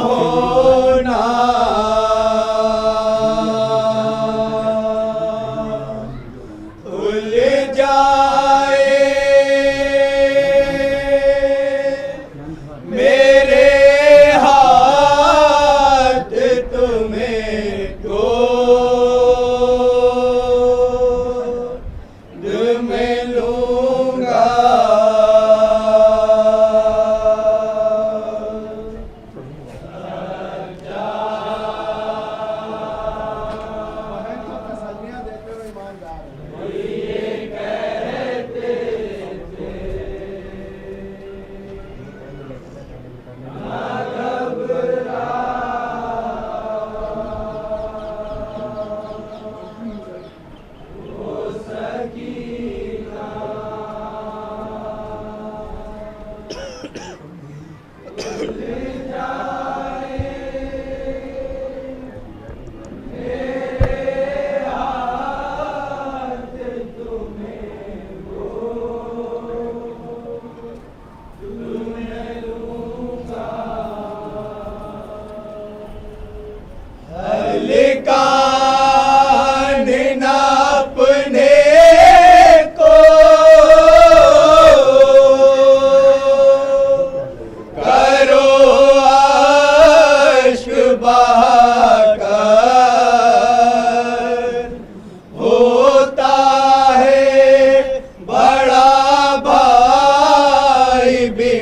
होना खुल जाए मेरे हाथ तुम्हें गोद में लूंगा।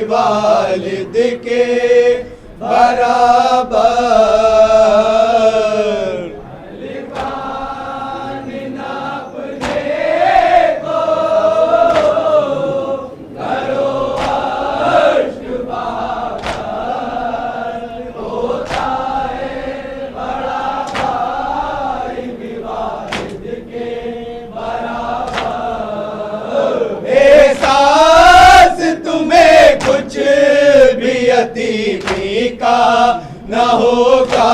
वालिद के बराबर लिबान अपने को करो अर्श बहाकर होता है बड़ा भाई भी वालिद के बराबर। एहसास तुम्हें कुछ भी यतीमी का न होगा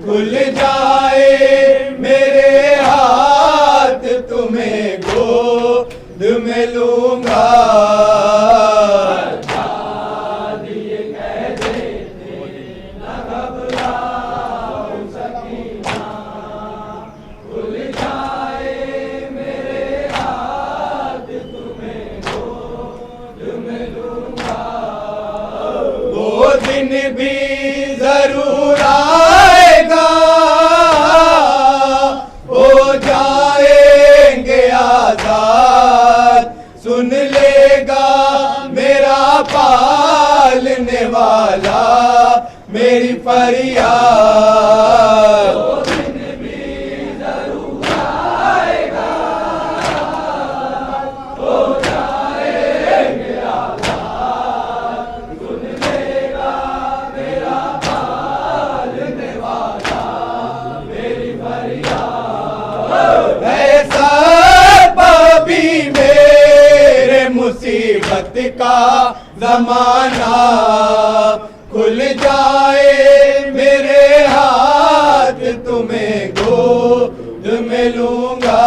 खुल जाए मेरे हाथ तुम्हें गोद में लूंगा। ये कहते थे न घबराओ सकीना खुल जाए मेरे हाथ तुम्हें गोद में लूंगा। वो दिन भी जरूर आएगा हो जाएंगे आजाद सुन लेगा मेरा पालने वाला मेरी फरियाद। वो दिन भी जरूर आएगा हो जाएंगे आजाद सुन लेगा मेरा पालने वाला मेरी फरियाद। ऐसा भी मेरे मुसीबत का जमाना खुल जाए मेरे हाथ तुम्हें गोद में लूंगा।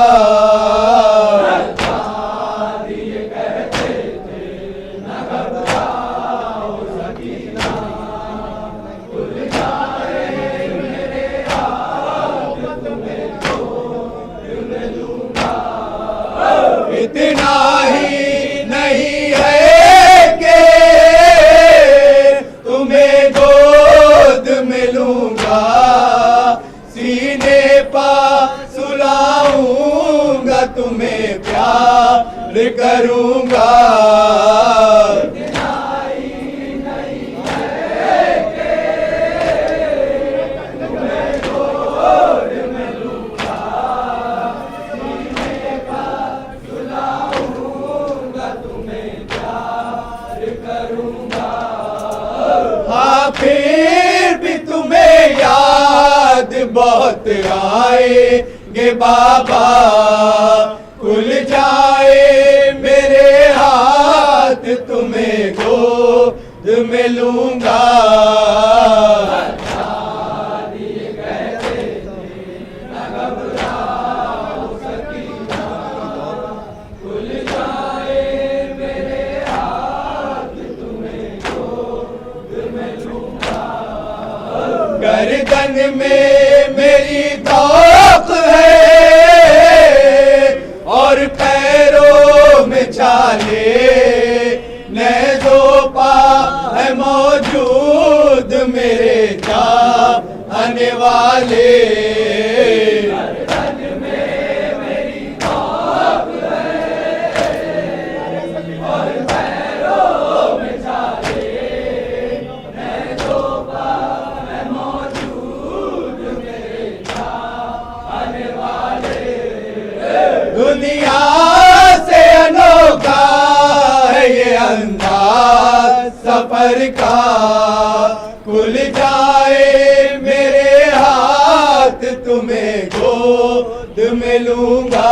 ये कहते थे न घबराओ सकीना खुल जाए मेरे हाथ तुम्हें गोद में लूंगा। इतना ही नहीं है कि तुम्हें गोद में लूंगा सीने पा सुलाऊंगा तुम्हें प्यार करूंगा। हाँ फिर भी तुम्हें याद बहुत आएंगे बाबा खुल जाए मेरे हाथ तुम्हें गोद में लूंगा। गर्दन में मेरी तौक है और पैरों में छाले, नेज़ों पा है मौजूद मेरे चाहने वाले। दुनिया से अनोखा है ये अंदाज सफर का, खुल जाए मेरे हाथ तुम्हें गोद में लूंगा।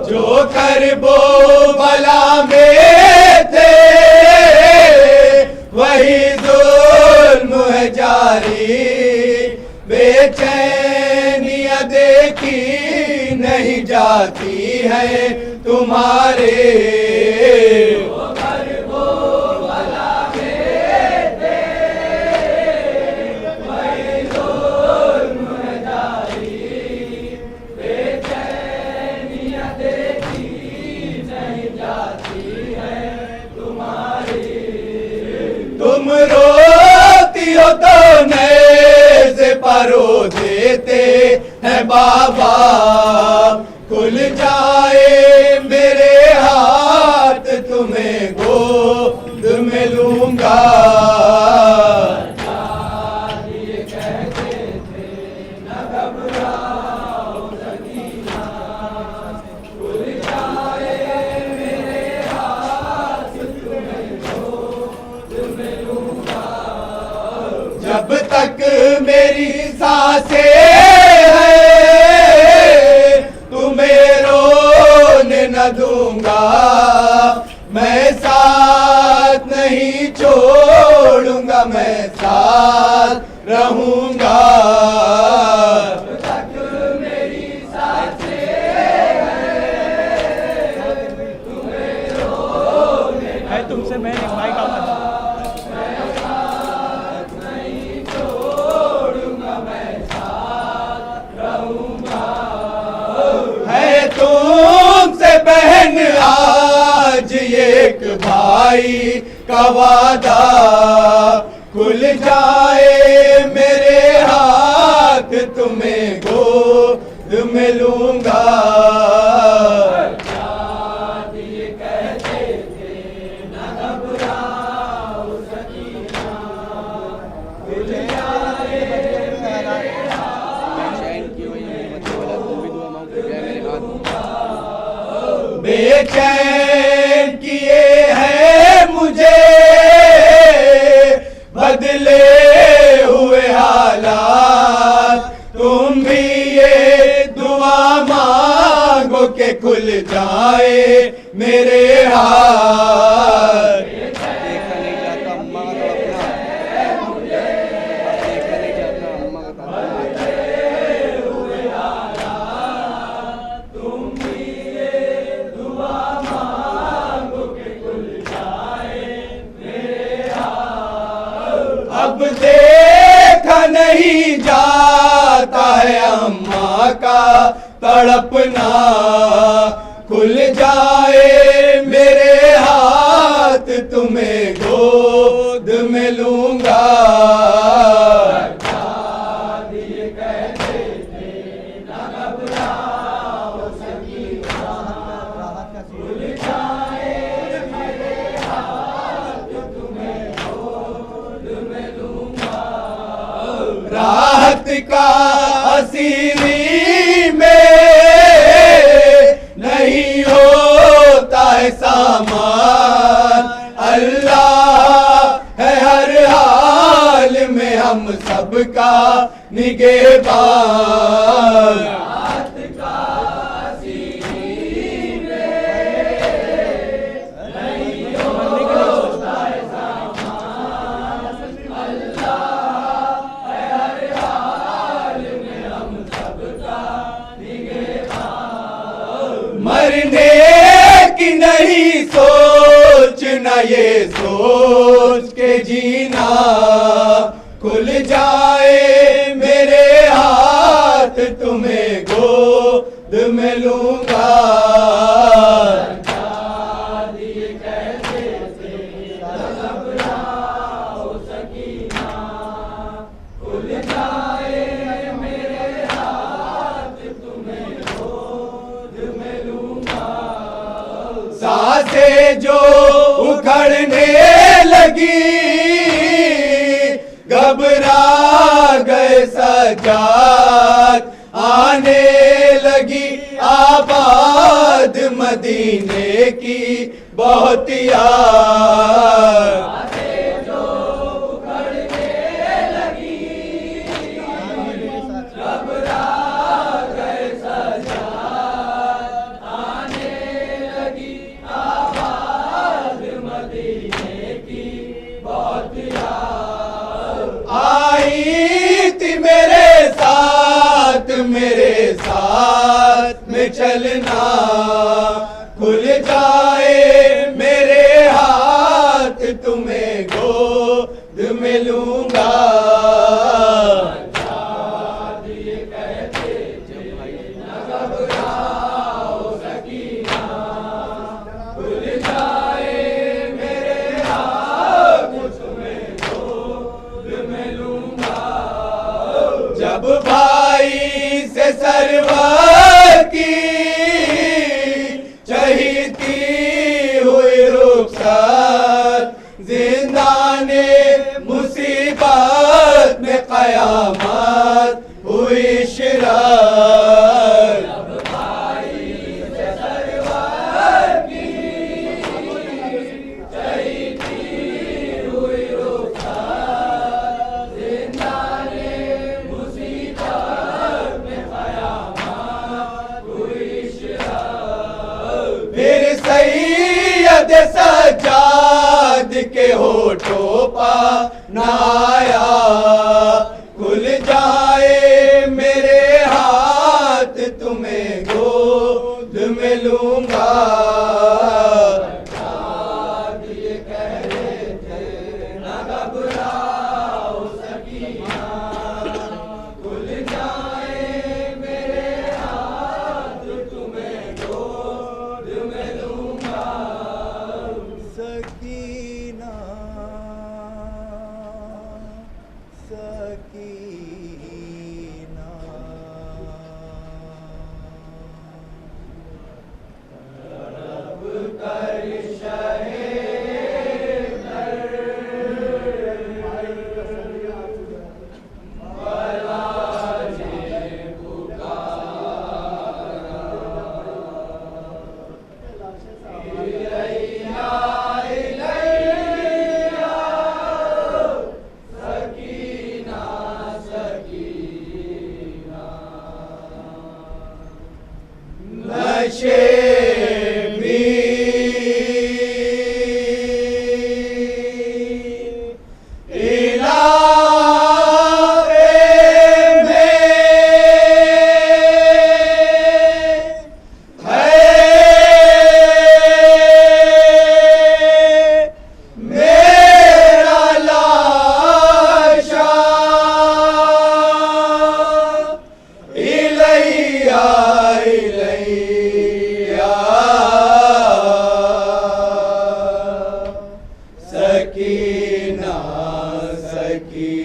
जो करबो भला में थे वही जुल्म है जारी, बेचैनियां देखी नहीं जाती है तुम्हारे। तुम रोती हो तो नैज़े परो देते हैं बाबा, खुल जाए मेरे हाथ तुम्हें गोद में लूंगा। जब तक मेरी सांसें हैं तुम्हें रोने न दूंगा, मैं साथ नहीं छोड़ूंगा, मैं साथ रहूंगा। जब तक मेरी सांसें हैं तुम्हें रोने न तुमसे मैं भाई का तुमसे बहन आज एक भाई का वादा, खुल जाए मेरे हाथ तुम्हें गोद में लूंगा। बेचैन किए हैं मुझे बदले हुए हालात, तुम भी ये दुआ मांगो के खुल जाए मेरे हाथ। अब देखा नहीं जाता है अम्मा का तड़पना, खुल जाए मेरे हाथ तुम्हें गोद में लूंगा। राहत का असीरी में नहीं होता है सामान, अल्लाह है हर हाल में हम सबका निगहबान। ये सोच के जीना खुल जाए मेरे हाथ तुम्हें गोद में लूंगा। सांसें जो उखड़ने लगी घबरा गए सजाद, आने लगी आबाद मदीने की बहुत याद। मेरे साथ में चलना खुल जाए मेरे हाथ तुम्हें गोद में लूंगा। खुल जाए मेरे हाथ तुम्हें गोद में लूंगा। जब भाई से सरवर की चहीती हुई रुखसत, जिंदाने मुसीबत में कयामत हुई शिरत। जब भाई से सरवर की चहीती हुई रुखसत, जिंदाने मुसीबत में फिर सैयद सज्जाद के होठों पर नाया खुल जाए मेरे हाथ तुम्हें गोद में लूंगा। ये कह रहे थे ना घबराओ सकीना, खुल जाए मेरे हाथ तुम्हें गोद में लूंगा। सकीना सकीना रब कर शहे सकीना सकीना।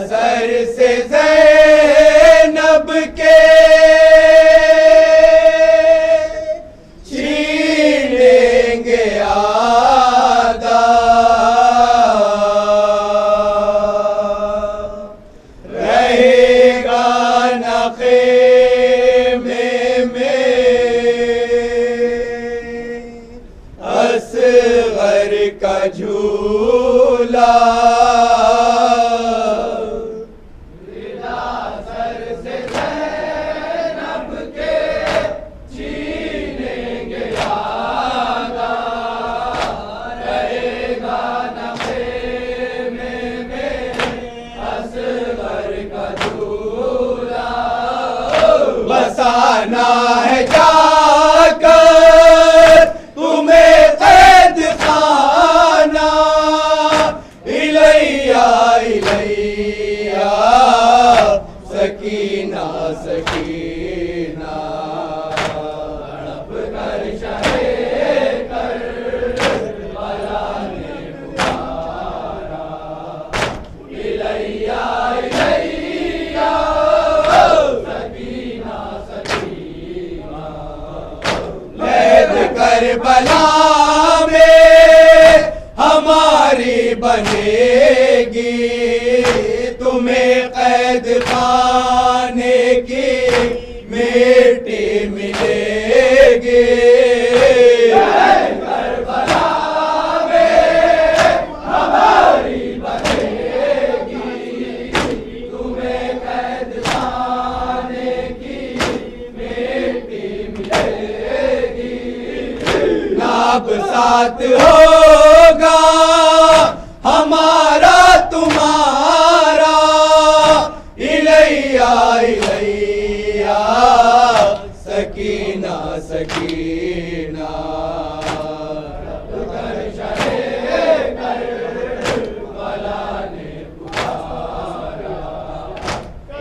सर से ज़ैनब के छीनेंगे आदा, रहेगा न ख़ेमे में सर का झूला, विदा सर से ज़ैनब के छीनेंगे आगा, रहेगा न ख़ेमे में असगर का झूला। बसाना है जाकर तुम्हें कैद खाना, इलैया इलैया सकीना सकीना। तड़प कर शहे करबला ने पुकारा, इलैया इलैया सकीना सकीना। कैद करबला में हमारी बनेगी, तुम्हें कैद खाने की मिट्टी मिलेगी। करबला में हमारी बनेगी, तुम्हें कैद खाने की मिट्टी मिलेगी। नाब साथ होगा हमारा तुम्हारा, इलैया इलैया सकीना सकीना। कर शहे करबला ने पुकारा,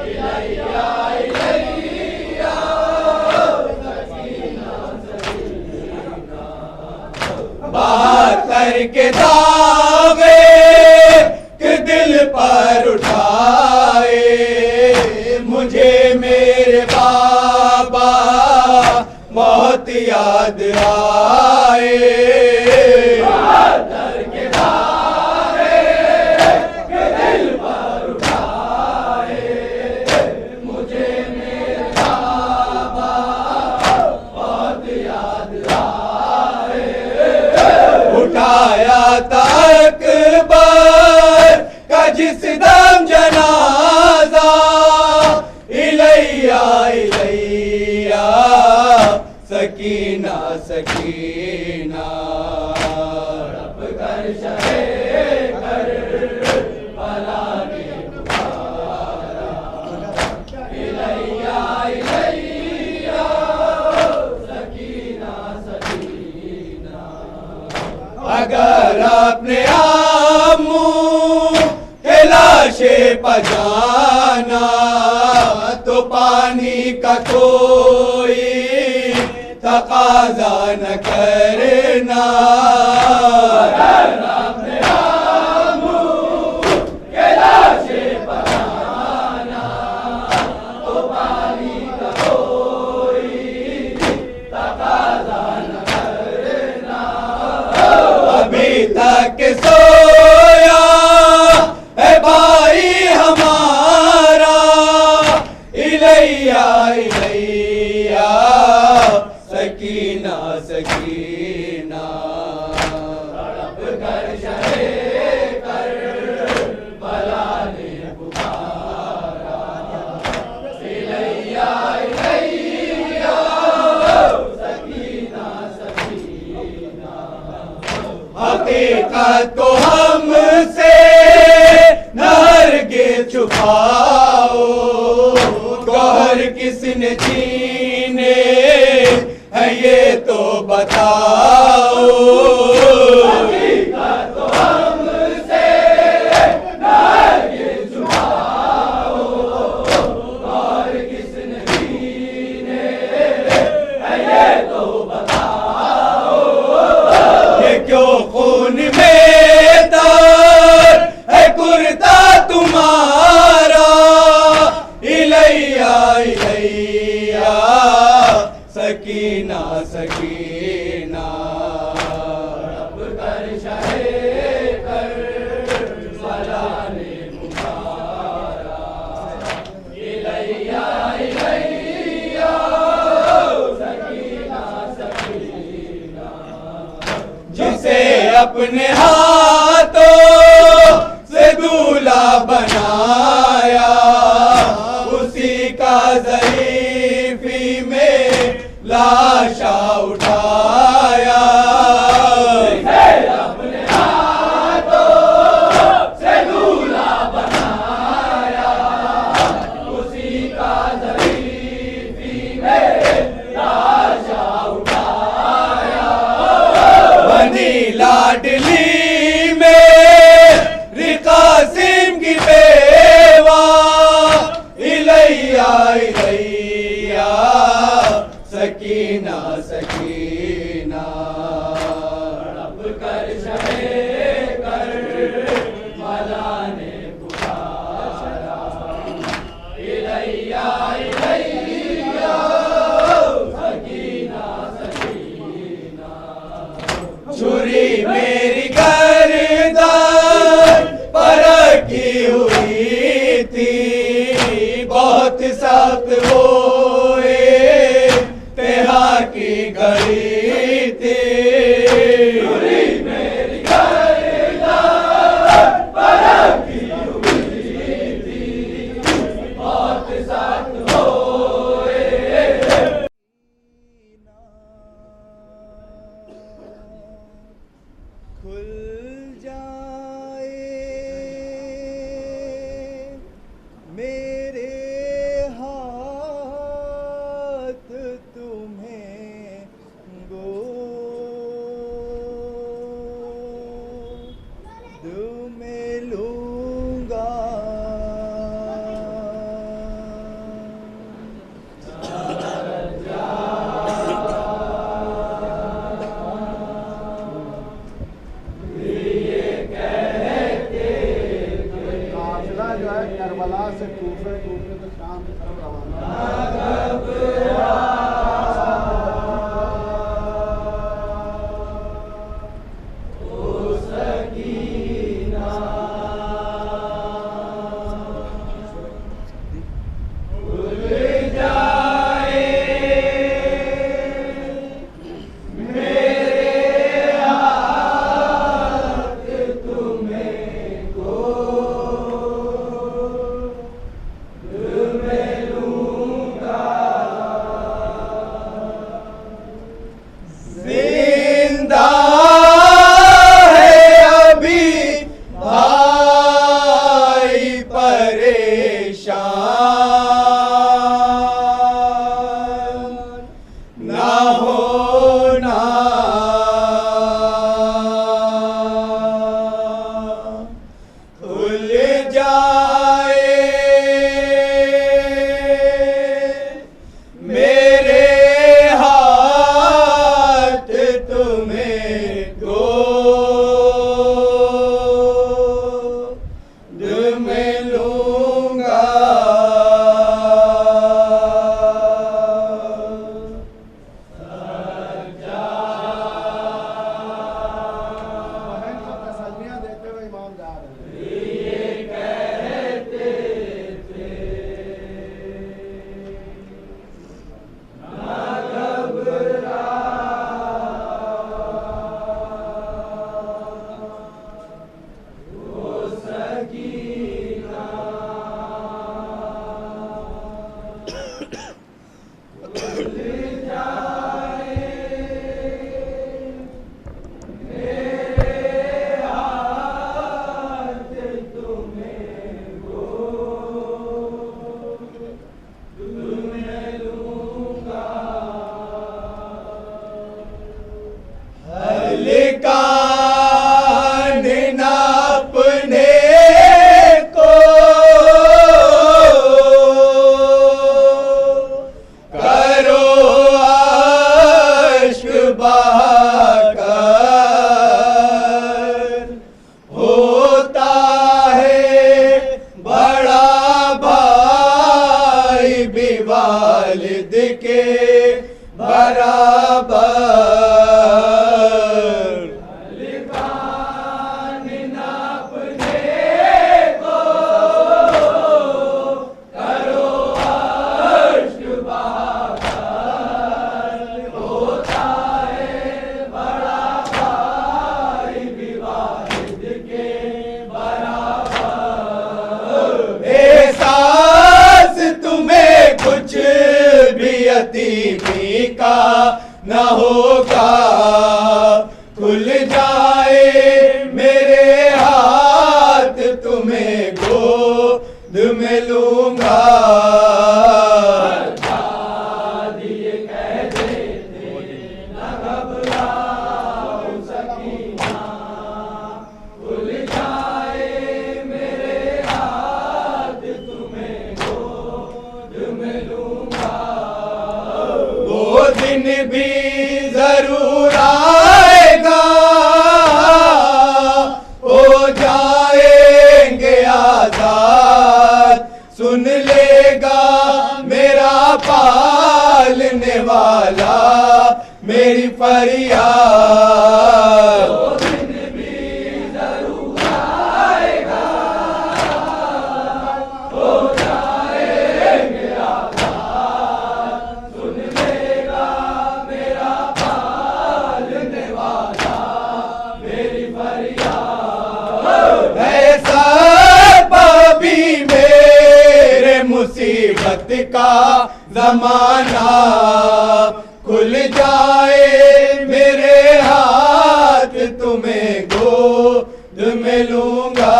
इलैया इलैया सकीना सकीना। बहत्तर के दावे के दिल पर उठाए, मुझे मेरे बाबा बहुत याद आए। बहत्तर के दावे के दिल पर उठाए, मुझे मेरे बाबा बहुत याद आए। उठाया तक अकबर का जिस दम जनाजा, इलैया इलैया सकीना सकीना। तड़प कर शहे करबला ने पुकारा, इलैया इलैया सकीना सकीना। अगर अपने आमू के लाशे पजाना, तो पानी का कोई तकाजा न करना। अपने आमू के लाशे पजाना, तो पानी का कोई तकाजा न करना। अभी तक सोया है भाई हमारा, इलैया इलैया सकीना सकीना। तड़प कर शहे करबला ने पुकारा, इलैया इलैया सकीना सकीना। हकीकत को हमसे न हरगिज़ छुपाओ, गौहर किसने छीने है ये तो बताओ। हकीकत तो हमसे न हरगिज़ छुपाओ, और किसने छीने है ये तो बताओ। ये क्यों खून में तर है कुर्ता तुम्हारा, इलैया इलैया सकीना सकीना। तड़प कर शहे करबला ने पुकारा, इलैया इलैया सकीना सकीना। जिसे अपने अपने हाथों से दूल्हा बनाया, उसी का ज़रीफ़ी में लाशा उठाया। अपने हाथों से दूल्हा बनाया, उसी का ज़रीफ़ी में लाशा उठाया। बनी लाडली में न होगा, खुल जाए मेरे हाथ तुम्हें गोद में लूंगा। दिन भी जरूर आएगा, हो जाएंगे आजाद, सुन लेगा मेरा पालने वाला मेरी फरियाद। मुसीबत का जमाना खुल जाए मेरे हाथ तुम्हें गोद में लूंगा।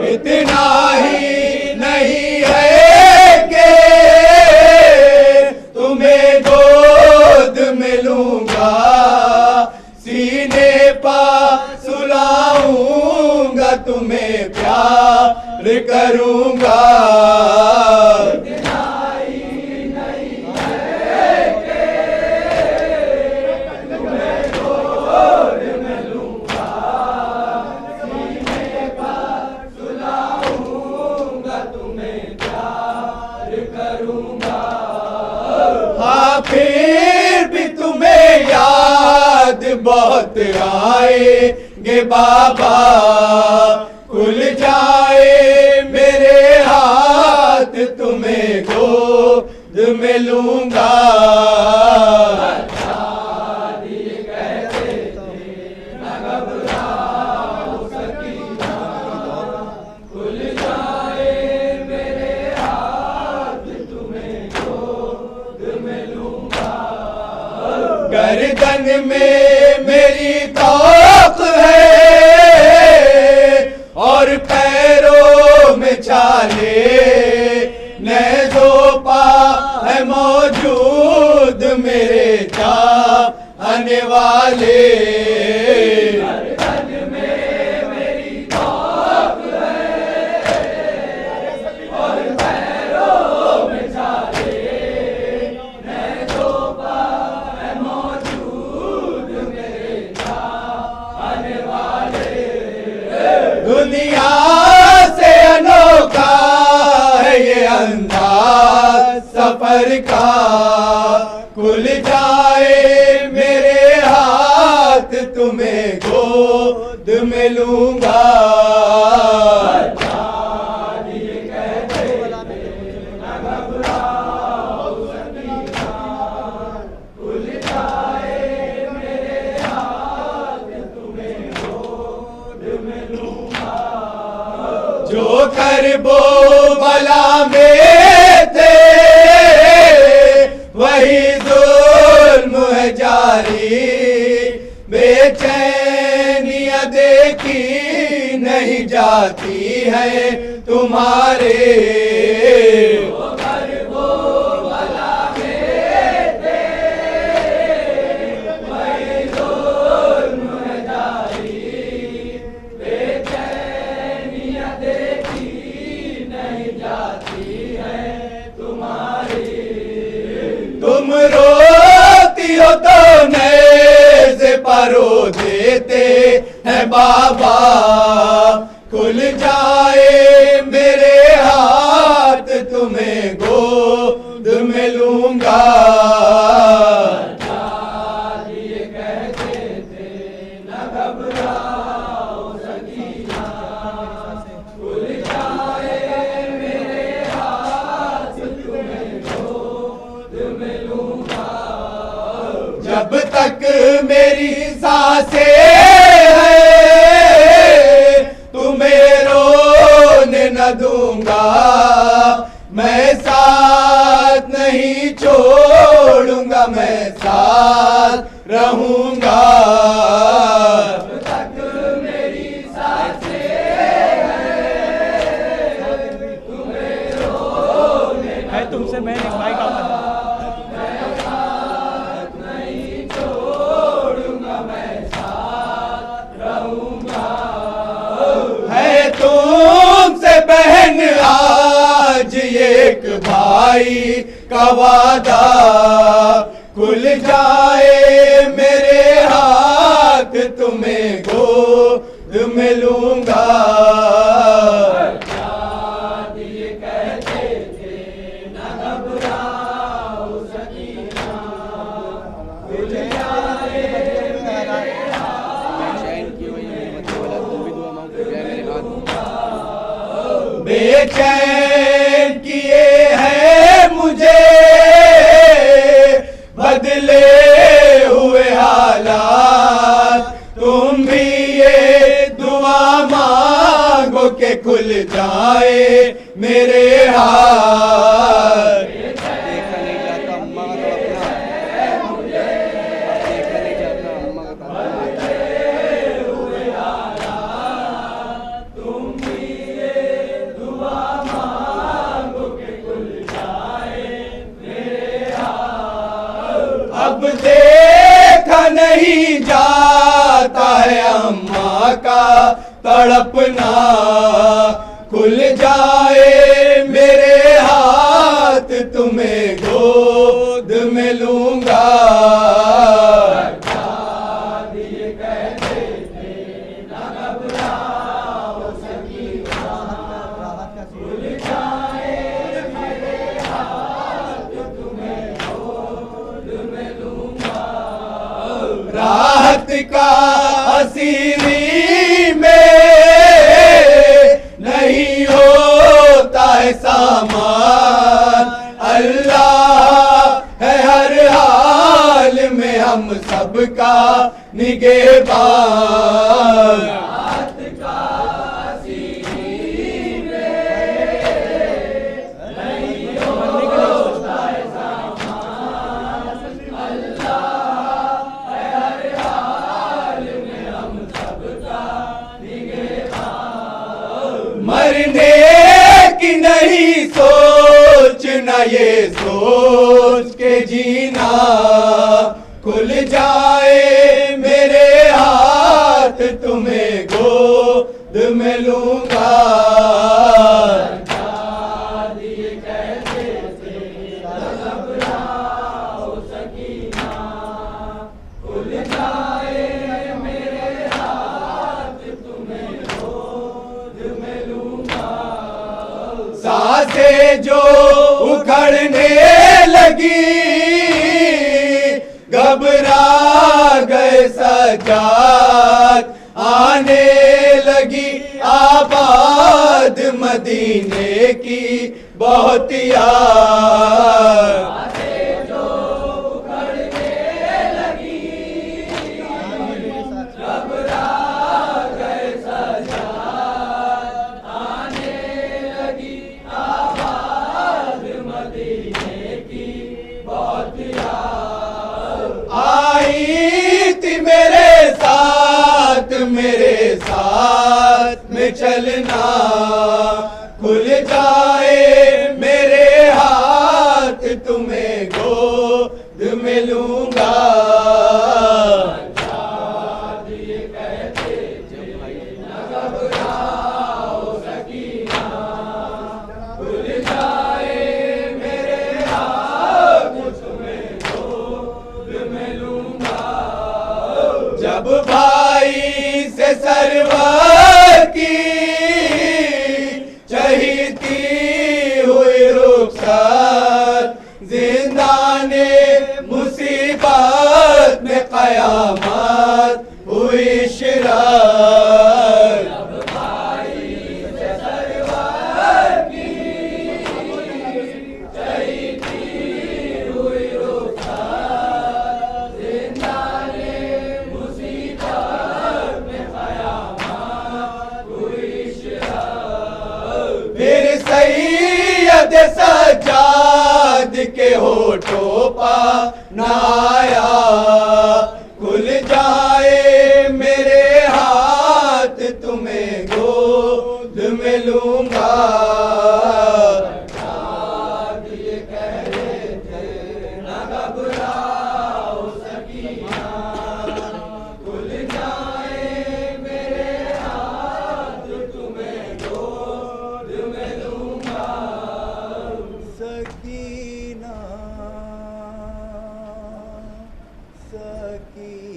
इतना ही नहीं है कि तुम्हें गोद में लूंगा, सीने पा सुलाऊंगा, तुम्हें प्यार करूंगा। हाँ फिर भी तुम्हें याद बहुत आएंगे बाबा, खुल जाए मेरे हाथ तुम्हें गोद में लूंगा। गर्दन में मेरी तौक है और पैरों में छाले, नेज़ों पा है मौजूद मेरे चाहने वाले। दुनिया से अनोखा है ये अंदाज सफर का, खुल जाए मेरे हाथ तुम्हें गोद में लूंगा। जो कर वो भला में थे वही जुल्म है जारी, बेचैनियां देखी नहीं जाती है तुम्हारे। तुम रोती हो तो नेज़े परो देते हैं बाबा, खुल जाए मेरे हाथ तुम्हें गोद में लूंगा। जब तक मेरी सांसें हैं तुम्हें रोने न दूंगा, मैं साथ नहीं छोड़ूंगा, मैं साथ रहूंगा। जब तक मेरी सांसें हैं तुम्हें रोने है तुमसे मैं एक भाई का मैं साथ नहीं छोड़ूंगा, मैं साथ रहूंगा। है तुमसे बहन आज एक भाई का वादा, खुल जाए मेरे हाथ तुम्हें गोद में लूंगा। याद ये कहते थे न घबराओ सकीना, खुल जाए मेरे बेचैन किए हैं मुझे बदले हुए हालात, तुम भी ये दुआ मांगो के खुल जाए मेरे हाथ। देखा नहीं जाता अम्मा का तड़पना, देखा नहीं जाता अम्मा का तड़पना। अब देखा नहीं जाता है अम्मा का तड़पना, खुल जाए मेरे हाथ तुम्हें गोद में लूंगा। याद ये कहते थे न घबराओ सकीना, खुल जाए मेरे हाथ तुम्हें गोद में लूंगा। राहत का असीरी में नहीं होता है सामान, अल्लाह है हर हाल में हम सबका निगहबान। रात का सीने में नहीं होता है सामान, अल्लाह है हर हाल में हम सबका निगहबान। मरने की नहीं सोचना ये सोच के जीना, खुल जाए मेरे हाथ तुम्हें गोद में लूंगा। याद ये कहते थे न घबराओ सकीना, खुल जाए मेरे हाथ तुम्हें गोद में लूंगा। सांसें जो उखड़ने लगी घबरा गए सजाद, आने लगी आबाद मदीने की बहुत याद। सांसें जो उखड़ने लगी घबरा गए सजाद, आने लगी आवाज मदीने की बहुत याद। आई थी मेरे साथ में चलना, खुल जाए मेरे हाथ तुम्हें गोद में लूंगा। याद ये कहते थे न घबराओ सकीना, खुल जाए मेरे हाथ तुम्हें गोद में लूंगा। जब भाई से सरवर की चहीती हुई रुखसत, जिंदाने मुसीबत में कयामत हुई शिरत। जब भाई से सरवर की चहीती हुई रुखसत, होठों पर नाया, खुल जाए मेरे हाथ तुम्हें गोद में लूंगा। ये कह रहे थे न घबराओ सकीना, खुल जाए मेरे हाथ तुम्हें गोद में लूंगा। सकीना सकीना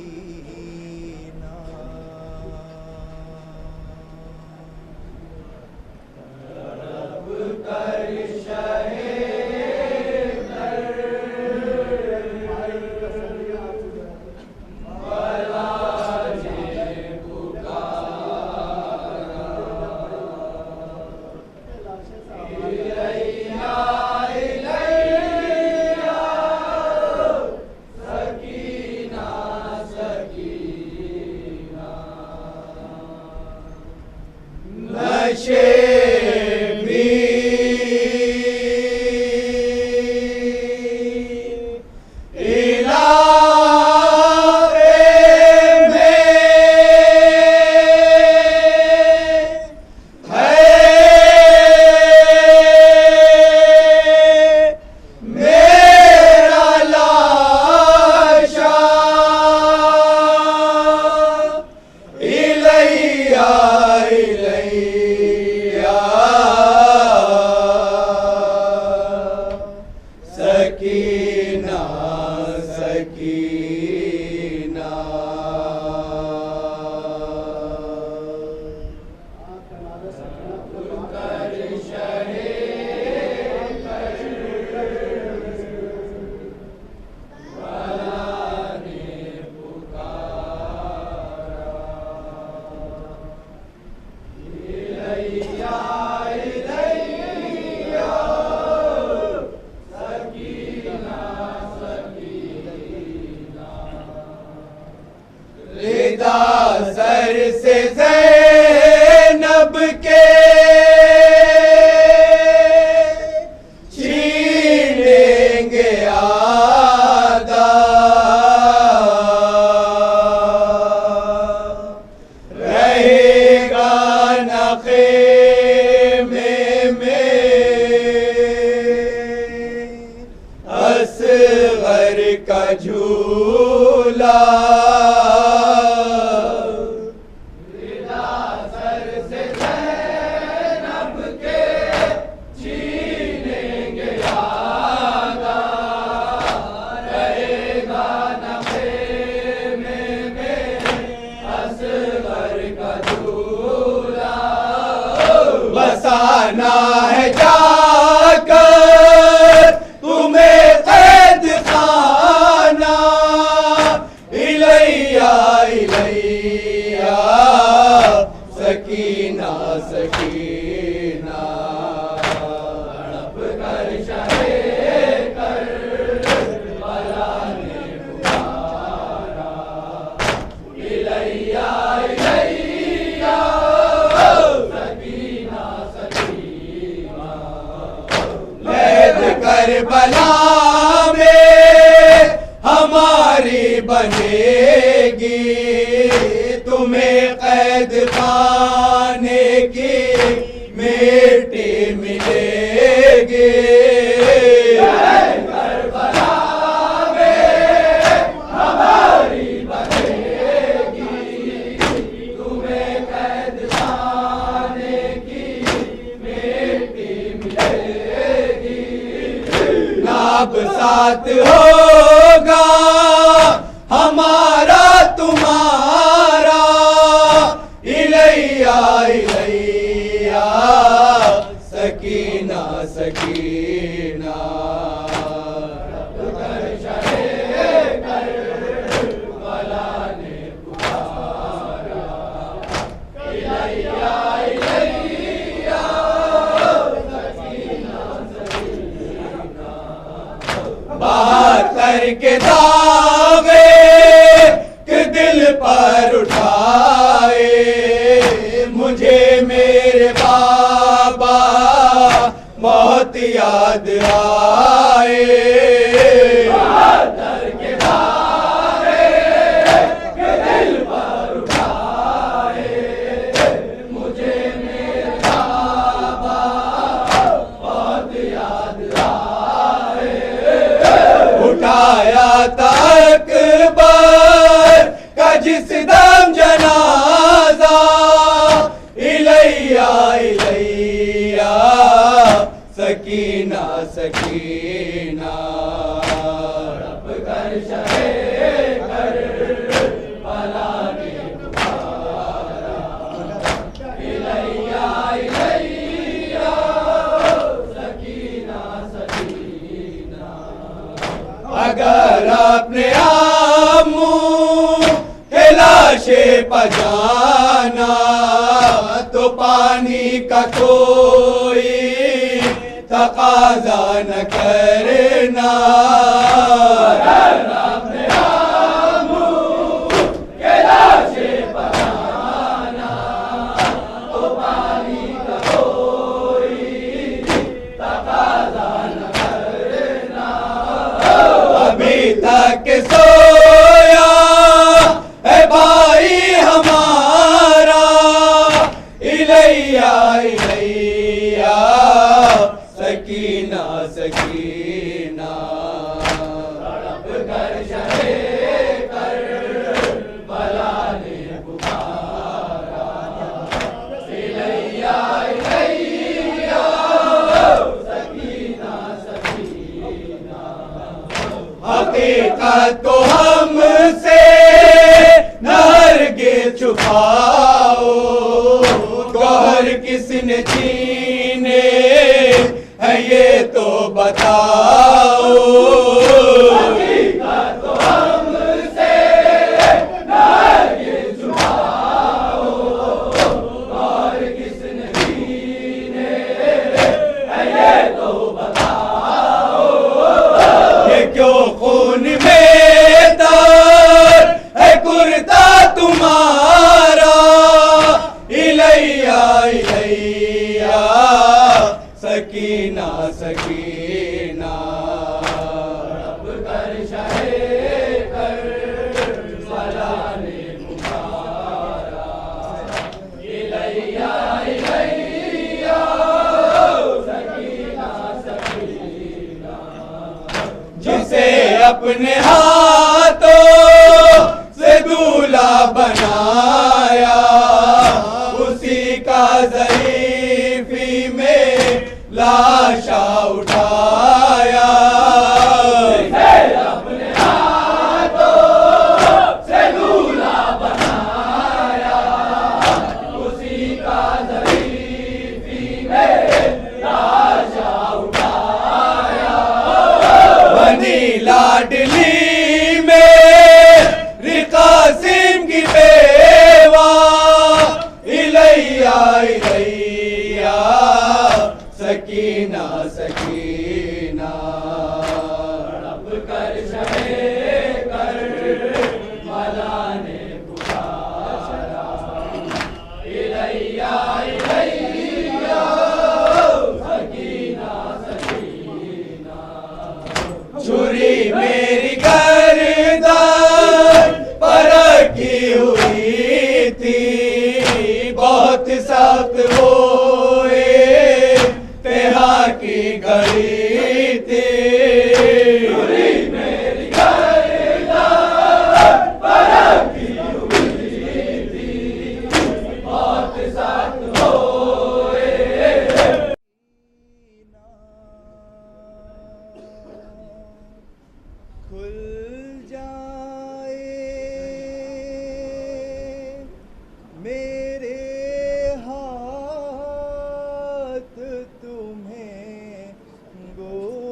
नशे भी सकीना सकीना रिदा सर से ज़ैनब के छीनेंगे आदा, रहेगा न ख़ेमे में असग़र का झूला। बसाना है जाकर तुम्हें कैद खाना, इलैया इलैया सकीना सकीना। तड़प कर शहे कर बला ने पुकारा, इलैया इलैया करबला में हमारी बनेगी, तुम्हें कैद खाने की मिट्टी मिलेगी। करबला में हमारी बनेगी, तुम्हें कैद खाने की मिट्टी मिलेगी। नाब साथ होगा हमारा तुम्हारा, इलैया इलैया सकीना सकीना। बहत्तर के दावे के दिल पर उठाए, मुझे मेरे बाबा बहुत याद आए। सकीना तड़प कर शहे कर बला ने पुकारा इलैया इलैया सकीना सकीना। अगर अपने आप मुँह लाशे पजाना तो पानी का कोई तकाजा न करना। अपने आप मुँह के लाशे पजाना तो पानी का कोई तकाजा न करना। अभी तक सोया है भाई हमारा इलैया इलैया सकीना सकीना। तड़प कर शहे कर बला ने पुकारा इलैया इलैया सकीना सकीना। हकीकत तो हमसे न हरगिज़ छुपाओ, गौहर किसने छीने है ये तो बताओ। हकीकत तो हमसे न हरगिज़ छुपाओ, और किसने छीने है ये तो बताओ। ये क्यों खून में दर है कुर्ता तुम्हारा इलैया इलैया सकीना सकीना। तड़प कर शहे कर बला ने पुकारा इलैया इलैया सकीना सकीना। जिसे अपने हाथों से दूल्हा बनाया उसी का ज़रीफ़ी में लाशा उठाया। अपने हाथों से दूल्हा बनाया उसी का ज़रीफ़ी में लाशा उठाया। बनी लाडली में कासिम की बेवा इलैया इलैया सकीना सकीना। तड़प कर शहे कर बला ने पुकारा इलैया इलैया सकीना सकीना। छुरी मेरी गर्दन पर की हुई थी, बहुत सख्त हुए तेहा की घड़ी थी। मेरी गर्दन पर की हुई थी, बहुत सख्त होए। खुल जाए मेरे हाथ तुम्हें गोद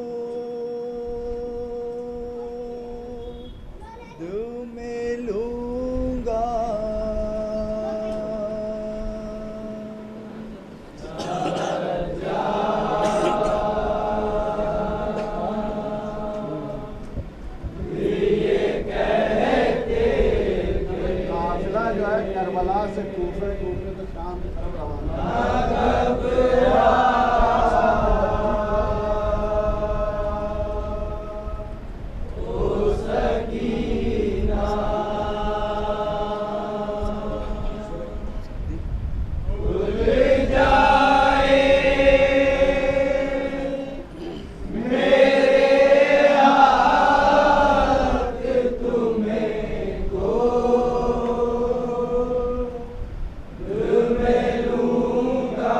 में लूंगा। काफिला जो है करबला से कूफे तो शाम की तरफ रवाना। मैं लूंगा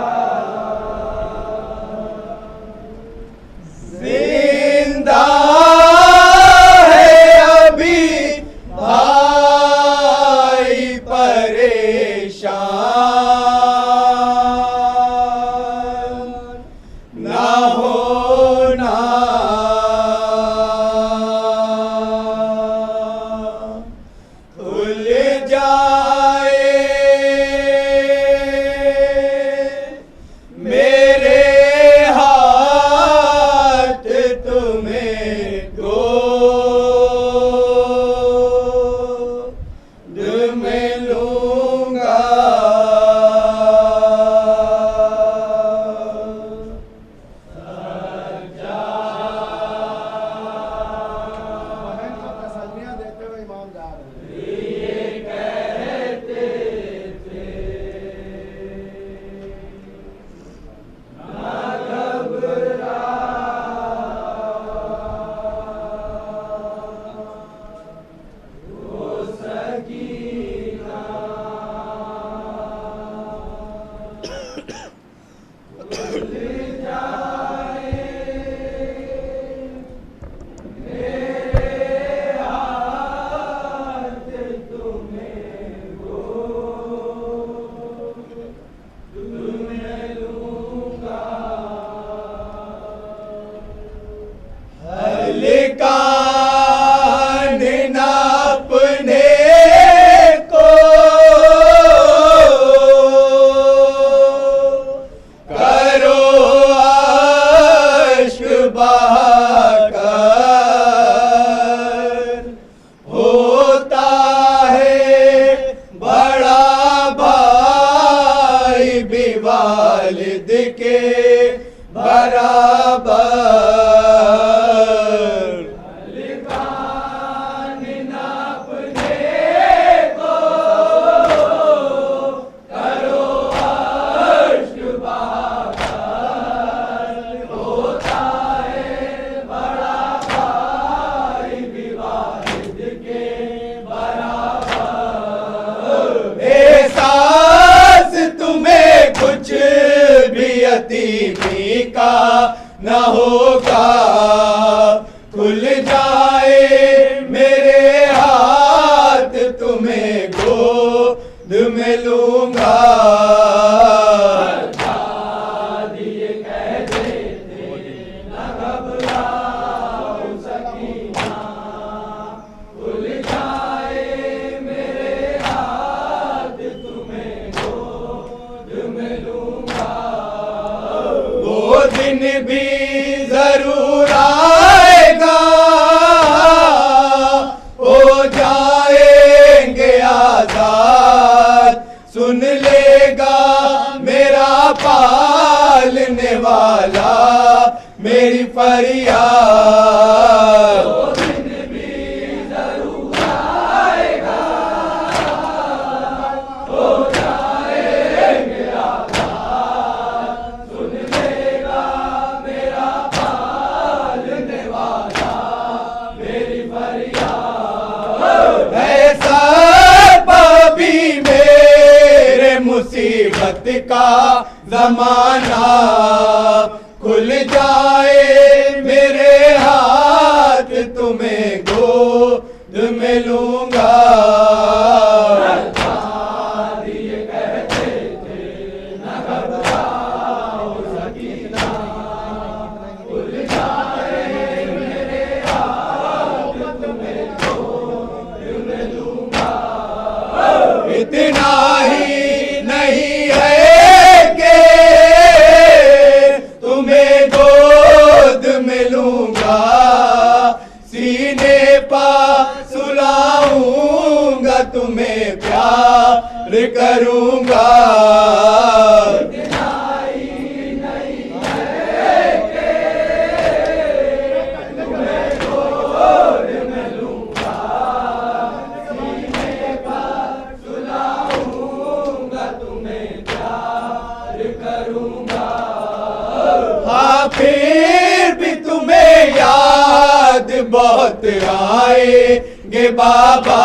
वाहिद के बराबर। लिबान नाप दे को करो अर्श बहाकर, होता है बड़ा भाई भी वाहिद के बराबर। एहसास तुम्हें कुछ भी यतीमी का न होगा, खुल जाए मेरे हाथ तुम्हें गोद में लूंगा। दिए कहते थे न घबराओ सकीना, खुल जाए मेरे हाथ तुम्हें गोद में लूंगा। वो दिन भी जरूर आएगा, हो जाएंगे आजाद, सुन लेगा मेरा पालने वाला मेरी फरियाद। वो दिन भी जरूर आएगा, हो जाएंगे आजाद, सुन लेगा मेरा पालने वाला मेरी फरियाद। ऐसा भी मेरे मुसीबत का जमाना, खुल जाए मेरे हाथ तुम्हें गोद में लूंगा। दिए कहते थे न घबराओ सकीना, खुल जाए मेरे हाथ तुम्हें गोद में लूंगा। इतना ही नहीं है कि तुम्हें गोद में लूंगा, सीने पा सुलाऊंगा, तुम्हें प्यार करूंगा। हाँ फिर भी तुम्हें याद बहुत आएंगे बाबा,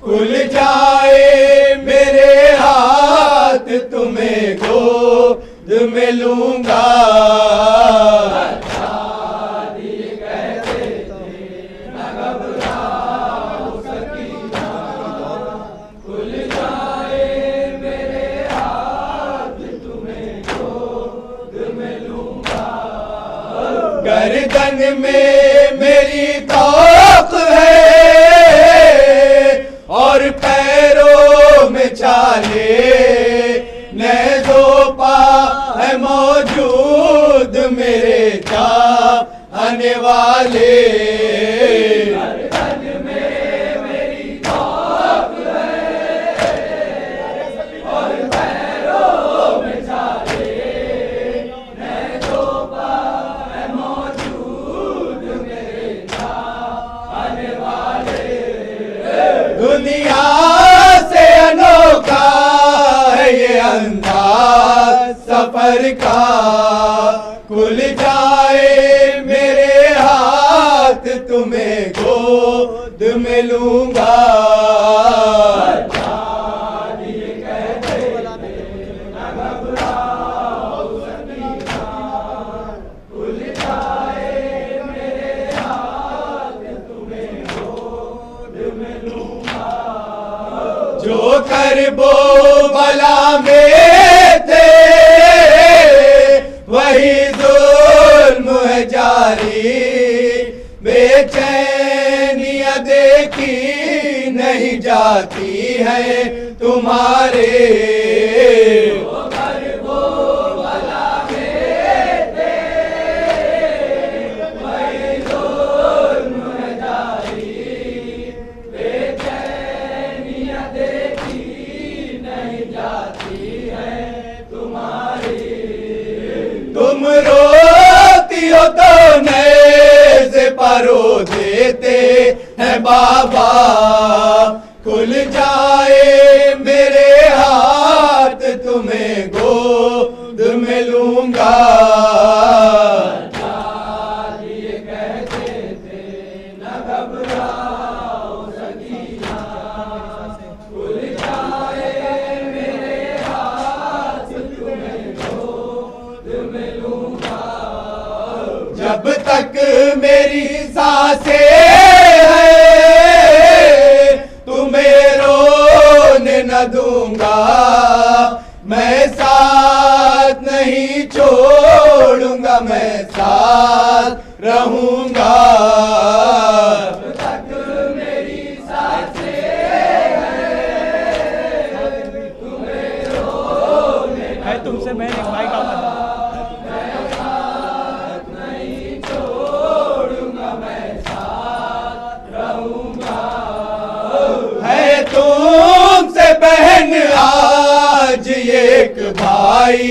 खुल जाए मेरे हाथ तुम्हें गोद में लूंगा। दिए कहते थे न घबराओ सकीना, खुल जाए मेरे हाथ तुम्हें गोद में लूंगा। गर्दन में मेरी तौक है और पैरों में चाले, नेज़ों पा है मौजूद मेरे चाहने वाले। गर्दन में मेरी तौक है और पैरों में चाले, नेज़ों पा है मौजूद मेरे चाहने वाले। दुनिया से अनोखा है ये अंदाज सफर का, खुल जाए मेरे हाथ तुम्हें गोद में लूंगा। दिए कहते थे न घबराओ सकीना, खुल जाए मेरे हाथ तुम्हें गोद में लूंगा। जो कर वो भला में थे वही जुल्म है जारी, बेचैनियां देखी नहीं जाती है तुम्हारे। देखी नहीं जाती है तुम्हारी। है बाबा, खुल जाए मेरे हाथ, तुम्हें गोद में लूंगा। ये कहते थे न घबराओ सकीना, खुल जाए मेरे हाथ, तुम्हें गोद में लूंगा। जब तक मेरी सांसें हैं तुम्हें रोने न दूंगा, मैं साथ नहीं छोड़ूंगा, मैं साथ रहूंगा। जब तक मेरी सांसें हैं तुम्हें रोने है तुमसे बहन एक भाई का पता। नहीं छोड़ूंगा, मैं साथ रहूंगा। है तुमसे बहन आज एक भाई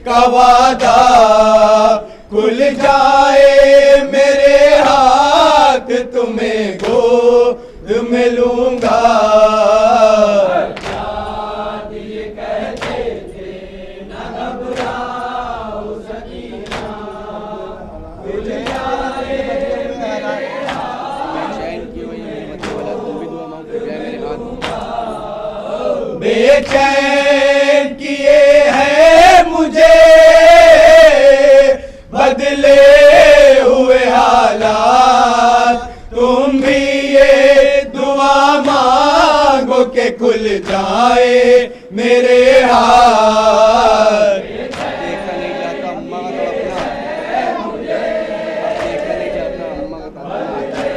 का वादा, खुल जाए मेरे हाथ, तुम्हें गोद में लूंगा। ये कहते थे न घबराओ सकीना, खुल जाए चैन की वही मत बोला, तुम भी दुआ मांगो जय मेरे हाथ। बेचैन किए हैं मुझे बदले हुए हालात, तुम भी ये दुआ मांगो के खुल जाए मेरे हाथ। देखा नहीं जाता अम्मा का तड़पना, देखा नहीं जाता अम्मा का तड़पना।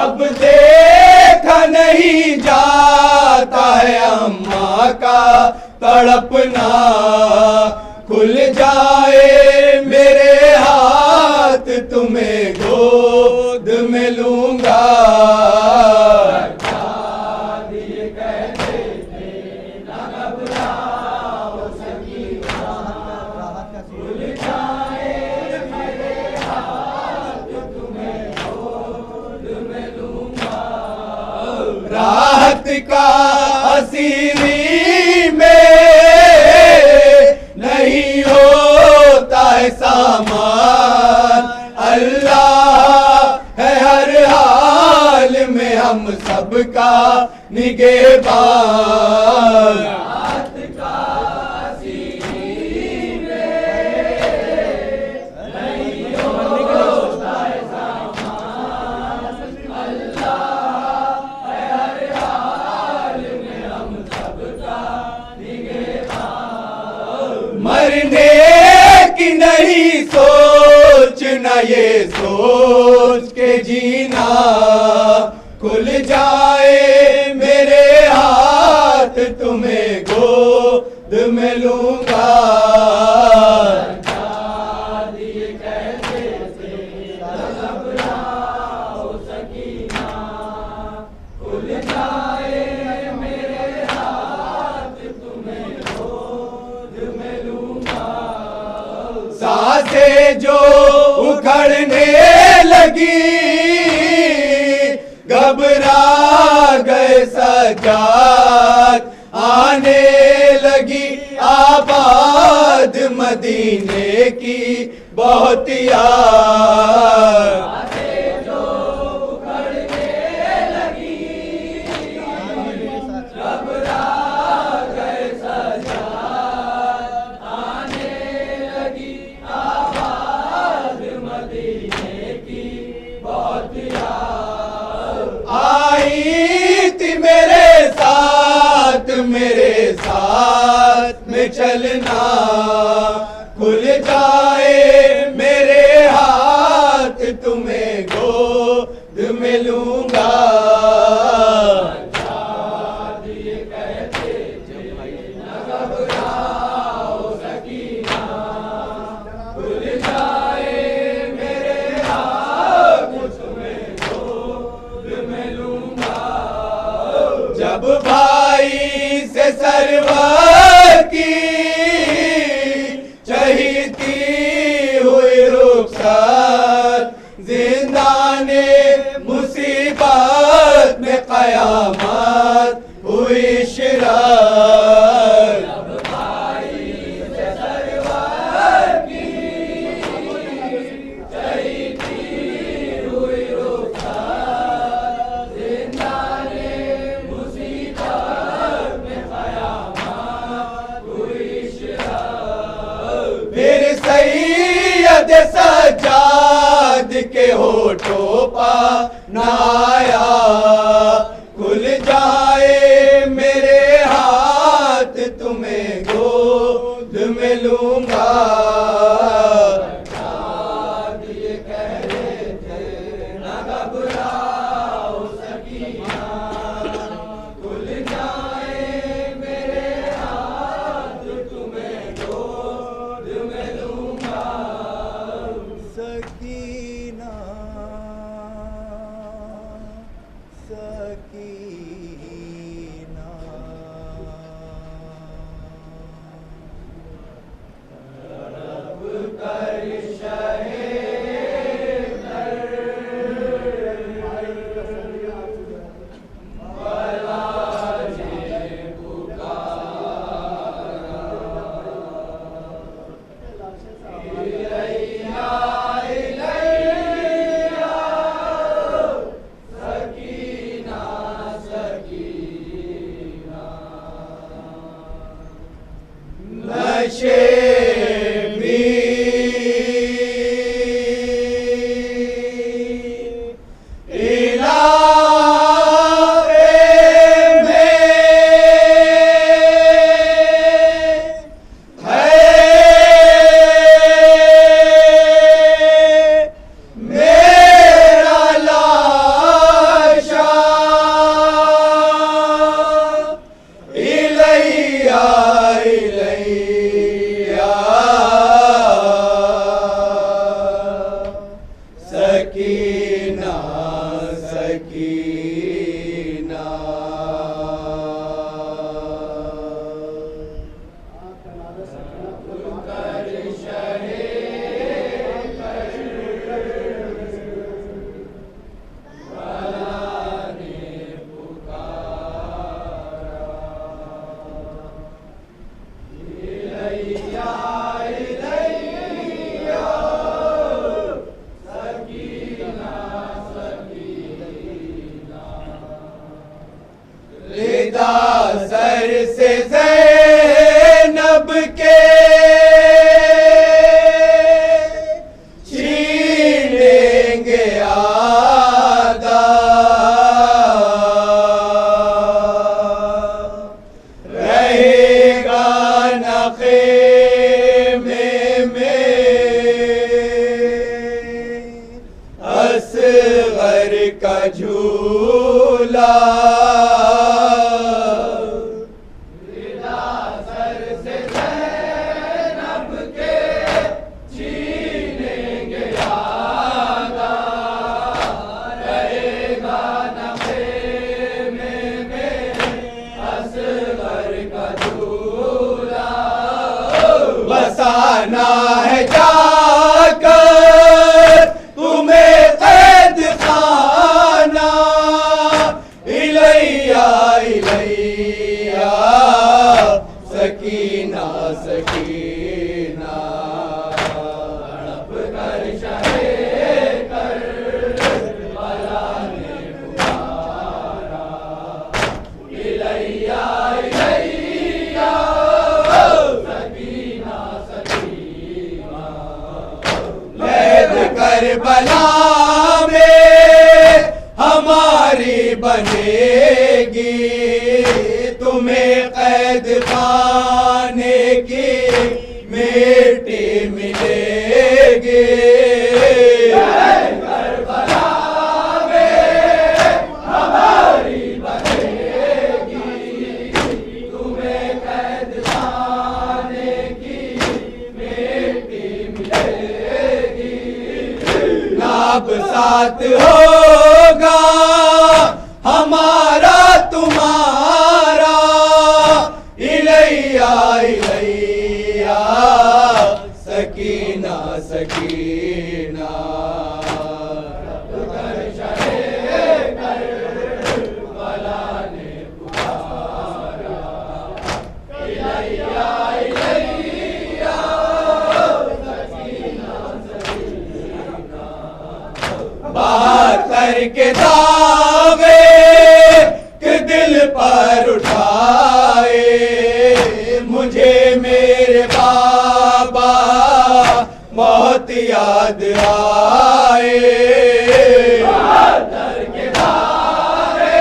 अब देखा नहीं जाता है अम्मा का तड़पना, खुल जाए मेरे हाथ, तुम्हें गोद में लूंगा। ये कहते थे न घबराओ सकीना, खुल जाए मेरे हाथ, तुम्हें गोद में लूंगा। राहत का हसीनी में नहीं होता है सामान, अल्लाह है हर हाल में हम सबका निगहबान। रात का सीने में नहीं होता है सामान, अल्लाह है हर हाल में हम सबका निगहबान। मरने की नहीं सोचना, ये सोच के जीना, खुल जाए मेरे हाथ, तुम्हें गोद में लूंगा। ये कहते थे न घबराओ सकीना, खुल जाए मेरे हाथ, तुम्हें गोद में लूंगा। सांसें जो उखड़ने लगी, घबरा गए सजाद, आने लगी आबाद मदीने की बहुत याद। जो उखड़ने लगी, घबरा गए सजाद, आने लगी आवाज मदीने की बहुत याद। आई थी मेरे साथ में चलना, खुल जाए मेरे हाथ, तुम्हें गोद में लूंगा। ये कहते थे न घबराओ सकीना, खुल जाए मेरे हाथ, तुम्हें गोद में लूंगा। जब भाई से फुर्सत जिंदाने मुसीबत में कयामत हुई शिरत। फिर सैयद सज्जाद के होठों पर नाया खुल जाए मेरे हाथ तुम्हें गोद में लूंगा। ये कह रहे थे न घबराओ सकीना, खुल जाए मेरे हाथ तुम्हें गोद में लूंगा। सकीना सकीना रब कर शहे नशे भी इलावे में है मेरा लाशा इलैया सकीना सकीना। रिदा सर से ज़ैनब के छीनेंगे आदा, रहेगा न ख़ेमे में असग़र का झूला। बसाना है जाकर तुम्हें कैद खाना, इलैया इलैया सकीना सकीना। तड़प कर शहे करबला ने पुकारा, इलैया इलैया करबला में हमारी बनेगी, तुम्हें कैद खाने की मिट्टी मिलेगी। करबला में हमारी बनेगी, तुम्हें कैद खाने की मिट्टी मिलेगी। नाब साथ होगा हमारा तुम्हारा, इलैया इलैया सकीना सकीना। बहत्तर के दावे के दिल पर उठाए, मुझे मेरे बाबा बहुत याद आए। बहत्तर के दावे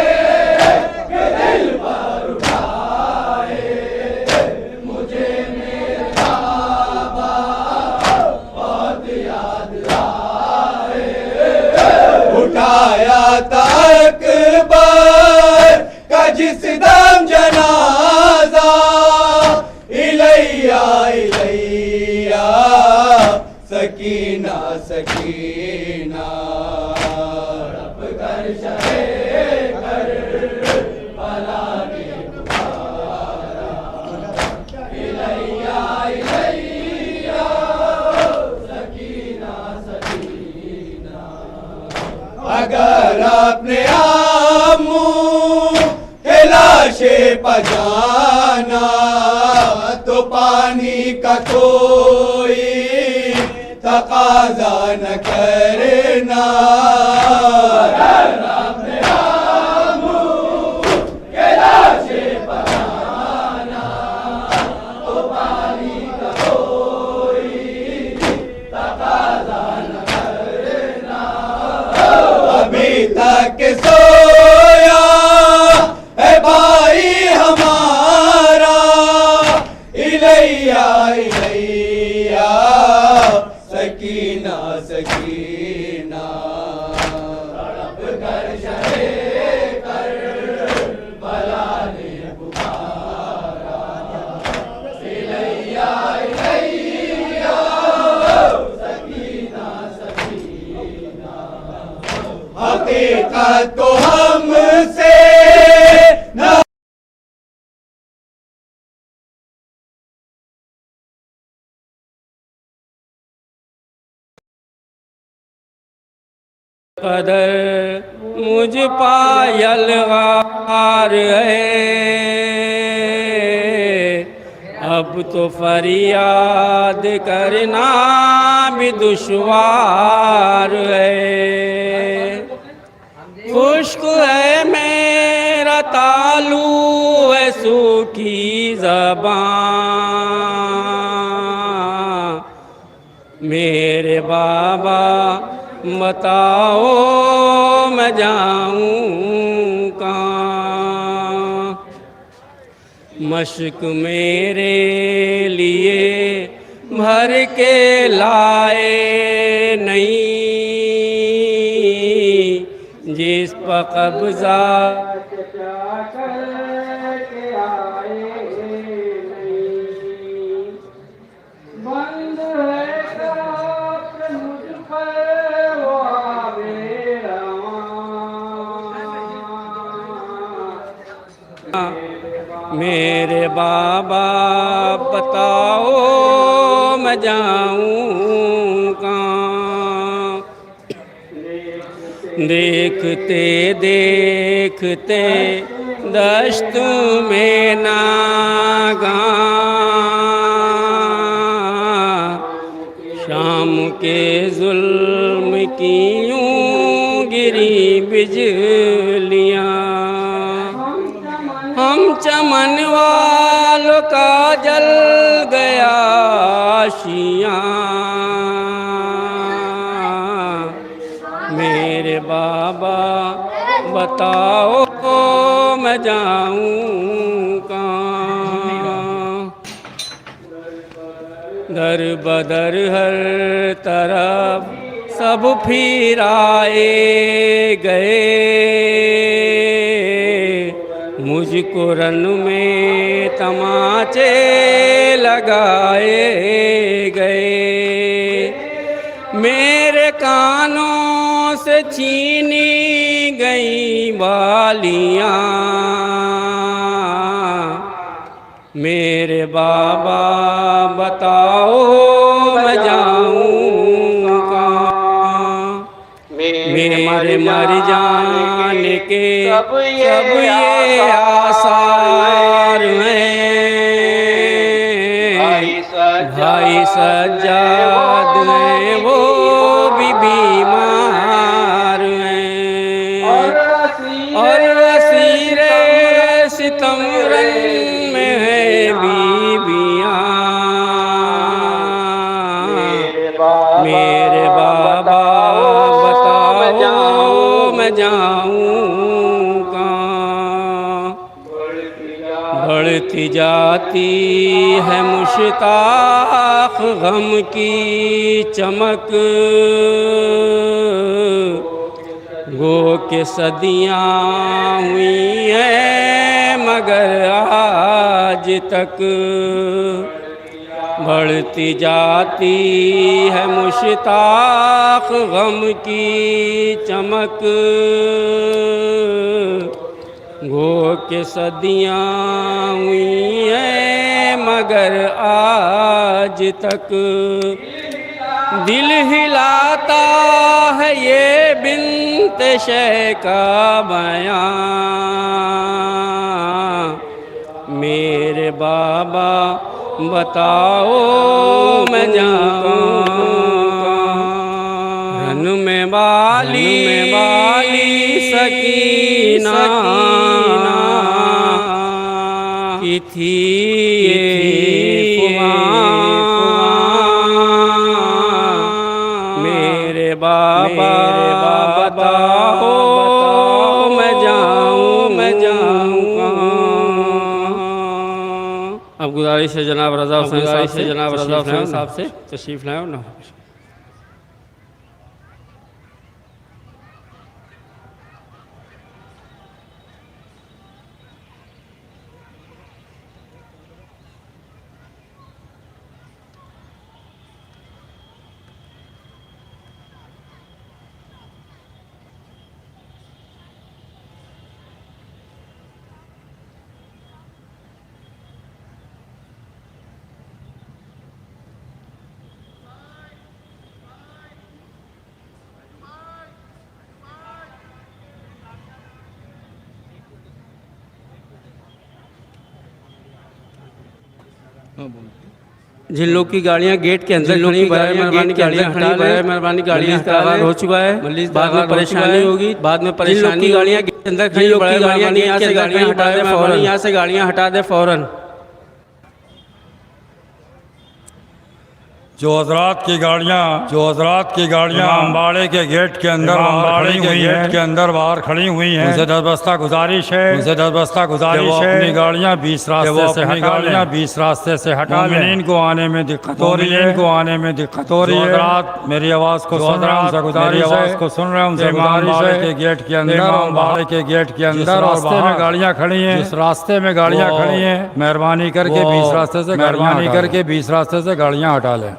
के दिल पर उठाए, मुझे मेरे बाबा बहुत याद आए। उठाया तक बार का जिस दम जनाजा, इलैया इलैया सकीना सकीना। रब कर शहे कर भला ने पुकारा, इलैया इलैया सकीना सकीना। अगर अपने आमू के लाशे पजाना, तो पानी का कोई तकाजा न करना। अगर अपने आमू के लाशे पजाना, तो पानी का कोई तकाजा न करना। अभी तक सोया है भाई हमारा, इलैया इलैया सकीना सकीना। तड़प कर शहे कर भला ने पुकारा, इलैया इलैया सकीना सकीना। हकीकत तो हमसे न कदर मुझ पायल गार है, अब तो फरियाद करना भी दुश्वार है। खुश्क है मेरा तालू है सूखी ज़बां, मेरे बाबा बताओ मैं जाऊं कहाँ। मश्क मेरे लिए भर के लाए नहीं, जिस पर कब्जा करके आए नहीं। बंद है काफ़ मुझ पर वो आवे रवां। मेरे बाबा बताओ मैं जाऊं कहाँ। देखते देखते दश्त में नागा, शाम के जुल्म की यूं गिरी बिजलियाँ। हम चमन वालों का जल गया आशियाँ, मेरे बाबा बताओ मैं जाऊं कहाँ। दर बदर हर तरफ सब फिराए गए, मुझको रन में तमाचे लगाए गए। मेरे कानों से छीनी गई बालियाँ, मेरे बाबा बताओ मैं जाऊं मेरे मर जाने के सब ये आसार हैं। भाई सज्जाद हैं वो भी बीमार हैं। और असीर सितम रंग में है बीबियाँ। मेरे बाबा बताओ मैं जाऊँ कहाँ। बढ़ती जाती है मुश्ताक गम की चमक। गो के सदियाँ हुई हैं मगर आज तक। बढ़ती जाती है मुश्ताक गम की चमक। गो के सदियाँ हुई हैं मगर आज तक। दिल हिलाता है ये बिन्त शह का बयां। मेरे बाबा बताओ मैं जाऊँ रन में वाली सकीना की थी मेरे बाबा बताओ मैं जाऊँ अब गुजारिश है जनाब रज़ा हुसैन साहब से तशरीफ़ लाएं ना। जिन लोग की गाड़ियां गेट के अंदर खड़ी मेहरबानी गाड़ियां हो चुका है। बाद में परेशानी होगी। गाड़ियां गेट के अंदर खड़ी यहाँ से गाड़ियां हटा दे फौरन। जो हजरात की गाड़ियाँ अम्बाड़े के गेट के अंदर बाहर खड़ी हुई हैं, उनसे दरबस्ता गुजारिश है अपनी गाड़ियाँ 20 रास्ते से हटा लें। मोमिनीन को आने में दिक्कत हो रही है। हजरात मेरी आवाज़ को सुन रहे हैं, उनसे गुजारिश है के गेट के अंदर अम्बाड़े के गेट के अंदर रास्ते में गाड़ियाँ खड़ी हैं, जिस रास्ते में गाड़ियाँ खड़ी हैं मेहरबानी करके 20 रास्ते से गाड़ियाँ हटा लें।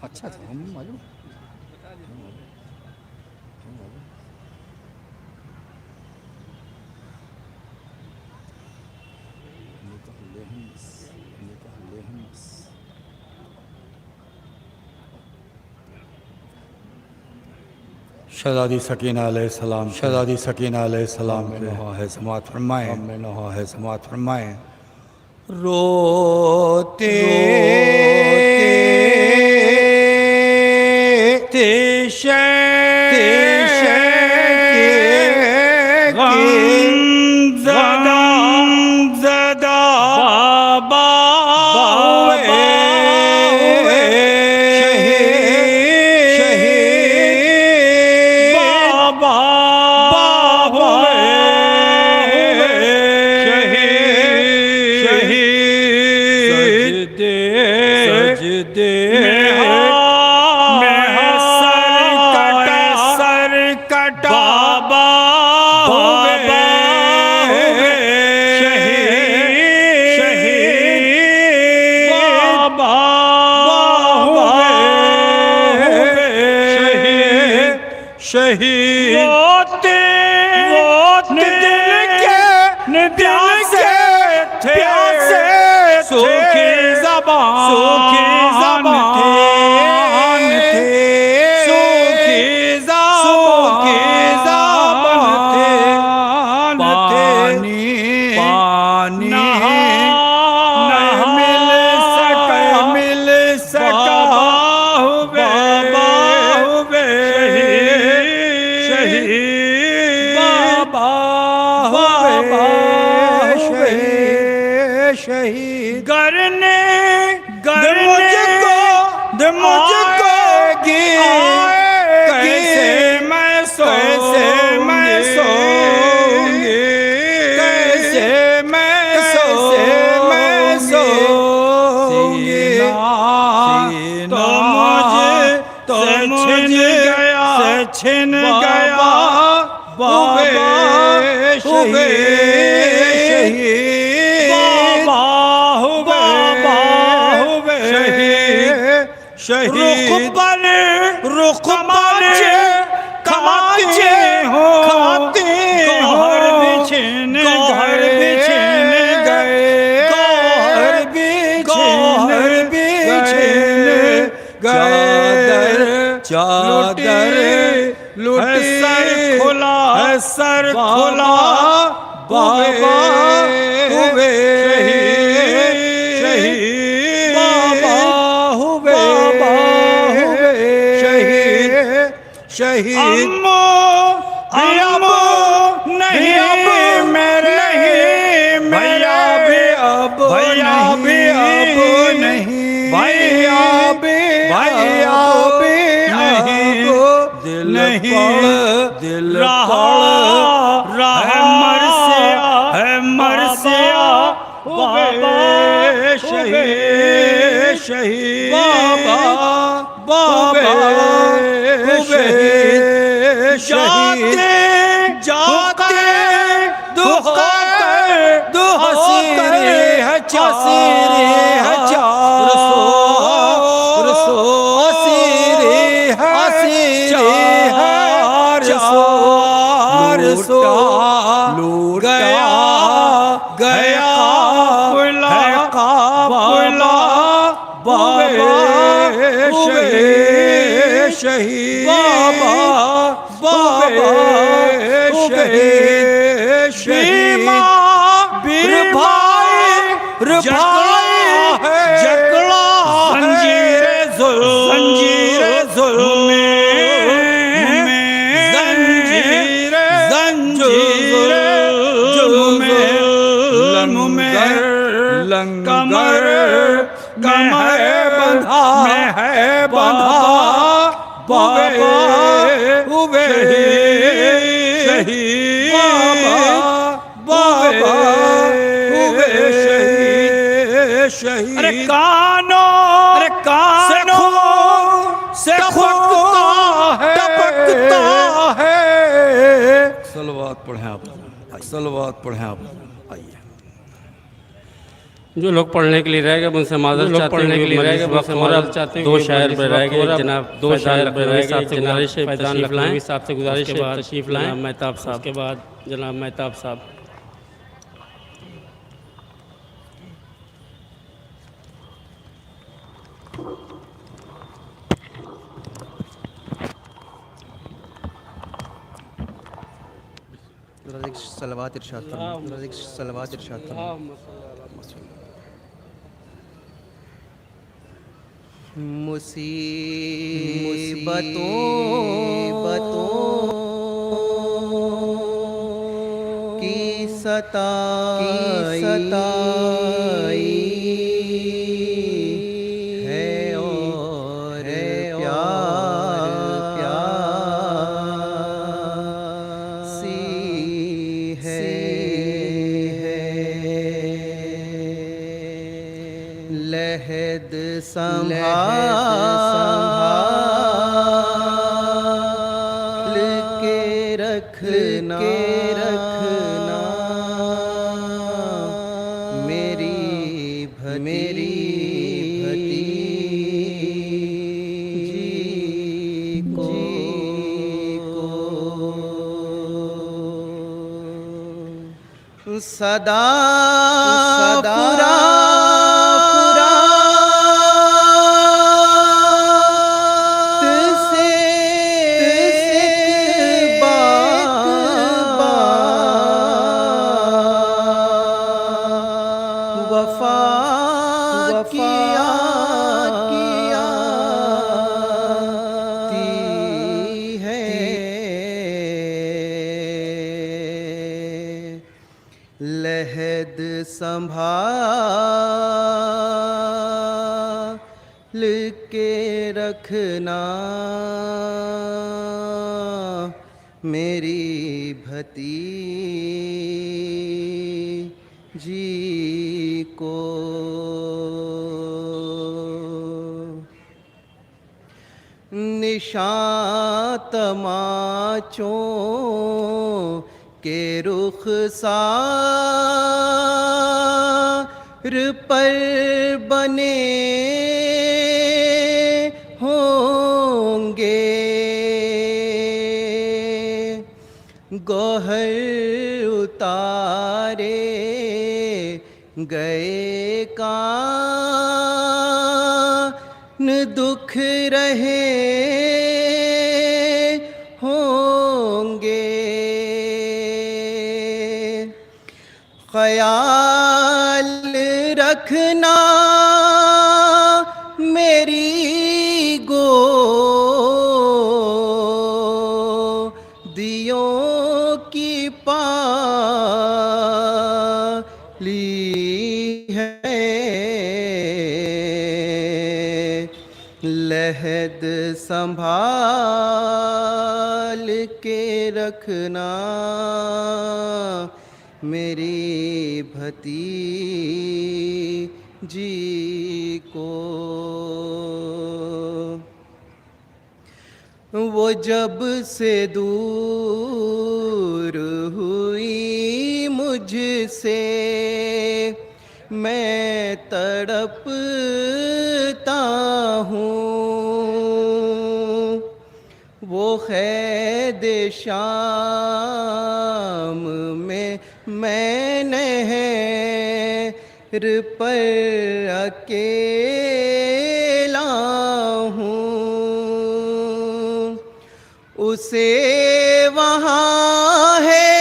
अच्छा था हम मालूम शहज़ादी सकीना अलैहिस्सलाम है समात फरमाएं। रोते सूखी ज़बान थे, सूखी ज़बान थे, पानी मिल सका हुए शहीद बाबा शहीद करने मुझको कैसे मैं सोऊंगी कैसे मैं सोऊंगी तो मुझे छिन गया बाबा शहीद शहीद रुख कमाचे हो घर बिछिन गए चादर लुटी सर खुला बाबा हुए शहीद बाबा हुए शहीद अम्मो नहीं मेरे भैया भी अब नहीं दिल रहा मरसिया बाबा शहीद बाबा जाते दुहाते लूट गया काफिला बाबा शहीद बाबा शहीद बीर भाई जकड़ा जंजीरे जुल्म कमर में है बंधा बाबा हुए शहीद बाबा हुए शहीद अरे कानों से टपकता है। सलवात पढ़ें आप आइए। जो लोग पढ़ने के लिए रहेगा उनसे माजरत चाहते हैं। दो शायर जनाब दो शायर गुजारिश है साहब से गुजारिश है तशरीफ लाएं मेहताब साहब के बाद जनाब मेहताब साहब। सलवात इरशाद मुसीबतों की सताई है और प्यासी है लहद संभाल के रखना मेरी भतीजी को सदा पूरा वफा किया है लहद संभाल के रखना मेरी भतीजी को। निशान तमाचों के रुखसार पर बने होंगे गौहर उतारे गए कान दुख रहे होंगे ख्याल रखना मेरी गोदियों की पाली है लहद संभाल के रखना मेरी भतीजी को। वो जब से दूर हुई मुझसे मैं तड़पता हूँ वो ख़ैद शाम में मैं नहर पर अकेला हूँ उसे वहाँ है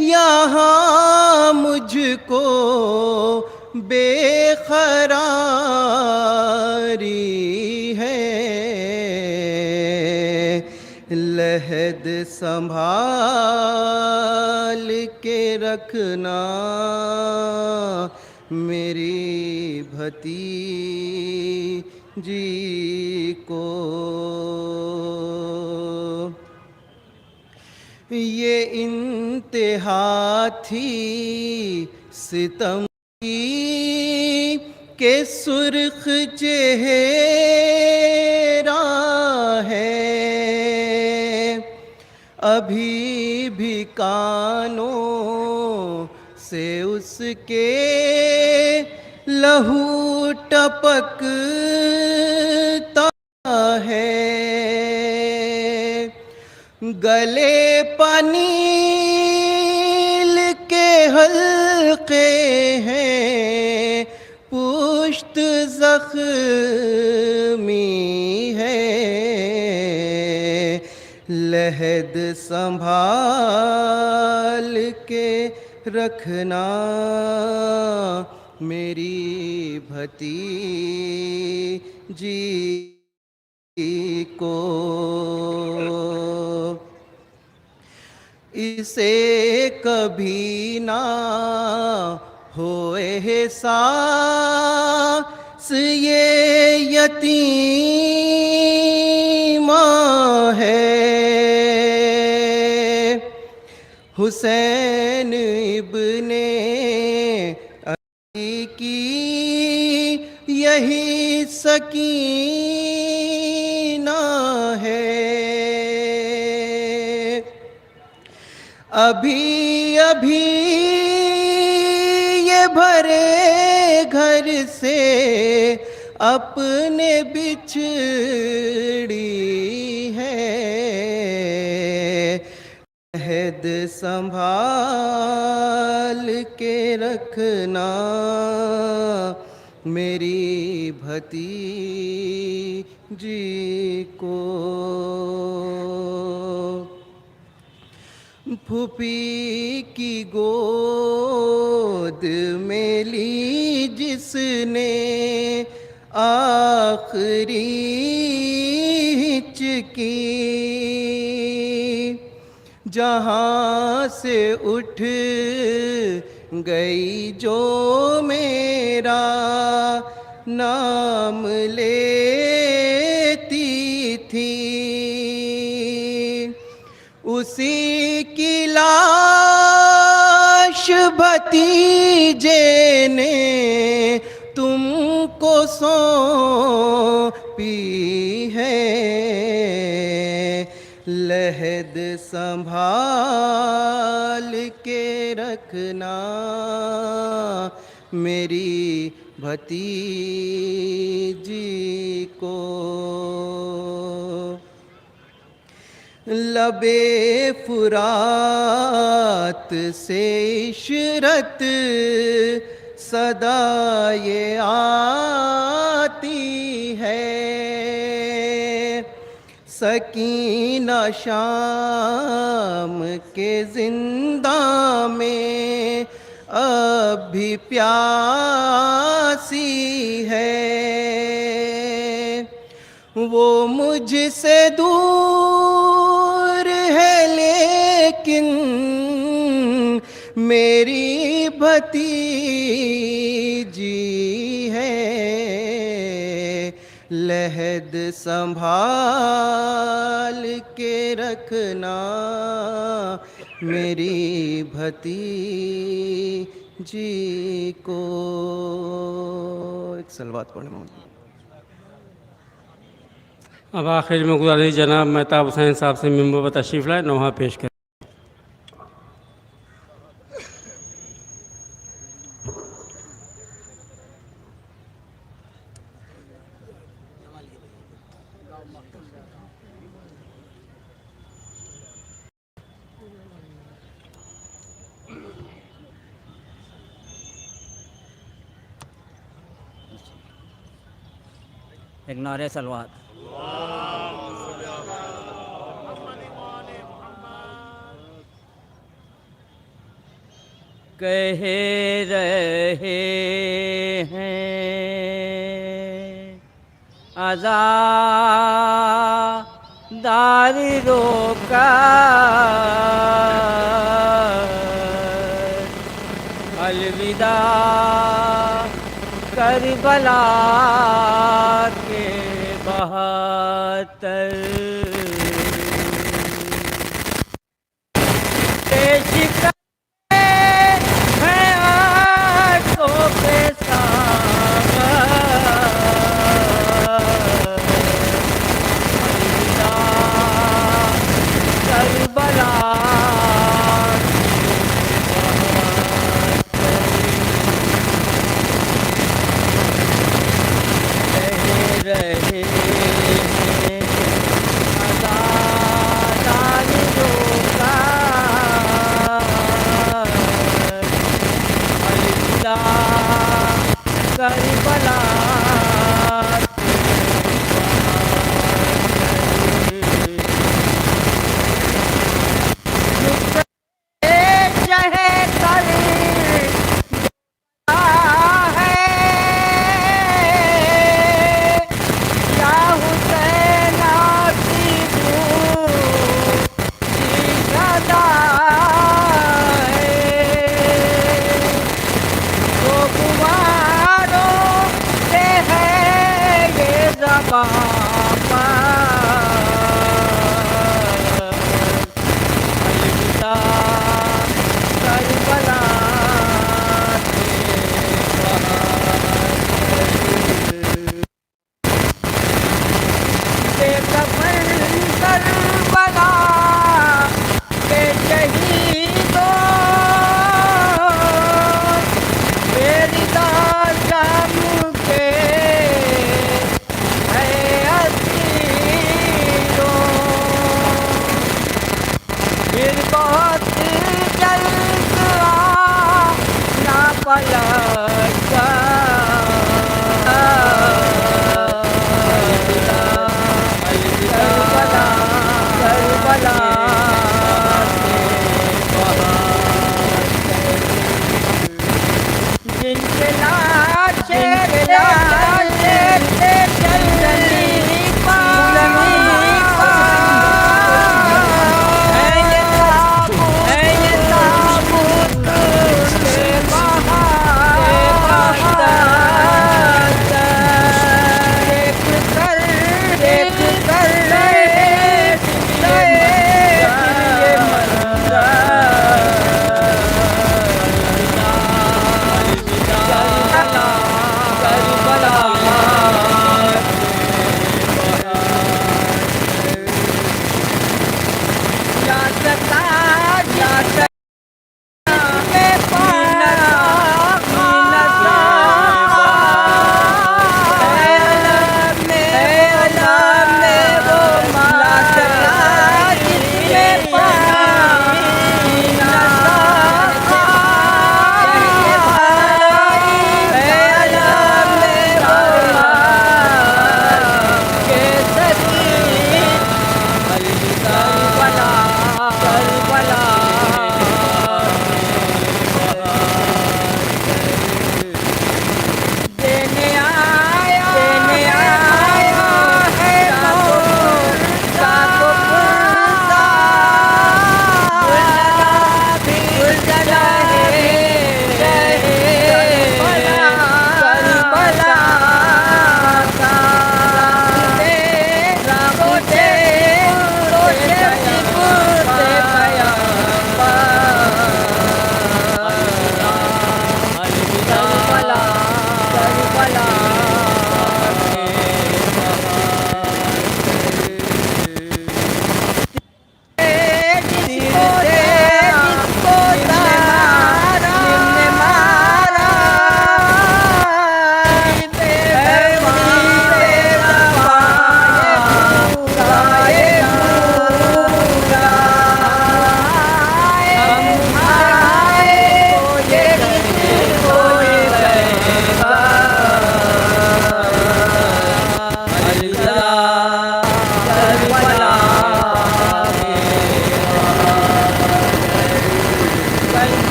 यहाँ मुझको बेखरारी है लहद संभाल के रखना मेरी भतीजी को। ये इंतहा थी सितम की के सुर्ख चेहरा है अभी भी कानों से उसके लहू टपकता है गले पनील के हल्के हैं पुश्त जख्मी है लहद संभाल के रखना मेरी भतीजी को। इसे कभी ना होए एहसास ये यतीमा है हुसैन इब्ने अली की यही सकीना है अभी अभी ये भरे घर से अपने बिछड़ी है अहद संभाल के रखना मेरी भतीजी को। फूफी की गोद में ली जिसने आखिरी हिचकी, जहाँ से उठ गई जो मेरा नाम लेती थी, उसी की लाश भतीजे ने तुमको सौंपी है। लहद संभाल के रखना मेरी भतीजी को। लबे फुरात से इशरत सदा ये आती है, सकीना शाम के जिंदा में अब भी प्यासी है। वो मुझसे दूर है लेकिन मेरी भतीजी है। लहद संभाल के रखना मेरी भतीजी को। एक सलवात पढ़े मोहम्मद। अब आखिर में गुज़ारिश जनाब मेहताब हुसैन साहब से मिंबर पर तशरीफ़ लाए, नोहा पेश करें। एक नारे सलवात। कह रहे हैं आज़ादारी रोका, अलविदा करबला के बहातर।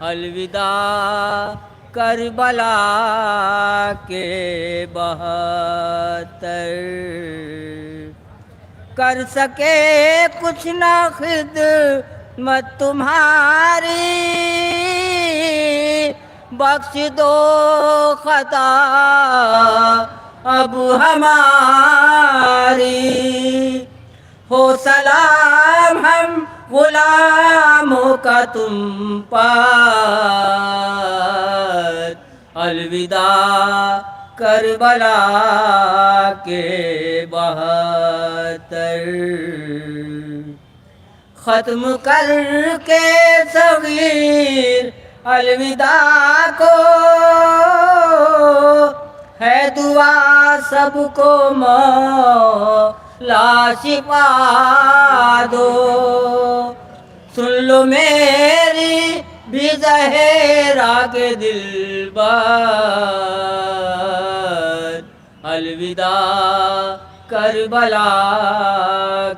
अलविदा करबला के बहत्तर, कर सके कुछ न खिदमत तुम्हारी, बख्श दो खता अब हमारी। हो सलाम हम गुलामों का तुम पर, अलविदा करबला के बहत्तर। खत्म करके सगीर अलविदा को, है दुआ सबको मौला शिफा दो। सुन लो मेरी भी ज़हरा के दिलबर, अलविदा करबला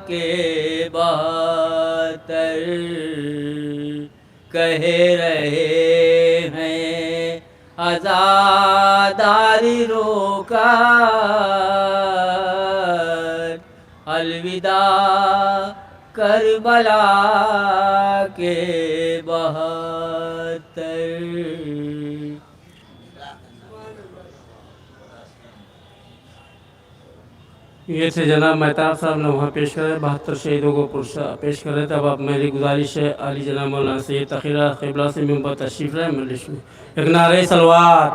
के बहत्तर। कहे रहे हैं आज़ादारी रोकर, अलविदा करबला के बहत्तर। ये थे जनाब मेहताब साहब ने वहाँ पेश करे 72 शहीदों को पुरस्कार पेश करे। तब अब मेरी गुजारिश है अली जनाब मौलाना सैयद तकीरा क़िबला से मिंबर तशरीफ़ लाए मजलिस में। एक नारे सलवात।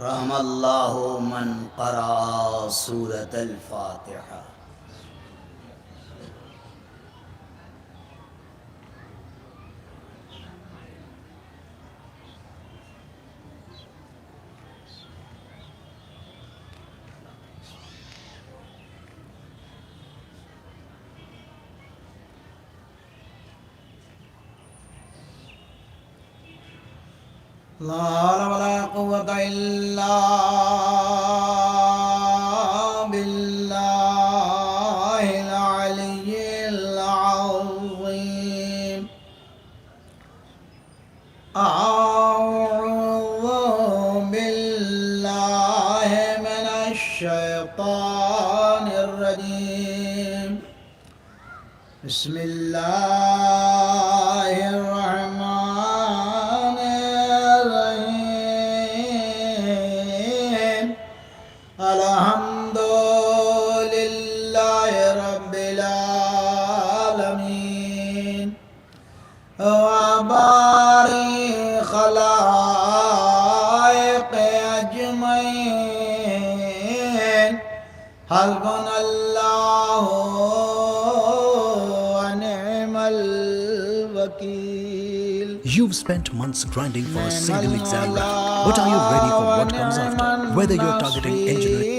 रहमल्लाहु मन क़रा सूरतल फातिहा। ला हौला वला कुव्वता इल्ला बिल्लाहिल अलिय्यिल अज़ीम। अऊज़ु बिल्लाहि मिनश शैतानिर रजीम। बिस्मिल्लाहिर रहमानिर रहीम। अल्हम्दुलिल्लाहि रब्बिल आलमीन व बारिक खलाइक़ अजमईन। हस्बुनल्लाहु व निअमल वकील। You've spent months grinding for a single exam rank, but are you ready for what comes after? Whether you're targeting engineering,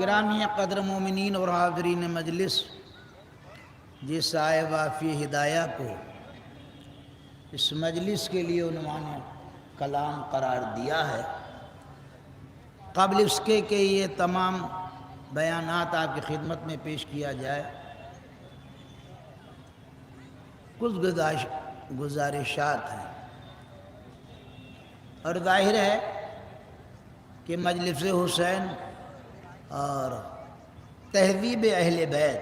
ग्रामीय कदर मोमिनीन और हाज़रीन मजलिस, जिस आए वाफ़ी हिदाया को इस मजलिस के लिए उन्होंने कलाम करार दिया है, क़ब्ल इसके कि ये तमाम बयानात आपकी खिदमत में पेश किया जाए। कुछ गुजारिशात हैं और जाहिर है कि मजलिस हुसैन और तहज़ीब अहले बैत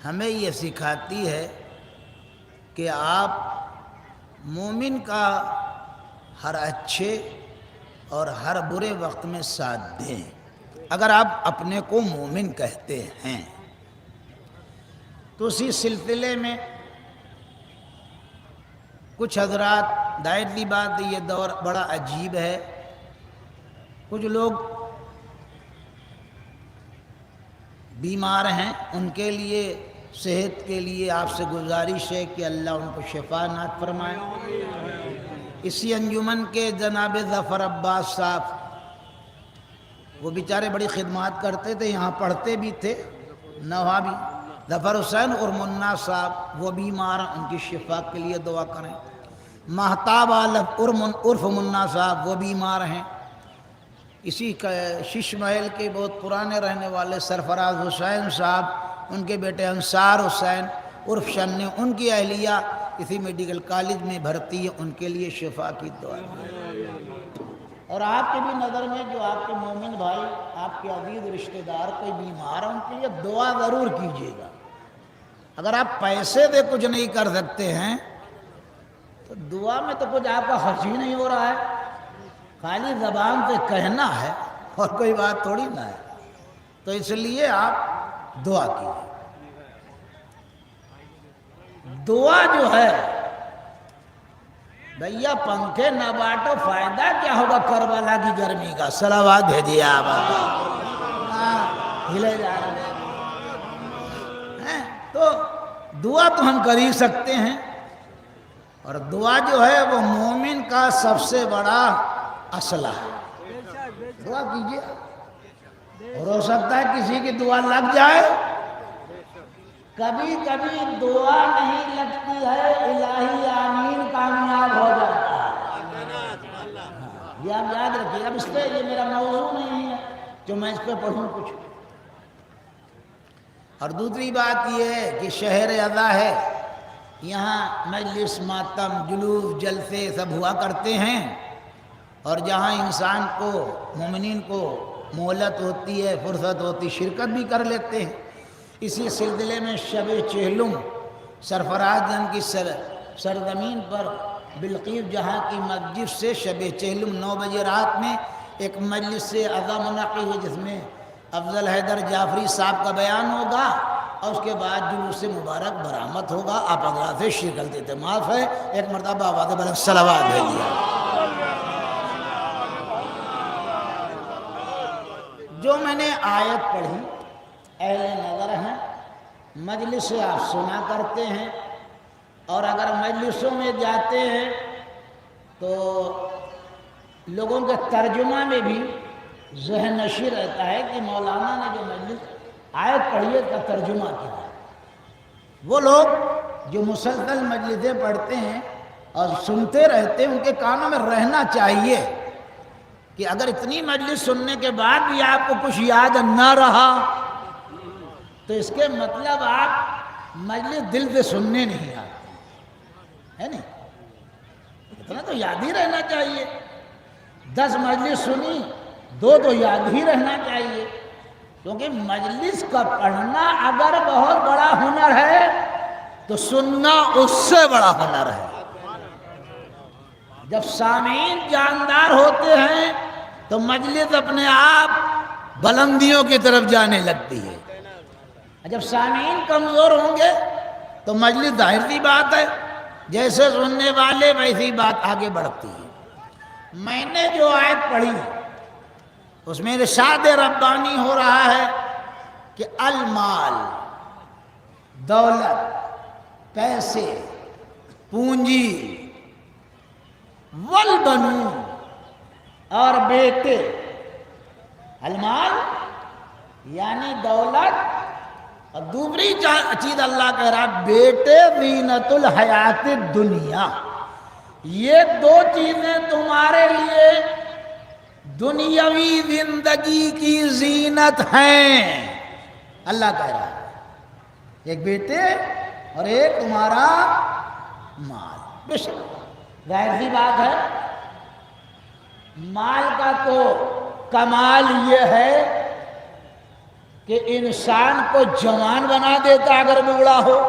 हमें ये सिखाती है कि आप मोमिन का हर अच्छे और हर बुरे वक्त में साथ दें। अगर आप अपने को मोमिन कहते हैं तो उसी सिलसिले में कुछ हजरात, दायर दी बात, ये दौर बड़ा अजीब है। कुछ लोग बीमार हैं, उनके लिए, सेहत के लिए आपसे गुजारिश है कि अल्लाह उनको शिफा नात फरमाए। इसी अंजुमन के जनाब ज़फ़र अब्बास साहब, वो बेचारे बड़ी खिदमत करते थे, यहाँ पढ़ते भी थे, नवा भी। ज़फ़र हुसैन और मुन्ना साहब वो बीमार हैं, उनकी शिफा के लिए दुआ करें। महताब आलम उर्फ मुन्ना साहब वो बीमार हैं। इसी शीश महल के बहुत पुराने रहने वाले सरफराज हुसैन साहब, उनके बेटे अंसार हुसैन उर्फ शन्नी, उनकी अहलिया इसी मेडिकल कॉलेज में भर्ती है, उनके लिए शिफा की दुआ। और आपके भी नज़र में जो आपके मोमिन भाई, आपके अजीज रिश्तेदार कोई बीमार है, उनके लिए दुआ ज़रूर कीजिएगा। अगर आप पैसे दे कुछ नहीं कर सकते हैं तो दुआ में तो कुछ आपका खर्च ही नहीं हो रहा है, खाली ज़बान से कहना है और कोई बात थोड़ी ना है। तो इसलिए आप दुआ कीजिए। दुआ जो है भैया, पंखे न बांटो, फायदा क्या होगा करबला की गर्मी का। सलावात भेजिए आप। हिले जा रहे हैं तो दुआ तो हम कर ही सकते हैं, और दुआ जो है वो मोमिन का सबसे बड़ा असला है। दुआ कीजिए, और हो सकता है किसी की दुआ लग जाए। कभी कभी दुआ नहीं लगती है, इलाही आमीन कामयाब हो जाता है। ये आप याद रखिए। अब इस पर ये मेरा मौजू नहीं है जो मैं इस पर पढ़ूँ कुछ। और दूसरी बात ये है कि शहर अदा है, यहाँ मजलिस, मातम, जुलूस, जलसे सब हुआ करते हैं, और जहाँ इंसान को, मोमिनीन को मोहलत होती है, फुर्सत होती, शिरकत भी कर लेते हैं। इसी सिलसिले में शब चेहलुम सरफराज जन की सरजमीन पर बिल्कीस जहाँ की मस्जिद से शब चेहलुम 9 बजे रात में एक मजलिस से अज़ा मुनक़्क़िद है, जिसमें अफजल हैदर जाफरी साहब का बयान होगा, और उसके बाद जुलूस मुबारक बरामद होगा। आप अगला से शिरकत देते माफ़ है। एक मरतबा आवाज़ बलंद सलावत भेजिए। जो मैंने आयत पढ़ी, अहले नज़र हैं, मजलिस से आप सुना करते हैं, और अगर मजलिसों में जाते हैं तो लोगों के तर्जुमा में भी ज़हन नशी रहता है कि मौलाना ने जो मजलिस आयत पढ़ी है का तर्जुमा किया। वो लोग जो मुसलसल मजलिसें पढ़ते हैं और सुनते रहते हैं, उनके कानों में रहना चाहिए कि अगर इतनी मजलिस सुनने के बाद भी आपको कुछ याद न रहा तो इसके मतलब आप मजलिस दिल से सुनने नहीं आते, है नहीं? इतना तो याद ही रहना चाहिए। 10 मजलिस सुनी, 2 तो याद ही रहना चाहिए, क्योंकि मजलिस का पढ़ना अगर बहुत बड़ा हुनर है तो सुनना उससे बड़ा हुनर है। जब सामीन जानदार होते हैं तो मजलिस अपने आप बुलंदियों की तरफ जाने लगती है। जब सामीन कमज़ोर होंगे तो मजलिस जाहिर सी बात है, जैसे सुनने वाले वैसी बात आगे बढ़ती है। मैंने जो आयत पढ़ी उसमें इरशाद रब्बानी हो रहा है कि अलमाल, दौलत, पैसे, पूंजी, वल बनून, और बेटे। अलमाल यानी दौलत, और दूसरी चीज अल्लाह कह रहा बेटे ज़ीनतुल हयातिद दुनिया। ये 2 चीजें तुम्हारे लिए दुनियावी जिंदगी की जीनत हैं। अल्लाह कह रहा है, एक बेटे और एक तुम्हारा माल। बेशक जाहिर सी बात है, माल का तो कमाल ये है कि इंसान को जवान बना देता अगर बिगड़ा हो।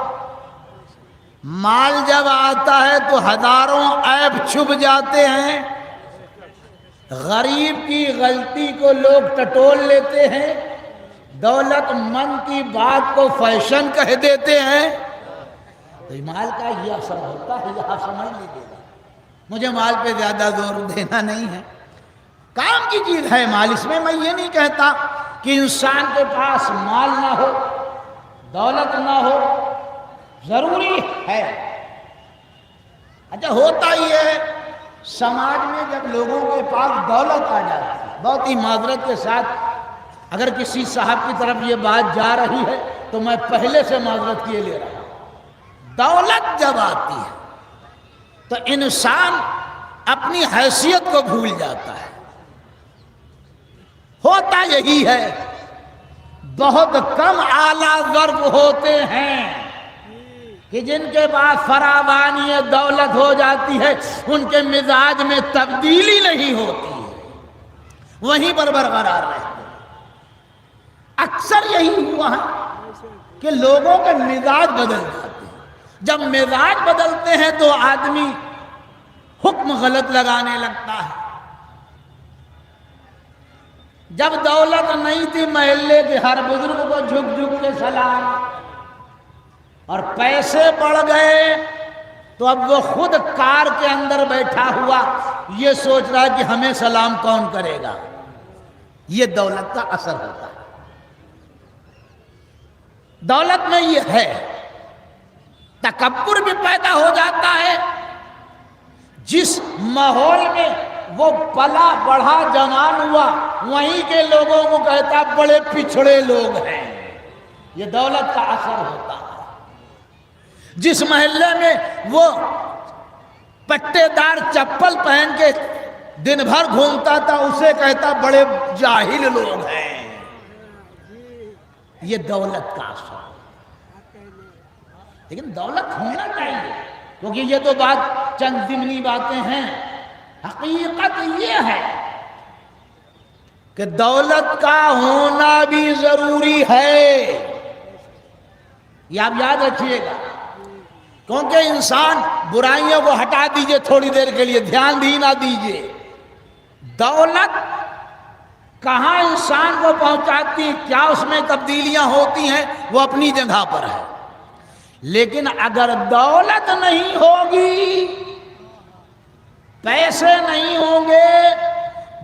माल जब आता है तो हजारों ऐब छुप जाते हैं। गरीब की गलती को लोग टटोल लेते हैं, दौलतमंद की बात को फैशन कह देते हैं। तो माल का यह असर होता है, यह आप समझ लीजिएगा। मुझे माल पे ज्यादा जोर देना नहीं है, काम की चीज है माल। इसमें मैं ये नहीं कहता कि इंसान के पास माल ना हो, दौलत ना हो, जरूरी है। अच्छा, होता ही है समाज में जब लोगों के पास दौलत आ जाती है, बहुत ही माजरत के साथ अगर किसी साहब की तरफ ये बात जा रही है तो मैं पहले से माजरत किए ले रहा हूं। दौलत जब आती है तो इंसान अपनी हैसियत को भूल जाता है। होता यही है, बहुत कम आला वर्ग होते हैं कि जिनके पास फरावानी दौलत हो जाती है, उनके मिजाज में तब्दीली नहीं होती है, वहीं पर बरकरार रहते हैं। अक्सर यही हुआ है कि लोगों के मिजाज बदल जाते हैं। जब मिजाज बदलते हैं तो आदमी हुक्म गलत लगाने लगता है। जब दौलत नहीं थी, महल्ले के हर बुजुर्ग को झुक झुक के सलाम, और पैसे बढ़ गए तो अब वो खुद कार के अंदर बैठा हुआ ये सोच रहा है कि हमें सलाम कौन करेगा। ये दौलत का असर होता है। दौलत में ये है, तकब्बुर भी पैदा हो जाता है। जिस माहौल में वो पला बढ़ा जवान हुआ, वहीं के लोगों को कहता बड़े पिछड़े लोग हैं। ये दौलत का असर होता है। जिस महल्ले में वो पट्टेदार चप्पल पहन के दिन भर घूमता था, उसे कहता बड़े जाहिल लोग हैं। ये दौलत का असर। लेकिन दौलत होना चाहिए, क्योंकि ये तो बात चंद ज़िमनी बातें हैं। हकीकत ये है कि दौलत का होना भी जरूरी है। ये आप याद रखिएगा, क्योंकि इंसान बुराइयों को हटा दीजिए थोड़ी देर के लिए, ध्यान भी ना दीजिए। दौलत कहाँ इंसान को पहुंचाती, क्या उसमें तब्दीलियां होती हैं, वो अपनी जगह पर है। लेकिन अगर दौलत नहीं होगी, पैसे नहीं होंगे,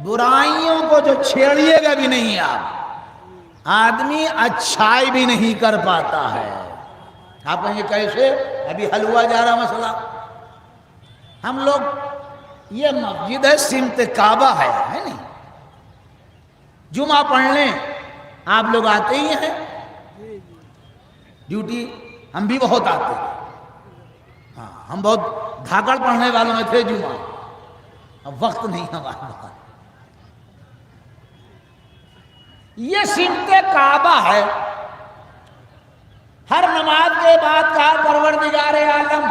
बुराइयों को जो छेड़िएगा भी नहीं आप, आदमी अच्छाई भी नहीं कर पाता है। आप कहेंगे कैसे? अभी हल हुआ जा रहा मसला। हम लोग, ये मस्जिद है, सिमत काबा है नहीं? जुमा पढ़ने आप लोग आते ही हैं, ड्यूटी हम भी बहुत आते हैं। हाँ, हम बहुत धाकड़ पढ़ने वालों में थे जुमा, अब वक्त नहीं हमारे पास। ये सिमत काबा है। हर नमाज के बाद कहा परवरदिगार आलम,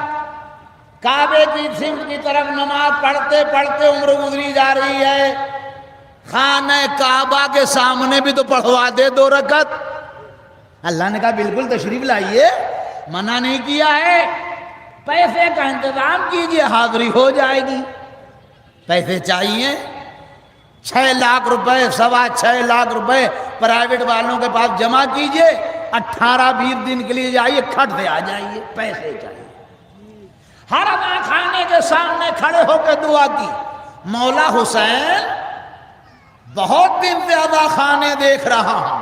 काबे की सिमत की तरफ नमाज पढ़ते पढ़ते उम्र गुजरी जा रही है, खाने काबा के सामने भी तो पढ़वा दे 2 रकत। अल्लाह ने कहा बिल्कुल तशरीफ लाइए, मना नहीं किया है। पैसे का इंतजाम कीजिए, हाजिरी हो जाएगी। पैसे चाहिए 6 लाख रुपए, 6.25 लाख रुपए प्राइवेट वालों के पास जमा कीजिए, 18-20 दिन के लिए जाइए, खट से आ जाइए। पैसे चाहिए। हर अदा खाने के सामने खड़े होकर दुआ की, मौला हुसैन बहुत दिन से अदा खाने देख रहा हूं,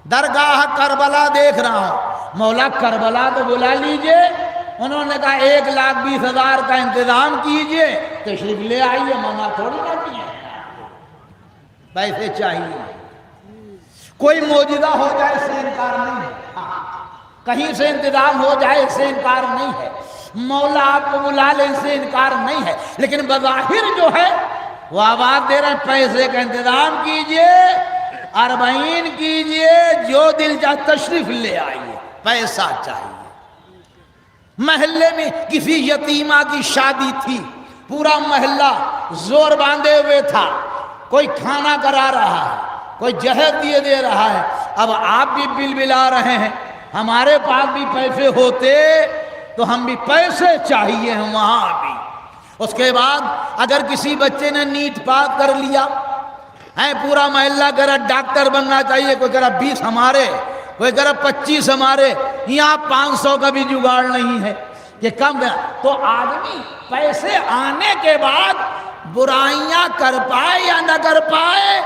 दरगाह करबला देख रहा हूं, मौला करबला तो बुला लीजिए। उन्होंने कहा 1,20,000 का इंतजाम कीजिए, तशरीफ ले आइए, मना थोड़ी ना किए। पैसे चाहिए, कोई मौजूदा हो जाए इससे इनकार नहीं है। हाँ, कहीं से इंतजाम हो जाए इससे इनकार नहीं है, मौला आपको बुला ले इससे इनकार नहीं है। लेकिन बज़ाहिर जो है वो आवाज दे रहे पैसे का इंतजाम कीजिए, अरबईन कीजिए, जो दिल चाहे तशरीफ ले आइए, पैसा चाहिए। महल्ले में किसी यतीमा की शादी थी, पूरा महल्ला जोर बांधे हुए था, कोई खाना करा रहा है, कोई जहर दिए दे रहा है। अब आप भी बिल बिला रहे हैं, हमारे पास भी पैसे होते तो हम भी पैसे चाहिए हैं वहां भी। उसके बाद अगर किसी बच्चे ने नीट पास कर लिया है, पूरा महल्ला कह डॉक्टर बनना चाहिए, कोई कह 20 हमारे, कोई कह 25 हमारे, यहाँ 500 का भी जुगाड़ नहीं है कि कम। तो आदमी पैसे आने के बाद बुराइयां कर पाए या न कर पाए,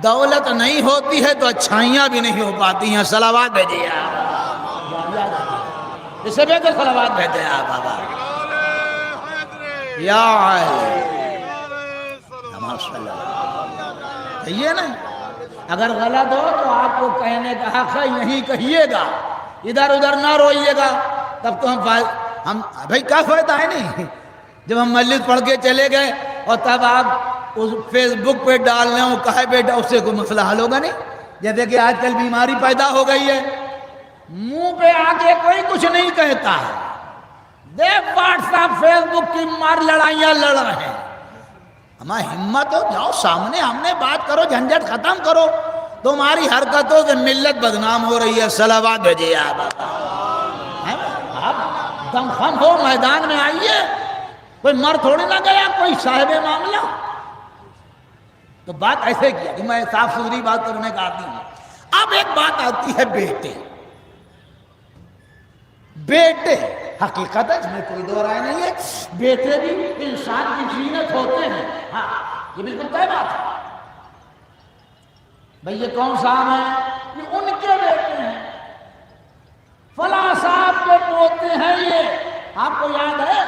दौलत नहीं होती है तो अच्छाइयां भी नहीं हो पाती हैं। सलावात भेजिए आप, इससे बेहतर सलावात भेजे आप बाबा। या ये ना, अगर गलत हो तो आपको कहने का हक है, यही कहिएगा, इधर उधर ना रोइएगा, तब तो हम भाई क्या फायदा है। नहीं, जब हम मस्जिद पढ़ के चले गए और तब आप उस फेसबुक पे डाल रहे हो कहे बेटा, उससे कोई मसला हल होगा नहीं। जैसे कि आजकल बीमारी पैदा हो गई है, मुंह पे आके कोई कुछ नहीं कहता है, देख व्हाट्सएप फेसबुक की मार लड़ाइयां लड़ रहे हैं। हमारी हिम्मत हो, जाओ सामने हमने बात करो, झंझट खत्म करो। तुम्हारी हरकतों से मिल्लत बदनाम हो रही है। सलावात भेजिए आप दमखम हो, मैदान में आइए, कोई मर थोड़ी ना गया, कोई साहिब मामला। तो बात ऐसे किया कि मैं साफ सुथरी बात करने का आदमी हूं। अब एक बात आती है बेटे, बेटे हकीकत है, इसमें कोई दो राय नहीं है, बेटे भी इंसान की जीनत होते हैं। हाँ, ये बिल्कुल तय बात है। भाई ये कौन साहब है? ये उनके बेटे हैं, फला साहब के पोते हैं ये। आपको याद है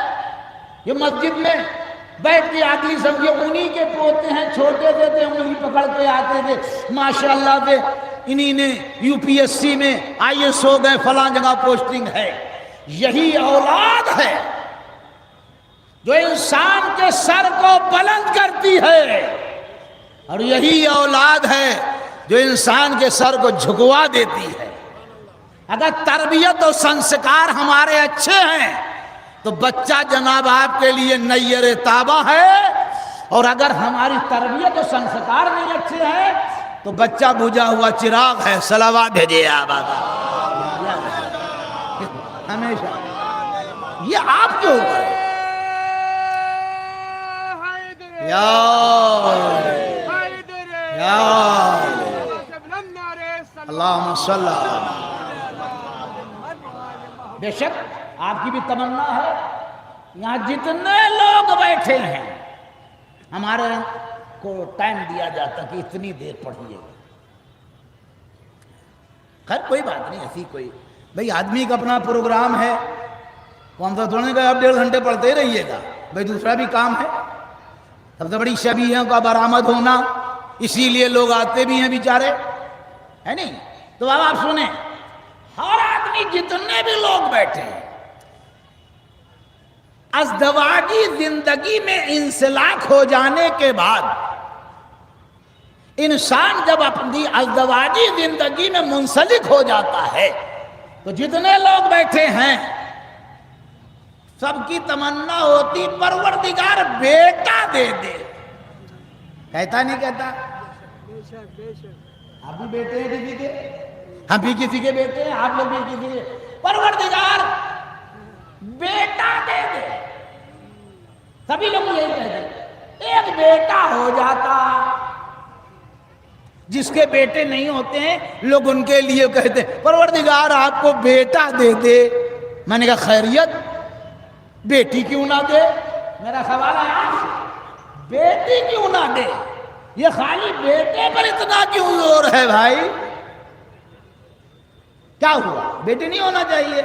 ये मस्जिद में बैठ के आदमी समझे उन्हीं के पोते हैं, छोटे थे उंगली पकड़ के आते थे, माशाल्लाह से इन्हीं ने यूपीएससी में आईएएस हो गए, फला जगह पोस्टिंग है। यही औलाद है जो इंसान के सर को बुलंद करती है, और यही औलाद है जो इंसान के सर को झुकवा देती है। अगर तरबियत और संस्कार हमारे अच्छे हैं तो बच्चा जनाब आपके लिए नैयर ताबा है, और अगर हमारी तरबियत और संस्कार नहीं अच्छे हैं तो बच्चा बुझा हुआ चिराग है। सलावात भेजिए आप हमेशा, ये आपके ऊपर है। अल्लाहुम्मा सल्ली। बेशक आपकी भी तमन्ना है, यहाँ जितने लोग बैठे हैं हमारे को टाइम दिया जाता कि इतनी देर पढ़िए। खैर कोई बात नहीं, ऐसी कोई भाई आदमी का अपना प्रोग्राम है, कौन सा थोड़े का आप 1.5 घंटे पढ़ते ही रहिएगा, भाई दूसरा भी काम है। सबसे बड़ी शबीहों का बरामद होना, इसीलिए लोग आते भी हैं बेचारे, है नहीं। तो अब आप सुने, हर आदमी जितने भी लोग बैठे हैं, अज़दवाजी जिंदगी में इंसलाक हो जाने के बाद इंसान जब अपनी अज़दवाजी जिंदगी में मुंसलिक हो जाता है तो जितने लोग बैठे हैं सबकी तमन्ना होती परवरदिगार बेटा दे दे। कहता नहीं कहता? आप भी बेटे हैं किसी के, हम भी किसी के बेटे हैं, आप लोग भी किसी के। परवरदिगार बेटा दे दे, सभी लोग यही कहते। एक बेटा हो जाता, जिसके बेटे नहीं होते हैं लोग उनके लिए कहते परवरदिगार आपको बेटा दे दे। मैंने कहा खैरियत, बेटी क्यों ना दे? मेरा सवाल है आपसे, बेटी क्यों ना दे? ये खाली बेटे पर इतना क्यों जोर है भाई? क्या हुआ? बेटी नहीं होना चाहिए?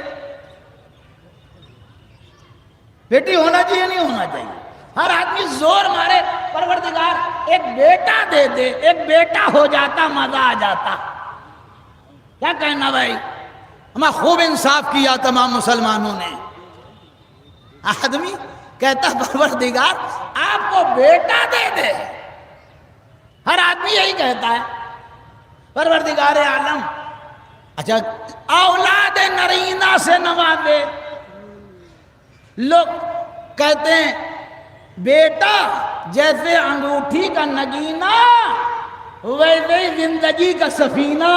बेटी होना चाहिए नहीं होना चाहिए? हर आदमी जोर मारे परवरदिगार एक बेटा दे दे, एक बेटा हो जाता मजा आ जाता। क्या कहना भाई? हमारा खूब इंसाफ किया तमाम मुसलमानों ने। आदमी कहता परवरदिगार आपको बेटा दे दे, हर आदमी यही कहता है परवरदिगार आलम अच्छा औलाद नरीना से नवाजे। लोग कहते हैं बेटा जैसे अंगूठी का नगीना वैसे ही जिंदगी का सफीना।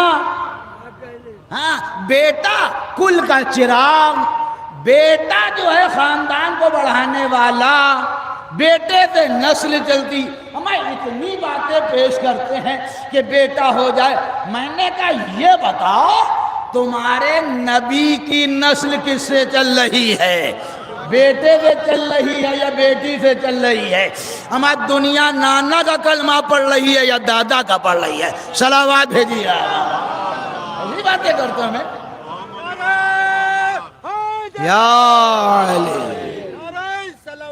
हाँ, बेटा कुल का चिराग, बेटा जो है खानदान को बढ़ाने वाला, बेटे से नस्ल चलती। हमें इतनी बातें पेश करते हैं कि बेटा हो जाए। मैंने कहा ये बताओ तुम्हारे नबी की नस्ल किससे चल रही है? बेटे से चल रही है या बेटी से चल रही है? हमारी दुनिया नाना का कलमा पढ़ रही है या दादा का पढ़ रही है? सलावात भेजिए। ऐसी बातें करते हैं मैं।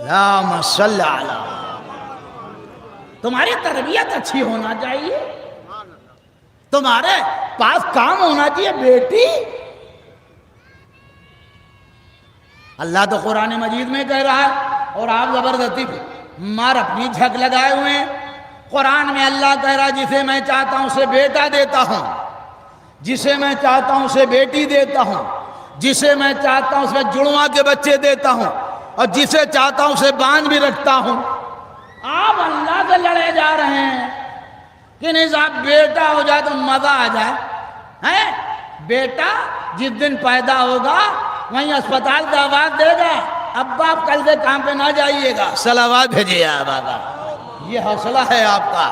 या मसल्ला अला। तुम्हारी तरबियत अच्छी होना चाहिए, तुम्हारे पास काम होना चाहिए बेटी। अल्लाह तो कुरान मजीद में कह रहा है और आप जबरदस्ती मार अपनी झक लगाए हुए हैं। कुरान में अल्लाह कह रहा है जिसे मैं चाहता हूं उसे बेटा देता हूं, जिसे मैं चाहता हूं उसे बेटी देता हूं, जिसे मैं चाहता हूं उसे जुड़वा के बच्चे देता हूं और जिसे चाहता हूं उसे बांध भी रखता हूं। आप अल्लाह से लड़े जा रहे हैं कि नहीं साहब बेटा हो जाए तो मजा आ जाए। हैं बेटा जिस दिन पैदा होगा वहीं अस्पताल का आवाज देगा अब्बा आप कल से काम पे ना जाइएगा। सलावात भेजिए आप। ये हौसला है आपका।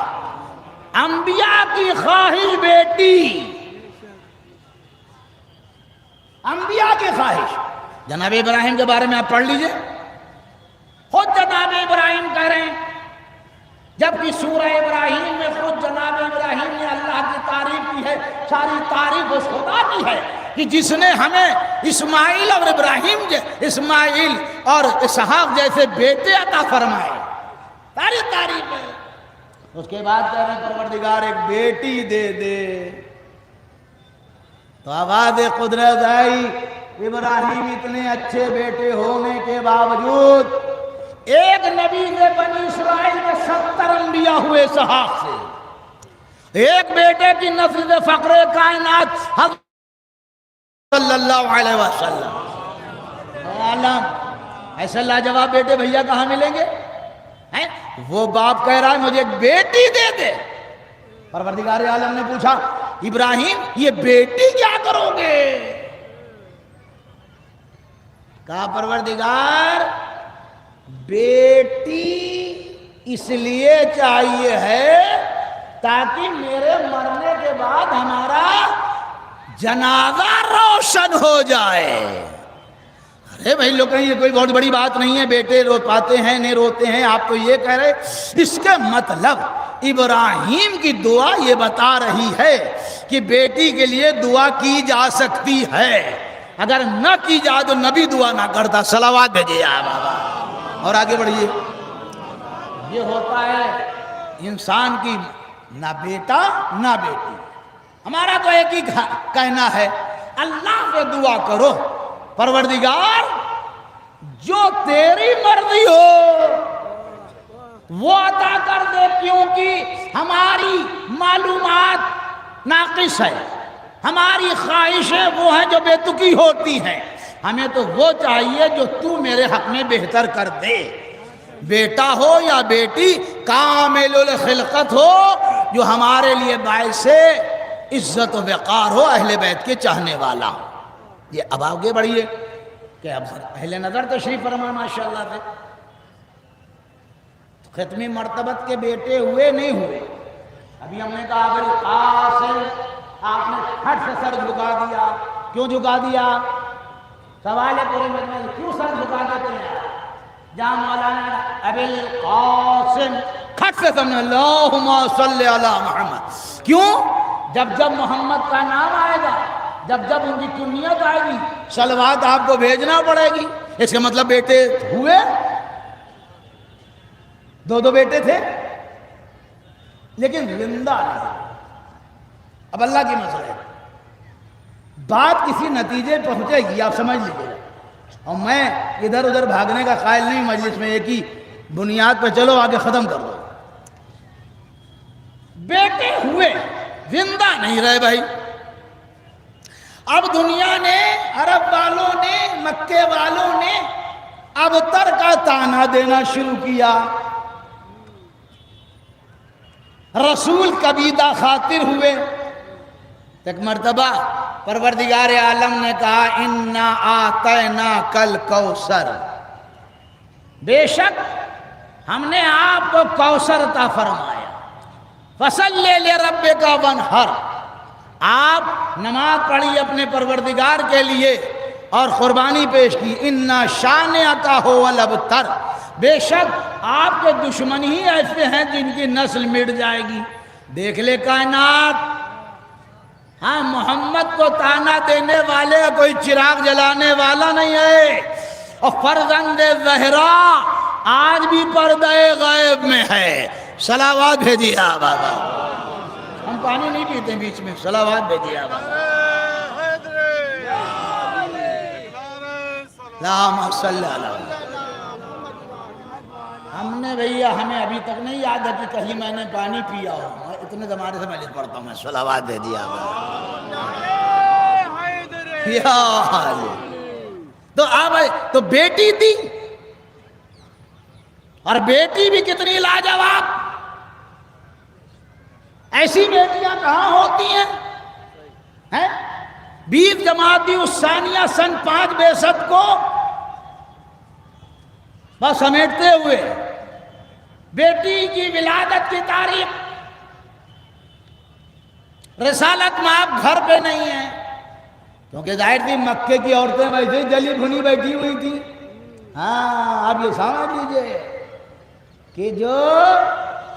अंबिया की ख्वाहिश बेटी, अंबिया की ख्वाहिश। जनाब इब्राहिम के बारे में आप पढ़ लीजिए, खुद जनाब इब्राहिम कह रहे हैं, जबकि सूरह इब्राहिम में खुद जनाब इब्राहिम ने अल्लाह की तारीफ की है। सारी तारीफ उस खुदा की है कि जिसने हमें इस्माइल और इस्माइल और इसहाक जैसे बेटे अता फरमाए। सारी तारीफ है। उसके बाद कह रहे परवरदिगार एक बेटी दे दे, तो आवाज कुदरत आई। इब्राहिम इतने अच्छे बेटे होने के बावजूद एक नबी ने बनी इस्राइल में 70 अंबिया हुए इसहाक से। एक बेटे की नस्ल से फखरे कायनात सल्लल्लाहु अलैहि वसल्लम। ऐसे लाजवाब बेटे भैया कहाँ मिलेंगे? हैं? वो बाप कह रहा है मुझे एक बेटी दे दे। परवरदिगार आलम ने पूछा इब्राहिम ये बेटी क्या करोगे? कहा परवरदिगार बेटी इसलिए चाहिए है ताकि मेरे मरने के बाद हमारा जनाजा रोशन हो जाए। अरे भाई लोग कहेंगे कोई बहुत बड़ी बात नहीं है, बेटे रो पाते हैं नहीं रोते हैं, आप तो ये कह रहे। इसके मतलब इब्राहिम की दुआ ये बता रही है कि बेटी के लिए दुआ की जा सकती है। अगर न की जाए तो नबी दुआ ना करता। सलावात भेजिए आप बाबा। और आगे बढ़िए। ये होता है इंसान की ना बेटा ना बेटी। हमारा तो एक ही कहना है अल्लाह से दुआ करो परवरदिगार जो तेरी मर्जी हो वो अता कर दे, क्योंकि हमारी मालूमात नाकिस है, हमारी ख्वाहिशें वो हैं जो बेतुकी होती हैं। हमें तो वो चाहिए जो तू मेरे हक में बेहतर कर दे। बेटा हो या बेटी, कामिलुल खिलकत हो, जो हमारे लिए बाइसे इज्जत व वक़ार हो, अहले बैत के चाहने वाला। ये अब आगे बढ़िए कि अब अहले नज़र तशरीफ फरमा माशाअल्लाह से। खत्मी मर्तबत के बेटे हुए नहीं हुए। अभी हमने कहा अबुल कासिम आपने फट से सर झुका दिया। क्यों झुका दिया? सवाल है पूरे में क्यों सर झुका देते हैं? जहाँ मौलाना अबुल कासिम फट से समझ अल्लाहुम्मा सल्ली अला मुहम्मद। क्यों? जब जब मोहम्मद का नाम आएगा, जब जब उनकी कुनियत आएगी, सलवात आपको भेजना पड़ेगी। इसका मतलब बेटे हुए, दो बेटे थे लेकिन जिंदा नहीं। अब अल्लाह की मसला है, बात किसी नतीजे पहुंचेगी, आप समझ लीजिएगा। और मैं इधर उधर भागने का ख्याल नहीं, मजलिस में एक ही बुनियाद पर चलो आगे खत्म कर दो। बेटे हुए, जिंदा नहीं रहे भाई। अब दुनिया ने, अरब वालों ने, मक्के वालों ने अबतर का ताना देना शुरू किया। रसूल कबीदा खातिर हुए। एक मर्तबा परवरदिगार आलम ने कहा, इन्ना आतैना कल कौसर, बेशक हमने आपको कौसर अता फरमाया। फसल्ले ले रब्बे का वनहर, आप नमाज पढ़ी अपने परवरदिगार के लिए और कुर्बानी पेश की। इन्ना शानिया का हो वल अबतर, बेशक आपके दुश्मन ही ऐसे हैं जिनकी नस्ल मिट जाएगी। देख ले कायनात, हाँ, मोहम्मद को ताना देने वाले कोई चिराग जलाने वाला नहीं है। और फर्जंदे ज़हरा आज भी पर्दे गैब में है। सलावात भेजिए बाबा, हम पानी नहीं पीते बीच में, सलावात भेजिए बाबा। हमने भैया, हमें अभी तक नहीं याद है कि कहीं मैंने पानी पिया हो। इतने ज़माने से मैं लिख पढ़ता हूँ, मैं सलावात दे दिया। तो अब तो बेटी थी, और बेटी भी कितनी लाजवाब। ऐसी बेटियां कहां होती हैं? 20 जमाती उस्सानिया सन 5 बेसत को बस समेटते हुए बेटी की विलादत की तारीख, रिसालत में आप घर पे नहीं है, क्योंकि जाहिर थी मक्के की औरतें वैसे ही जली भुनी बैठी हुई थी। हाँ, आप ये समझ लीजिए कि जो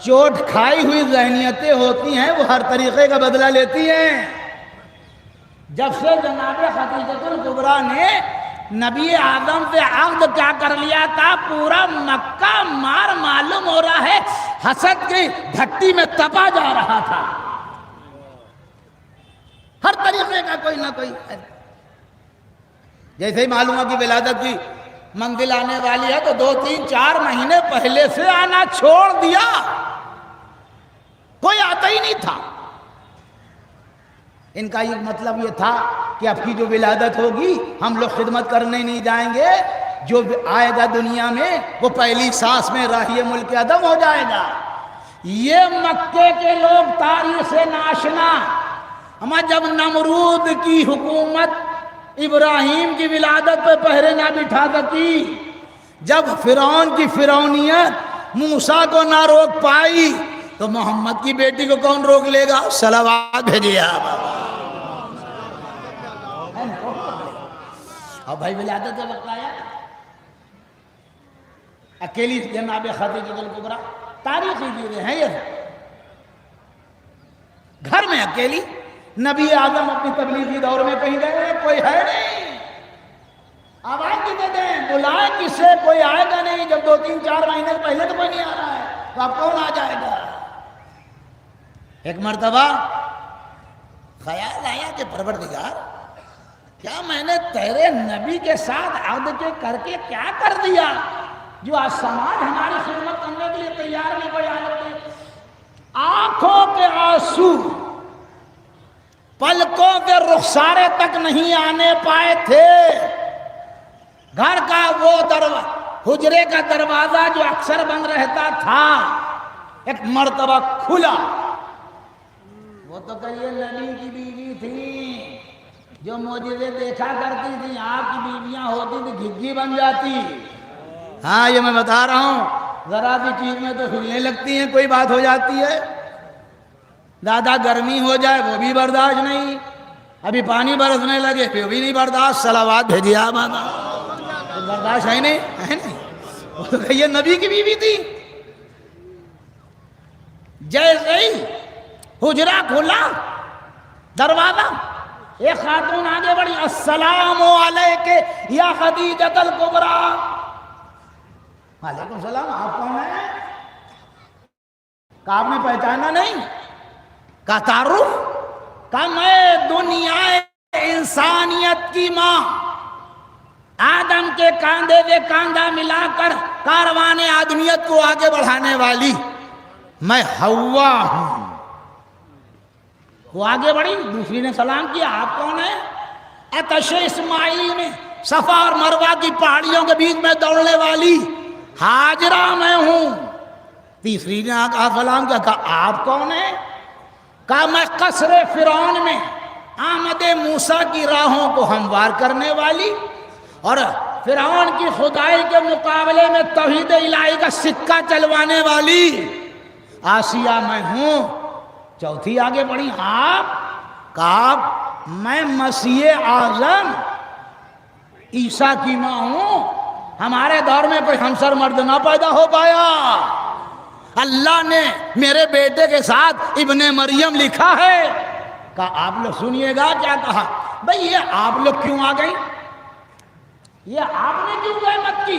चोट खाई हुई ज़हनियतें होती हैं वो हर तरीक़े का बदला लेती हैं। जब से जनाब खदीजतुल कुबरा ने नबी आदम से अहद क्या कर लिया था, पूरा मक्का मार मालूम हो रहा है, हसद की भट्टी में तपा जा रहा था। हर तरीके का कोई ना कोई, जैसे ही मालूम हो कि विलादत की मंजिल आने वाली है तो 2-3-4 महीने पहले से आना छोड़ दिया, कोई आता ही नहीं था। इनका ये मतलब ये था कि अब की जो विलादत होगी हम लोग खिदमत करने नहीं जाएंगे, जो आएगा दुनिया में वो पहली सांस में राहिए मुल्क अदम हो जाएगा। ये मक्के के लोग तारीख से नाशना, हम जब नमरूद की हुकूमत इब्राहिम की विलादत पे पहरे ना बिठा सकी, जब फिरौन की फिरौनियत मूसा को ना रोक पाई, तो मोहम्मद की बेटी को कौन रोक लेगा? सलावात भेजिए आप। और भाई विलादत का वक्त आया, अकेली जनाब खदीजतुल कुबरा, तारीखी चीजें हैं ये, घर में अकेली। नबी आदम अपनी तबलीगी दौर में कहीं गए, कोई है नहीं, आवाज कितने दें, बुलाए किसे, कोई आएगा नहीं। जब 2-3-4 महीने पहले तो कोई नहीं आ रहा है, तो अब कौन आ जाएगा? एक मर्तबा ख्याल आया कि परवरदिगार, क्या मैंने तेरे नबी के साथ अहद के करके क्या कर दिया जो आज समाज हमारी खिदमत करने के लिए तैयार नहीं, कोई हालत नहीं। आंखों के आंसू पलकों के रुखसारे तक नहीं आने पाए थे। घर का वो हुजरे का दरवाजा जो अक्सर बंद रहता था, एक मर्तबा खुला। वो तो कहिए नबी की बीवी थी जो मौजूदे देखा करती थी, आपकी बीवियां होती थी घिग्गी बन जाती। हाँ, ये मैं बता रहा हूं, जरा सी चीज में तो हिलने लगती है, कोई बात हो जाती है। ज़्यादा गर्मी हो जाए वो भी बर्दाश्त नहीं, अभी पानी बरसने लगे फिर भी नहीं बर्दाश्त। सलावात भेजिए आप, तो बर्दाश्त है नहीं, है नहीं। वो तो कहिए नबी की बीवी थी। जैसे ही हुजरा खुला दरवाजा, एक खातून आगे बढ़ी, अस्सलामु अलैके या खदीजतुल कुबरा। वालेकुम सलाम, आप कौन है? का आपने पहचाना नहीं? का तारुफ? का मैं दुनिया इंसानियत की मां, आदम के कांधे से कांधा मिलाकर कारवाने आदमियत को आगे बढ़ाने वाली मैं हव्वा हूं। वो आगे बढ़ी, दूसरी ने सलाम किया, आप कौन है? अतश इस्माइल में सफा और मरवा की पहाड़ियों के बीच में दौड़ने वाली हाजरा मैं हूं। तीसरी ने कहा सलाम किया, कहा आप कौन है? कहा मैं कसरे फिरौन में आमद मूसा की राहों को हमवार करने वाली और फिरौन की खुदाई के मुकाबले में तौहीद इलाही का सिक्का चलवाने वाली आसिया मैं हूं। चौथी आगे बढ़ी, आप? कहा मैं मसीह आजम ईसा की मां हूं। हमारे दौर में कोई हमसर मर्द ना पैदा हो पाया, अल्लाह ने मेरे बेटे के साथ इब्ने मरियम लिखा है। कहा आप लोग सुनिएगा क्या कहा, भाई ये आप लोग क्यों आ गई, ये आपने क्यों गैमत की?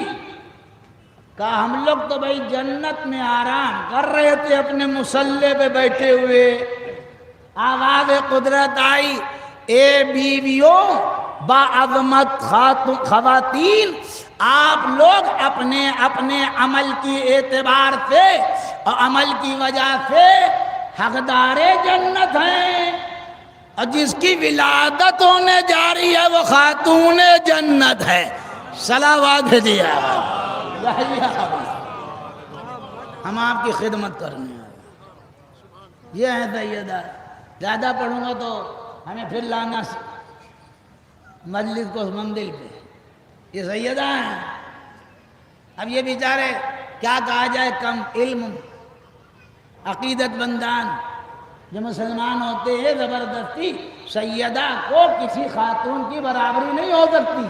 कहा हम लोग तो भाई जन्नत में आराम कर रहे थे अपने मुसल्ले पे बैठे हुए, आवाज कुदरत आई, ए बीवियों बाअज़मत खवातीन, आप लोग अपने अपने अमल की एतबार से और अमल की वजह से हकदारे जन्नत हैं, और जिसकी विलादत होने जा रही है वो खातून जन्नत है। सलावत दिया, हम आपकी खिदमत करने आए। ये है सैयदा। ज़्यादा पढ़ूंगा तो हमें फिर लाना मजलिस को मंदिर पे। ये सैयदा है। अब ये बेचारे क्या कहा जाए, कम इल्म अकीदत बंदान जो मुसलमान होते हैं, ज़बरदस्ती सैयदा को किसी खातून की बराबरी नहीं हो सकती।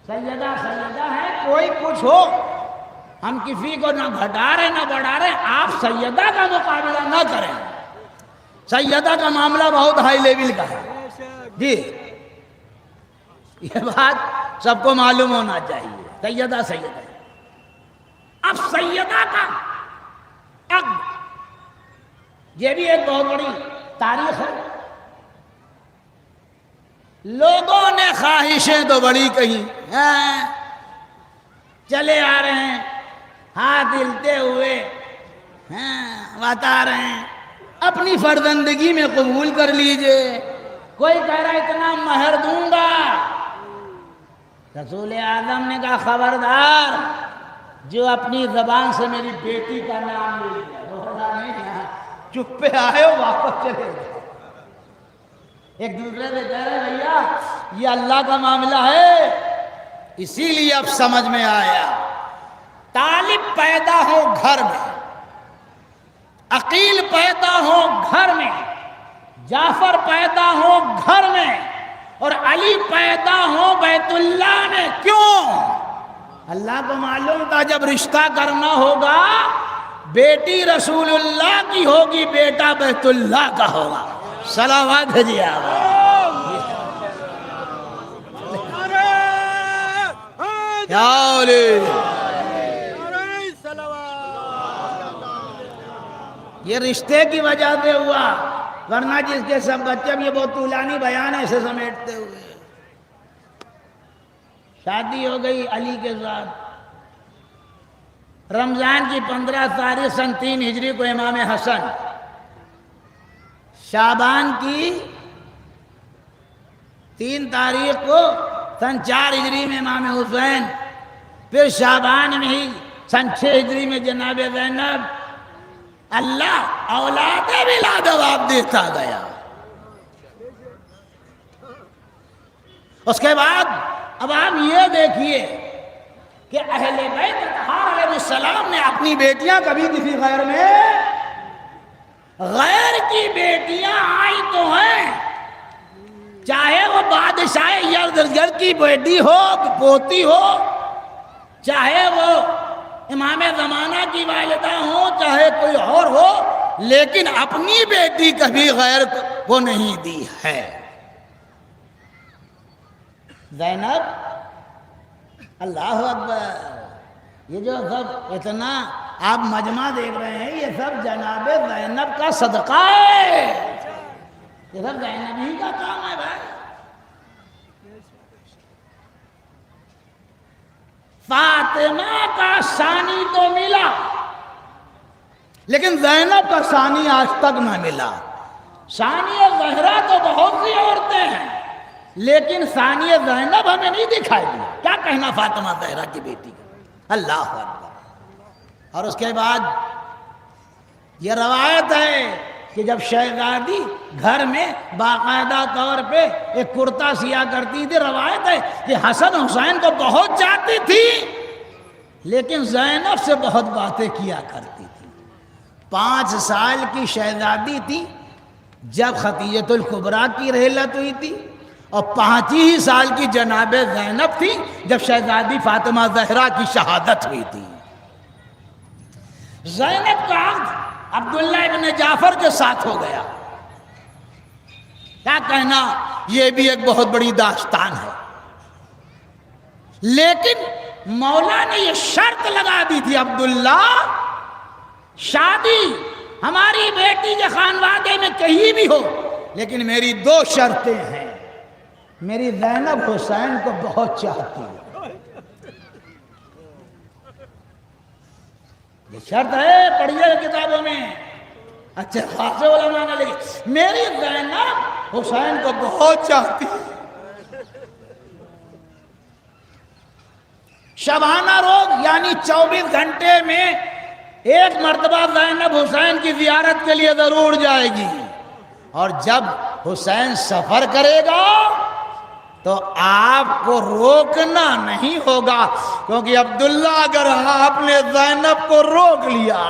सैयदा सैयदा है, कोई कुछ हो, हम किसी को ना घटा रहे ना बढ़ा रहे, आप सैयदा का मुकाबला ना करें। सैयदा का मामला बहुत हाई लेवल का है जी, ये बात सबको मालूम होना चाहिए। सैयदा सैयदा। अब सैयदा का अब ये भी एक बहुत बड़ी तारीख है। लोगों ने ख्वाहिशें तो बड़ी कही हैं, चले आ रहे हैं हाथ हिलते हुए हैं, बता रहे हैं अपनी फर्जंदगी में कबूल कर लीजिए। कोई कह रहा इतना महर दूंगा, रसूल आजम ने कहा खबरदार, जो अपनी जबान से मेरी बेटी का नाम ले लिया, चुप पे आए हो वापस चले गए। एक दूसरे से कह रहे भैया ये अल्लाह का मामला है, इसीलिए अब समझ में आया। तालिब पैदा हो घर में, अकील पैदा हो घर में, जाफर पैदा हो घर में, और अली पैदा हो बैतुल्लाह में। क्यों? अल्लाह को मालूम था जब रिश्ता करना होगा बेटी रसूलुल्लाह की होगी, बेटा बैतुल्लाह का होगा। सलावत भेजिए आप। ये रिश्ते की वजह से हुआ, वरना जिसके सब बच्चे, ये बहुत तुलानी बयान है इसे समेटते हुए। शादी हो गई अली के साथ। रमजान की 15 तारीख सन 3 हिजरी को इमाम हसन, शाबान की 3 तारीख को सन 4 हिजरी में इमाम हुसैन, फिर शाबान में ही सन 6 हिजरी में जनाब ज़ैनब। अल्लाह औलाद बिला जवाब देता गया। उसके बाद अब आप ये देखिए कि अहले बैत अत्हार अलैहिस्सलाम ने अपनी बेटियां कभी किसी गैर में, गैर की बेटियां आई तो हैं, चाहे वो बादशाह यज़्द की बेटी हो, पोती हो, चाहे वो इमाम ज़माना की वालिदा हो, चाहे कोई और हो, लेकिन अपनी बेटी कभी गैर को नहीं दी है। ज़ैनब, अल्लाह अकबर, ये जो सब इतना आप मजमा देख रहे हैं, ये सब जनाब ज़ैनब का सदका है, ये सब ज़ैनब ही का काम है भाई। फातिमा का सानी तो मिला, लेकिन ज़ैनब का सानी आज तक ना मिला। सानिया ज़हरा तो बहुत सी औरतें हैं, लेकिन सानिया ज़ैनब हमें नहीं दिखाई दी। क्या कहना फातिमा ज़हरा की बेटी का, अल्लाह अकबर। और उसके बाद ये रवायत है कि जब शहजादी घर में बाकायदा तौर पे एक कुर्ता सिया करती थी, रवायत है कि हसन हुसैन को बहुत चाहती थी, लेकिन ज़ैनब से बहुत बातें किया करती थी। 5 साल की शहजादी थी जब खतीजतुल कुबरा की रहलत हुई थी, और 5 ही साल की जनाबे ज़ैनब थी जब शहजादी फातिमा ज़हरा की शहादत हुई थी। ज़ैनब का अक़्द अब्दुल्ला इब्न जाफर के साथ हो गया। क्या कहना, यह भी एक बहुत बड़ी दास्तान है। लेकिन मौला ने यह शर्त लगा दी थी, अब्दुल्ला शादी हमारी बेटी के खानवादे में कहीं भी हो, लेकिन मेरी 2 शर्तें हैं। मेरी ज़ैनब हुसैन को बहुत चाहती है, ये शर्त है, पढ़िए किताबों में, अच्छे खासे उलमा ने लिखी। मेरी ज़ैनब हुसैन को बहुत चाहती है। शबाना रोज यानी 24 घंटे में एक मर्तबा ज़ैनब हुसैन की ज़ियारत के लिए ज़रूर जाएगी। और जब हुसैन सफ़र करेगा तो आपको रोकना नहीं होगा, क्योंकि अब्दुल्ला अगर आपने ज़ैनब को रोक लिया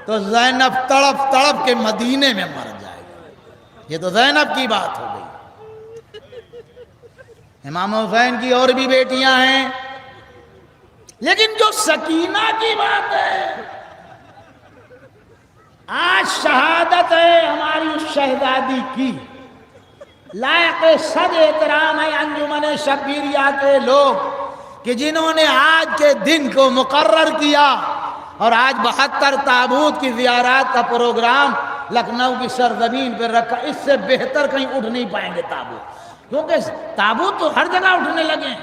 तो ज़ैनब तड़प तड़प के मदीने में मर जाएगी। ये तो ज़ैनब की बात हो गई। इमाम हुसैन की और भी बेटियां हैं, लेकिन जो सकीना की बात है, आज शहादत है हमारी उस शहजादी की, लायक सद एहतराम है अंजुमन शब्बीरिया के लोग कि जिन्होंने आज के दिन को मुकर्रर किया और आज 72 ताबूत की ज़ियारत का प्रोग्राम लखनऊ की सरजमीन पर रखा। इससे बेहतर कहीं उठ नहीं पाएंगे ताबूत, क्योंकि ताबूत तो हर जगह उठने लगे।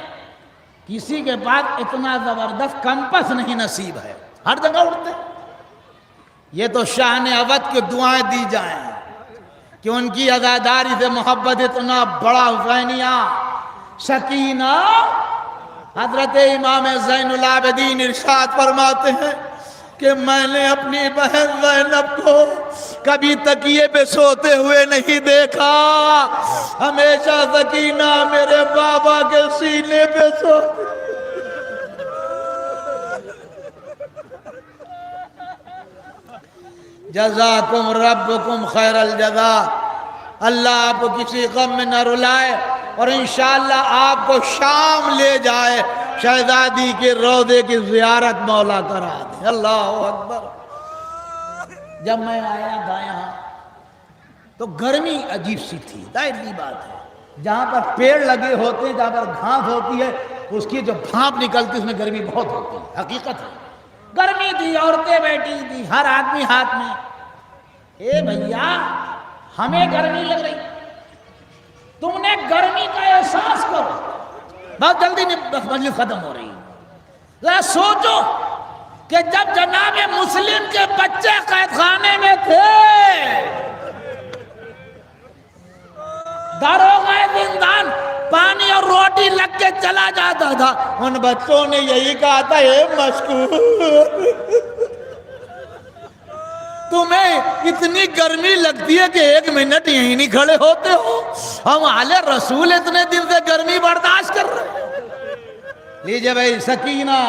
किसी के पास इतना ज़बरदस्त कंपस नहीं नसीब है, हर जगह उठते। ये तो शाह ने अवध की दुआएं दी जाएं कि उनकी अज़ादारी से मोहब्बत इतना बड़ा हुसैनिया। सकीना हजरत इमाम ज़ैनुल आबिदीन इरशाद फरमाते हैं कि मैंने अपनी बहन ज़ैनब को कभी तकिए पे सोते हुए नहीं देखा, हमेशा सकीना मेरे बाबा के सीने पे सोती। जज़ाकुम रब्बुकुम खैरल जज़ा। अल्लाह आपको किसी गम में न रुलाए और इंशाअल्लाह आपको शाम ले जाए, शहजादी के रौदे की ज़ियारत मौला करा दे। अल्लाह अकबर। जब मैं आया था यहाँ तो गर्मी अजीब सी थी, जाहिर बात है। जहाँ पर पेड़ लगे होते हैं, जहाँ पर घास होती है, उसकी जो भाप निकलती है उसमें गर्मी बहुत होती है, हकीकत है। गर्मी थी, औरतें बैठी थी, हर आदमी हाथ में। ए भैया, हमें गर्मी लग रही, तुमने गर्मी का एहसास करो। बहुत जल्दी मजलिस खत्म हो रही है। सोचो कि जब जनाब मुस्लिम के बच्चे कैदखाने में थे, दारोगा जिंदान पानी और रोटी लग के चला जाता था, उन बच्चों ने यही कहा था, हे मशकूर, तुम्हें इतनी गर्मी लगती है कि 1 मिनट यहीं नहीं खड़े होते हो। हम आले रसूल इतने दिन से गर्मी बर्दाश्त कर रहे हैं। लीजिए भाई, सकीना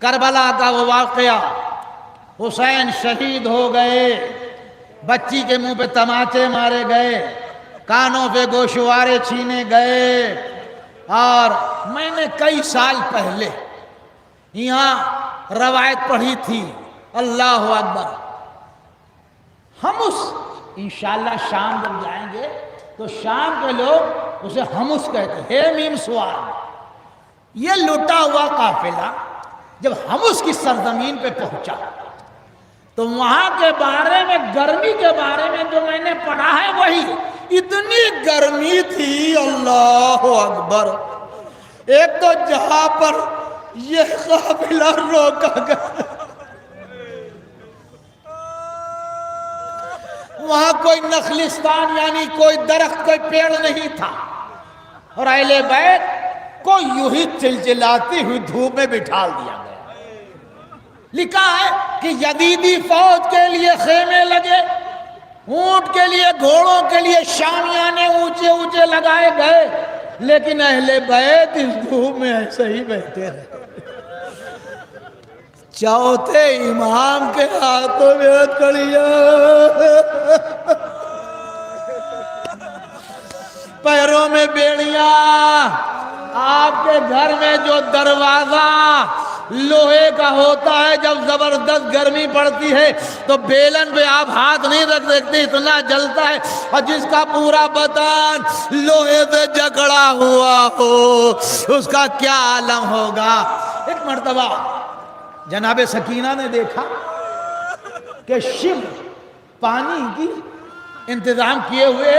करबला का वो वाकया, हुसैन शहीद हो गए, बच्ची के मुंह पे तमाचे मारे गए, कानों पे गोशवारे छीने गए। और मैंने कई साल पहले यहाँ रवायत पढ़ी थी, अल्लाह अकबर, हमस। इंशाअल्लाह शाम जब जाएंगे तो शाम के लोग उसे हमस कहते हैं, हे मीम स्वाद। ये लुटा हुआ काफिला जब हमस की सरजमीन पे पहुंचा तो वहां के बारे में, गर्मी के बारे में जो मैंने पढ़ा है वही, इतनी गर्मी थी, अल्लाह अकबर। एक तो जहां पर यह काफिला रोका गया, वहां कोई नखलिस्तान यानी कोई दरख्त कोई पेड़ नहीं था, और अहले बैत को यूं ही चिलचिलाती हुई धूप में बिठा दिया गया। लिखा है कि यजीदी फौज के लिए खेमे लगे, ऊंट के लिए घोड़ों के लिए शामियाने ऊंचे ऊंचे लगाए गए, लेकिन अहले बैत इस धूप में ऐसे ही बैठे रहे। चौथे इमाम के हाथों में हथकड़ियां, पैरों में बेड़ियां। आपके घर में जो दरवाजा लोहे का होता है, जब जबरदस्त गर्मी पड़ती है तो बेलन पे आप हाथ नहीं रख सकते, इतना जलता है, और जिसका पूरा बदन लोहे से जकड़ा हुआ हो उसका क्या आलम होगा। एक मर्तबा जनाबे सकीना ने देखा कि शिव पानी की इंतजाम किए हुए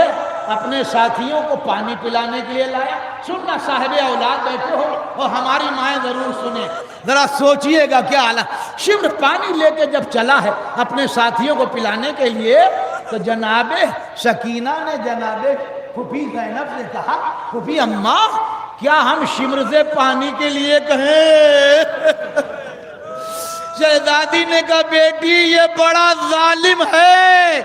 अपने साथियों को पानी पिलाने के लिए लाया। सुनना साहिबे औलाद बैठे हो और हमारी माएँ जरूर सुने, जरा सोचिएगा क्या हालत। शिव पानी लेके जब चला है अपने साथियों को पिलाने के लिए, तो जनाबे सकीना ने जनाबे फूफी ज़ैनब से कहा, फूफी अम्मा क्या हम शिम्र से पानी के लिए कहें? शहजादी ने कहा, बेटी ये बड़ा जालिम है,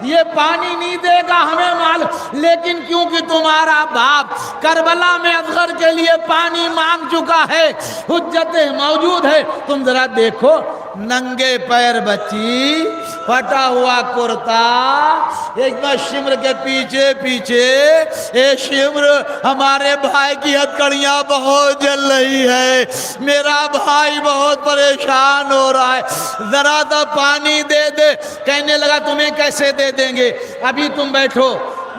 ये पानी नहीं देगा हमें मालूम, लेकिन क्योंकि तुम्हारा बाप करबला में असगर के लिए पानी मांग चुका है, हुज्जतें मौजूद है, तुम जरा देखो। नंगे पैर बच्ची, फटा हुआ कुर्ता, एक बार शिम्र के पीछे पीछे, ए शिम्र हमारे भाई की हथकड़ियां बहुत जल रही है, मेरा भाई बहुत परेशान हो रहा है, जरा सा पानी दे दे। कहने लगा तुम्हें कैसे दे देंगे, अभी तुम बैठो।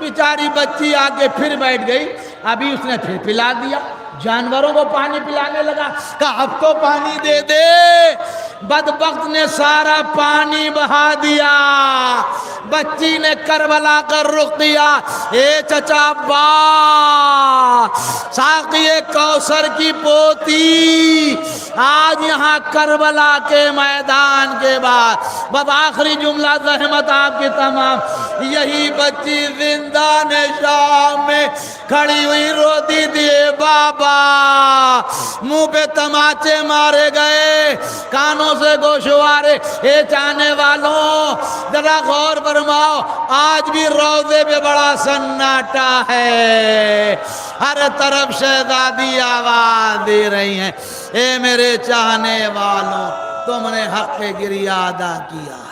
बेचारी बच्ची आके फिर बैठ गई, अभी उसने फिर पिला दिया, जानवरों को पानी पिलाने लगा। कहा अब तो पानी दे दे। बदबख्त ने सारा पानी बहा दिया। बच्ची ने करबला का रुख किया, ए चचा अब्बा, साक़िए कौसर की पोती, आज यहाँ करबला के मैदान के बाद बस आखिरी जुमला ज़हमत आपकी तमाम, यही बच्ची जिंदा ने शाम में खड़ी हुई रोती थी, बाबा मुंह पे तमाचे मारे गए, कानों से गोशवारे। ए चाहने वालों जरा गौर फरमाओ, आज भी रोज़े पे बड़ा सन्नाटा है, हर तरफ शहजादी आवाज दे रही हैं, ए मेरे चाहने वालों तुमने हक गिरिया अदा किया है।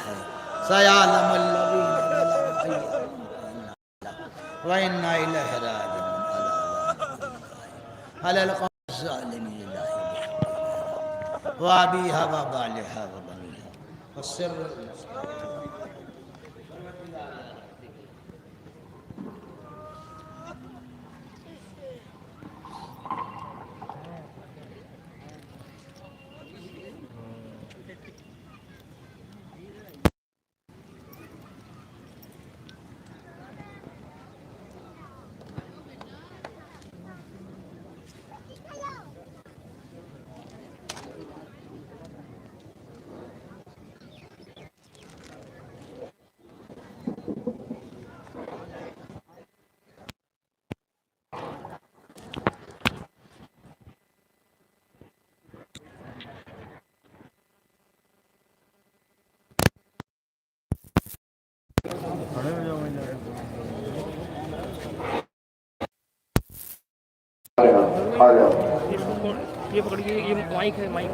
ये पकड़िए, ये माइक है, माइक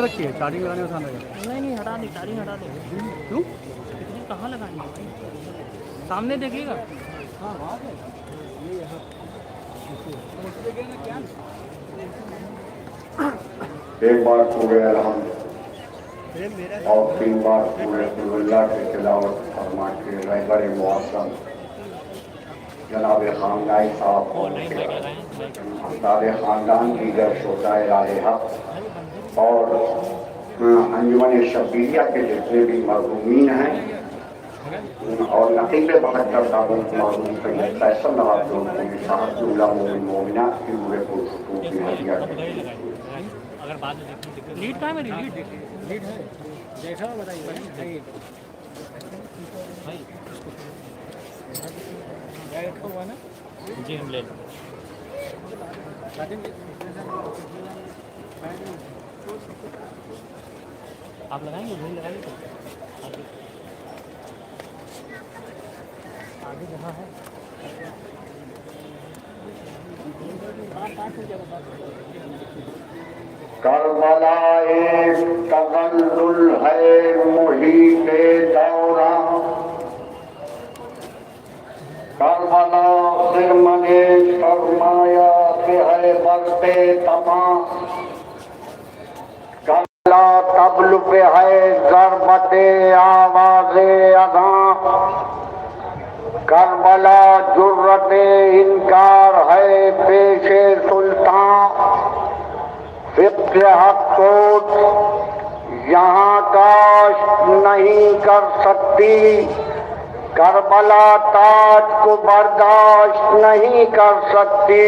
रखी है, चार्जिंग लगाने का नहीं नहीं हटा दे, चार्जिंग हटा दे। क्यों इतनी कहाँ लगानी है भाई, सामने देखिएगा। एक बार पूरे अलहम्द और 3 बार पूरे अल्लाह की तिलावत फरमा के रहबर मुअज़्ज़म जनाब खानदाई साहब हफ्तार ख़ानदान की गर शोदाए राहे हक़ और अंजुमन शब्बीरिया के जितने भी मरहूमीन हैं और नकीब 72 ताबूत मरहूम सैयद फैसल नवाज़ साहब मोमिनात की पूरे पुरसुकून की हदिया के लीड कहाँ है मेरी लीड है जी हम ले आप लगाएंगे वही लगाएंगे आगे जहाँ है करबला एक तगल्लुल है मुहीते दौरा करबला सिरमने सरमाया के है बरते तमा करबला तबल पे है ज़रबते आवाज़े अदा करबला जुर्रते इनकार है पेशे सुल्तान फिक्र हक सोच यहाँ काश नहीं कर सकती करबला ताज को बर्दाश्त नहीं कर सकती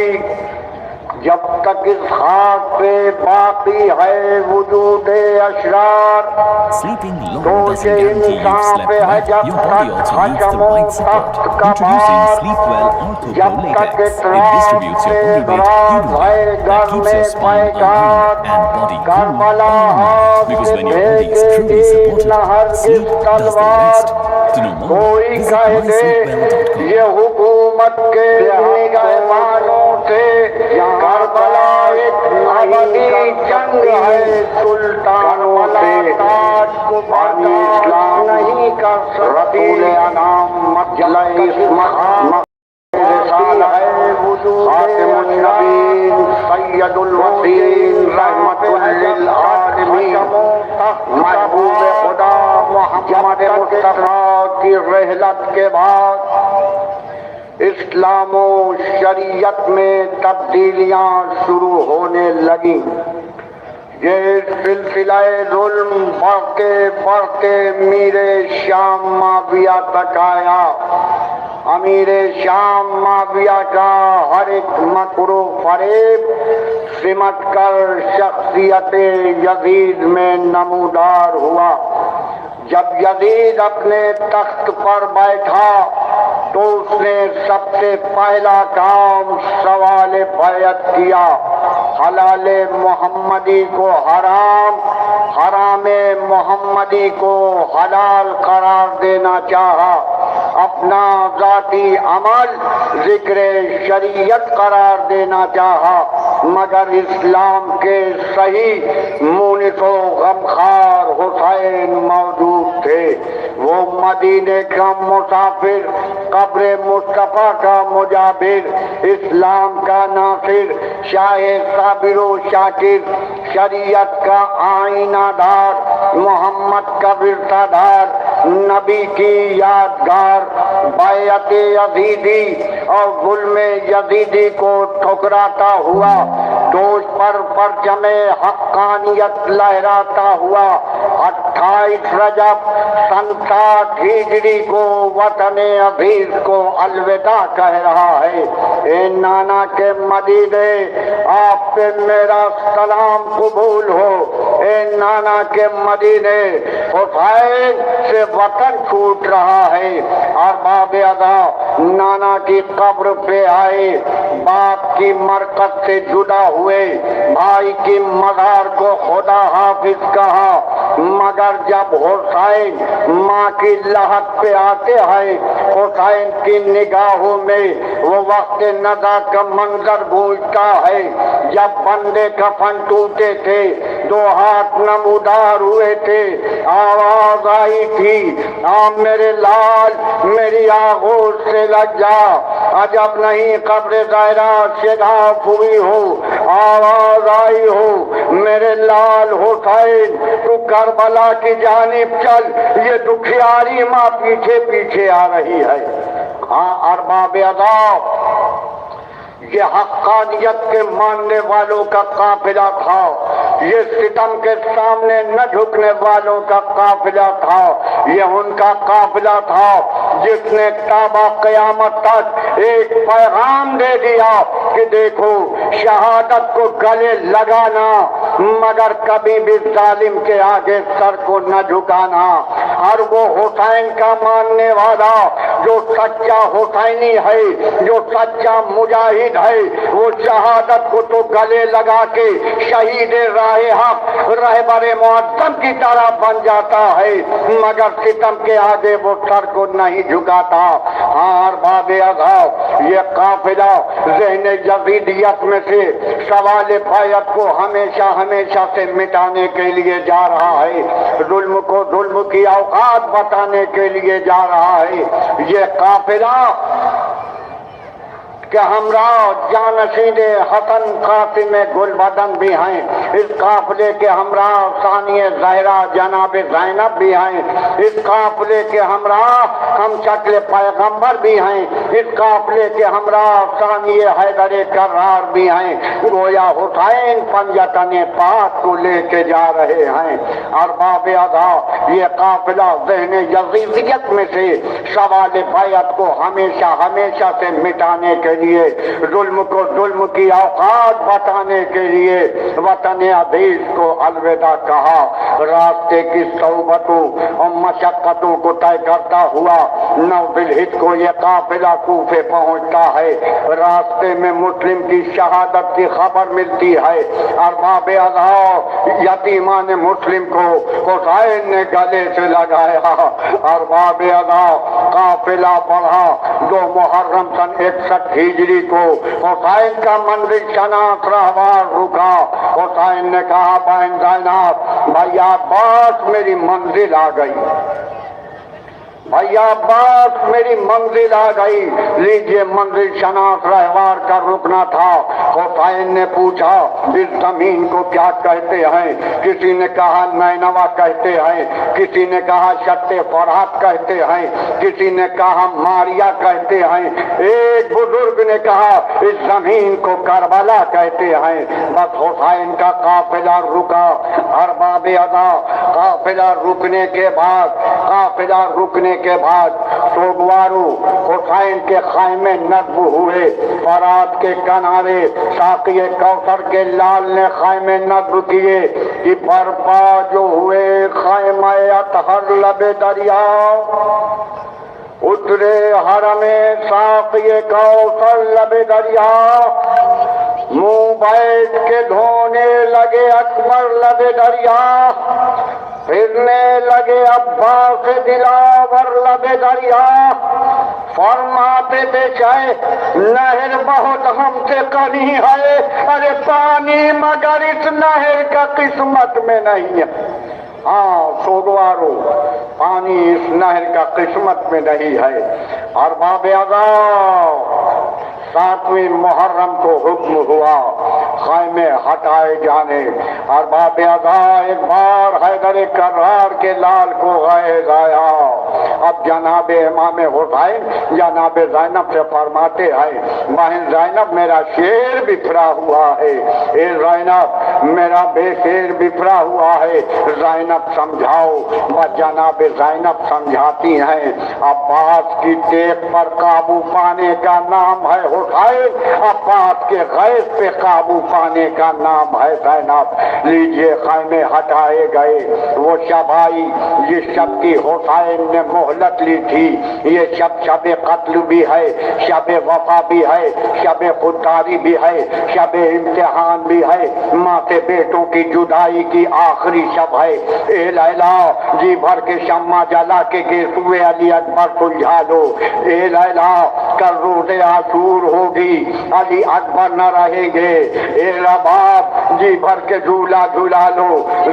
जब तक इस खाक पे बाकी है वजूदे अशरार Sleeping long तो doesn't ये guarantee you इंसान slept पे है well. जब Your body तक also needs the हजमों right support. तख्त का Introducing भार Sleep Well Ortho जब Pro तक Latex. It इतराब distributes your से body weight बरात है evenly. घर That keeps में your spine पैकार aligned and body cool Karbala all night. Because when your body is truly supported, sleep does the rest. To know more, कोई visit कह दे mysleepwell.com. ये हुकूमत के निगहबानों से करबला एक अबदी जंग है सुल्तानों से ताज को इस्लाम नहीं कर सकती अनाम मसला इस रिसाला है खातिमुन नबीन सैयदुल वसीन रहमतुल लिल आलमीन महबूब खुदा मोहम्मद मुस्तफा की रहलत के बाद इस्लामो शरीयत में तब्दीलियां शुरू होने लगी। ये सिलसिलाए जुल्म बढ़ते मीरे शाम माविया तक आया। अमीरे शाम माविया का हर एक मकरू फरेब सिमट कर शख्सियत यजीद में नमूदार हुआ। जब यजीद अपने तख्त पर बैठा तो उसने सबसे पहला काम सवाल बैत किया। हलाले मोहम्मदी को हराम, हरामे मोहम्मदी को हलाल करार देना चाहा। अपना जाती अमल जिक्र शरीयत करार देना चाहा। मगर इस्लाम के सही मुनिसो गमखार हुसैन मौजूद थे। वो मदीने का मुसाफिर, कब्र मुस्तफा का मुजाबिर, इस्लाम का नासिर, शाहे साबिरो शाकिर, शरीयत का आईनादार, मोहम्मद का विरसादार, नबी की यादगार, बैअत यजीदी और जुल्मे यजीदी को ठुकराता हुआ, दोष पर परचमे हक्कानियत लहराता हुआ 28 रजब सन 60 हिजरी को वतने अजीज को अलविदा कह रहा है। ए नाना के मदीने, आप पे मेरा सलाम कबूल हो। ए नाना के मदीने, हुसैन से वतन छूट रहा है। और बाब अदा नाना की कब्र पे आए, बाप की मरकत से जुदा हुए, भाई की मज़ार को खुदा हाफिज कहा। मगर जब हुसैन माँ की लहक पे आते हैं, हुसैन की निगाहों में वो वक्त नदा का मंजर गूंजता है। जब बंदे कफन टूटे थे, 2 हाथ नमूदार हुए थे, आवाज आई थी, आ मेरे लाल मेरी आगोश से लग जा। अजब नहीं कब्र ज़हरा से घाव हुई हो, आवाज आई हो, मेरे लाल हुसैन तू करबला की जानिब चल, ये दुखियारी माँ पीछे पीछे आ रही है। हाँ अरबाब अदा, ये हक्कानियत के मानने वालों का काफिला था। ये सितम के सामने न झुकने वालों का काफिला था। ये उनका काफिला था जिसने ताबा क़यामत तक एक पैगाम दे दिया कि देखो, शहादत को गले लगाना मगर कभी भी जालिम के आगे सर को न झुकाना। और वो हुसैन का मानने वाला जो सच्चा हुसैनी है, जो सच्चा मुजाहिद है, वो शहादत को तो गले लगा के शहीद राहे हक रहबरे मुअज्जम की तरह बन जाता है, मगर सितम के आगे वो सर को नहीं झुकाता। और बाबे अज़ाव ये काफिला ज़हन यज़ीदियत में से सवाल बैत को हमेशा हमेशा से मिटाने के लिए जा रहा है, जुल्म को जुल्म की औकात बताने के लिए जा रहा है। ये काफिला कि हमरा जानशीने हसन कासिम गुलबदन भी हैं, इस काफिले के हमरा सानिए ज़हरा जनाब ज़ैनब भी हैं, इस काफिले के हमरा हम शक्ल पैगंबर भी हैं, इस काफिले के हमरा सानिए हैदर कर्रार भी हैं। गोया हुसैन पंजतन पाक को लेके जा रहे हैं। और बाबे अदा ये काफिला ज़हन यज़ीदियत में से सवाल बैत को हमेशा हमेशा से मिटाने के लिए, जुल्म को जुल्म की औकात बताने के लिए वतन अजीज को अलविदा कहा। रास्ते की सोबतों और मशक्कतों को तय करता हुआ 9 ज़िलहिज को ये काफिला कूफे पहुंचता है। रास्ते में मुस्लिम की शहादत की खबर मिलती है। और बाबे अज़ा यतीमान मुस्लिम को हुसैन ने गले से लगाया। और बाबे अज़ा काफिला बढ़ा। 2 मुहर्रम सन 61 हिजरी को हुसैन का मंजिल शनाख्त रहवार रुका। हुसैन ने कहा, बहन ज़ैनब, भैया अब्बास मेरी मंजिल आ गई, भैया अब्बास मेरी मंजिल आ गई, लीजिए मंजिल शनाख्त रहवार का रुकना था। हुसैन ने पूछा, इस जमीन को क्या कहते हैं? किसी ने कहा नैनवा कहते हैं, किसी ने कहा शट्टे फरात कहते हैं, किसी ने कहा मारिया कहते हैं, एक बुजुर्ग ने कहा इस जमीन को करबला कहते हैं। बस हुसैन का काफिला रुका। अरबाबे अदा काफिला रुकने के बाद सोगवारू हुसैन के खाइमे नस्ब हुए। फरात के किनारे साक़िए कौसर के लाल ने खाइमे नस्ब किए कि बर्पा जो हुए खाइमे अतहर लबे दरिया, उतरे हरमे साक़िए कौसर लबे दरिया, मुंह बैठ के धोने लगे अकबर लबे दरिया, फिरने लगे अब्बास दिलावर लबे दरिया, फरमाते बेचाए नहर बहुत हमसे कनी है, अरे पानी मगर इस नहर का किस्मत में नहीं है। हाँ सोगवारो, पानी इस नहर का किस्मत में नहीं है। और बाबे अज़ा 7वीं मुहर्रम को हुक्म हुआ खाइमे हटाए जाने। और बाबे अज़ा एक बार हैदर कर्रार के लाल को गैज़ आया। अब जनाब इमाम हुसैन जनाब ज़ैनब से फरमाते हैं, बहन ज़ैनब मेरा शेर बिखरा हुआ है, ए ज़ैनब मेरा बेशेर बिखरा हुआ है, ज़ैनब समझाओ। बस जनाब ज़ैनब समझाती हैं, अब्बास की टेक पर काबू पाने का नाम है हुसैन, अब्बास के गैज़ पे काबू पाने का नाम है ज़ैनब। लीजिए खाइमे हटाए गए। वो शबाई जिस शब की हुसैन ने मोहलत ली थी, ये शब शबे कत्ल भी है, शबे वफा भी है, शबे खुददारी भी है, शबे इम्तिहान भी है, माँ से बेटों की जुदाई की आखिरी शब है। ए लैला जी भर के शम्मा जला के गेसुए अली अकबर सुलझा लो। ए लैला कल रोज़े आशूर होगी, अली अकबर न रहेंगे। ए रबाब जी भर के झूला झूला लो,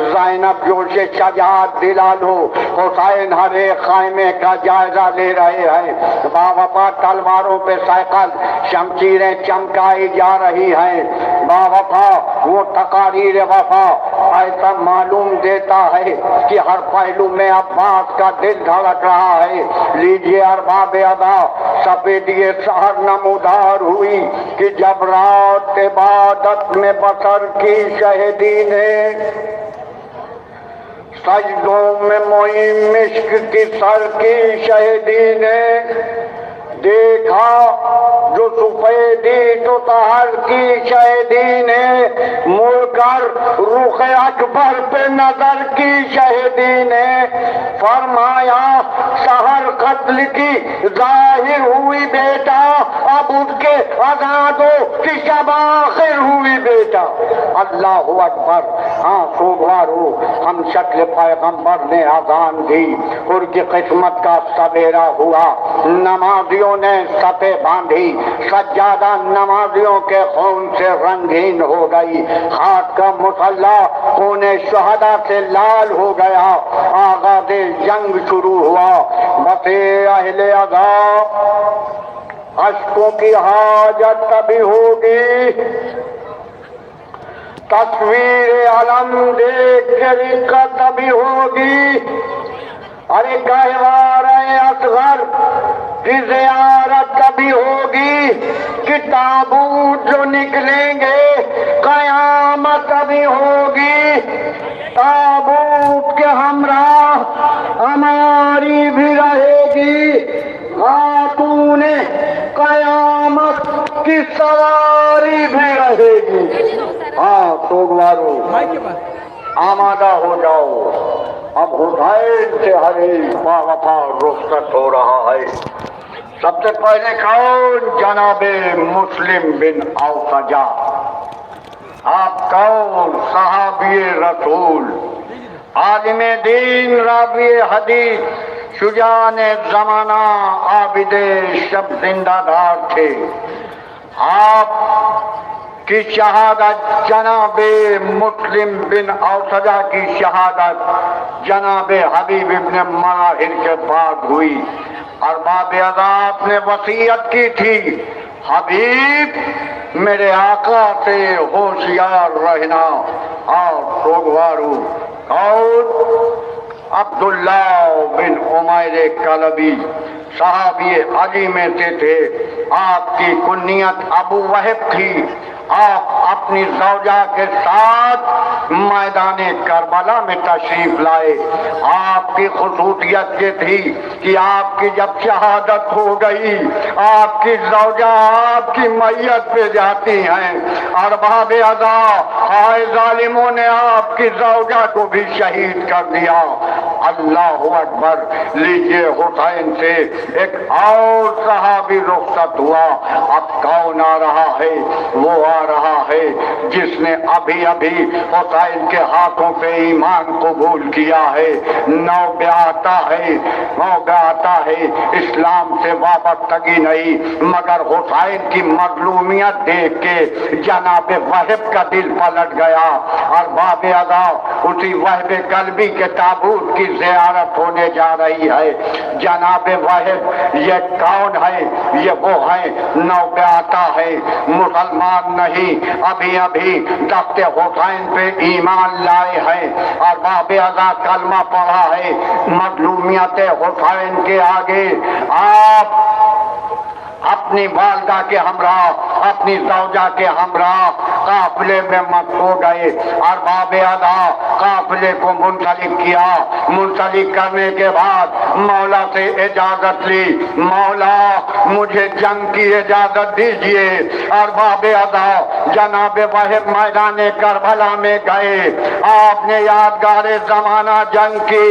ज़ैनब जोशे शजात दिला लो। हुसैन हरे खाइमे का जायजा ले रहे हैं। बावफा तलवारों पे साइकिल शमशीरें चमकाई जा रही हैं। बावफा वो तकारीर वफा ऐसा मालूम देता है कि हर पहलू में अब्बास का दिल धड़क रहा है। लीजिए अरबाबे अदा सफेदिए शहर नमूदार हुई कि जब रात इबादत में बसर की शहीदी ने सजदों में मोई मिश्क की सर की शहीदी ने देखा, जो सुफेदी तो तहर की शहीदी ने मुल्क कर रुख अकबर पे नजर की शहीदी ने, फरमाया शहर कत्ल की जाहिर हुई बेटा, अब उसके आजादों की शब आखिर हुई बेटा। अल्लाहु अकबर। हाँ सोमवारो हम शक्ल पैगंबर ने आजान दी, उनकी किस्मत का सवेरा हुआ, नमाजियों ने सफे बांधी, सज्जादा नमाजियों के खून से रंगीन हो गई, खाक का मुसल्ला खूने शहदा से लाल हो गया, आगाज़े जंग शुरू हुआ। बसे अहले अज़ा अश्कों की हाजत तभी होगी, तस्वीर अलम देख के तभी होगी। अरे गहवारे असगर की ज़ियारत कभी होगी, कि ताबूत जो निकलेंगे कयामत कभी होगी। ताबूत के हमरा हमारी भी रहेगी, खातूने कयामत की सवारी भी रहेगी। हाँ सोमवारो आमादा हो जाओ, अब हुसैन से हर एक बावफा रुखसत हो रहा है। सबसे पहले कौन? जनाबे मुस्लिम बिन औसजा। आप कौन? सहाबी रसूल, आलिम दीन, रावी हदीस, शुजाने जमाना, आबिदे शब जिंदादार थे। आप की शहादत जनाबे मुस्लिम बिन औसजा की शहादत जनाबे हबीब इब्न मनाहिर के बाद हुई। और बाबे अज़ा ने वसीयत की थी, हबीब मेरे आका से होशियार रहना। और सोगवारू कौन? अब्दुल्ला बिन उमैर कलबी, सहाबी अली में से थे। आपकी कुन्नियत अबू वहब थी। आप अपनी ज़ौजा के साथ मैदाने करबला में तशरीफ लाए। आपकी खुसूसियत ये थी कि आपकी जब शहादत हो गई, आपकी ज़ौजा आपकी मैयत पे जाती हैं। अरबाब अज़ा हाय जालिमों ने आपकी ज़ौजा को भी शहीद कर दिया। अल्लाह अकबर। लीजिए हुसैन से एक और सहाबी रुखसत हुआ। अब कौन आ रहा है? वो आ रहा है जिसने अभी अभी हुसैन के हाथों पे ईमान कबूल किया है, नौब्याता है, नौब्याता है, इस्लाम से वाबस्तगी नहीं, मगर हुसैन की मजलूमियत देख के जनाब वहब का दिल पलट गया। और बाबे अज़ा उसी वहब कल्बी के ताबूत की ज़ियारत होने जा रही है। जनाब वहब ये कौन है? ये वो है, नौब्याता है, मुसलमान नहीं, अभी अभी दफ्ते हुसैन पे ईमान लाए हैं और बाबे अज़ा कलमा पढ़ा है। मजलूमियत हुसैन के आगे आप अपनी वालदा के हमरा, अपनी ज़ौजा के हमरा काफिले में मत हो गए और बाबे अज़ा काफिले को मुंसलिक किया। मुंसलिक करने के बाद मौला से इजाजत ली, मौला मुझे जंग की इजाजत दीजिए। और बाबे अज़ा जनाब वहब मैदाने करबला में गए। आपने यादगार जमाना जंग की,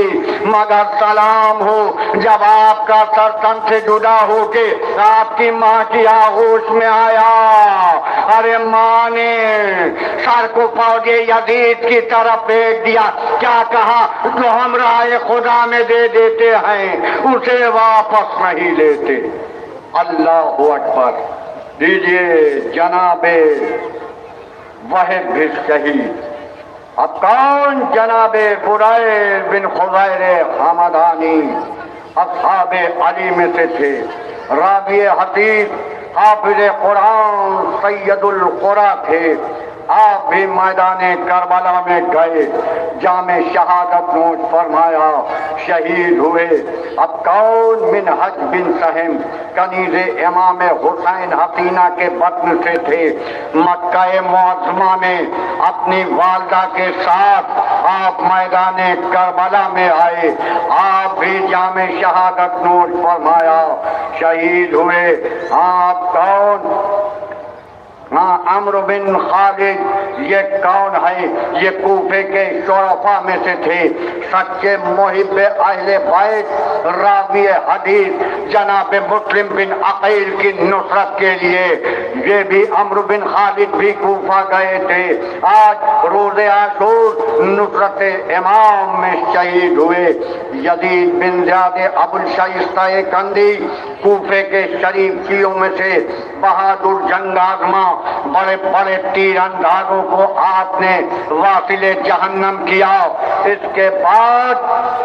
मगर सलाम हो जब आपका सर तन से जुदा होके आपकी माँ की आगोश में आया। अरे माँ ने सर को पौधे यजीद की तरफ फेंक दिया। क्या कहा? जो हम राय खुदा में दे देते हैं उसे वापस नहीं लेते। अल्लाह अकबर। दीजिए जनाबे वहब भी शहीद। अब कौन? जनाबे बुरैर बिन खुज़ैर हमदानी अस्हाबे अली में से थे। रावी हदीस, हाफिज़ कुरान, सैयदुल कुरा थे। आप भी मैदाने करबला में गए, जामे शहादत नोश फरमाया, शहीद हुए। अब कौन? मिनहज बिन सहम कनीज़े इमाम हुसैन हसीना के बत्न से थे। मक्का मुअज़्ज़मा में अपनी वालदा के साथ आप मैदाने करबला में आए। आप भी जामे शहादत नोश फरमाया, शहीद हुए। आप कौन? हाँ, अम्र बिन खालिद ये कौन है? ये कूफे के शोरफा में से थे, सच्चे मोहिब अहले बैत, रावी हदीस जनाब मुस्लिम बिन अकील की नुसरत के लिए ये भी अम्र बिन खालिद भी कूफा गए थे। आज रोज़े आशूर नुसरत इमाम में शहीद हुए। यजीद बिन ज़ियाद अबुल शाइस्ता कंदी कूफे के शरीफ शियों में से बहादुर जंग आज़मा, बड़े बड़े तीरंदाजों को आपने वासिले जहन्नम किया। इसके बाद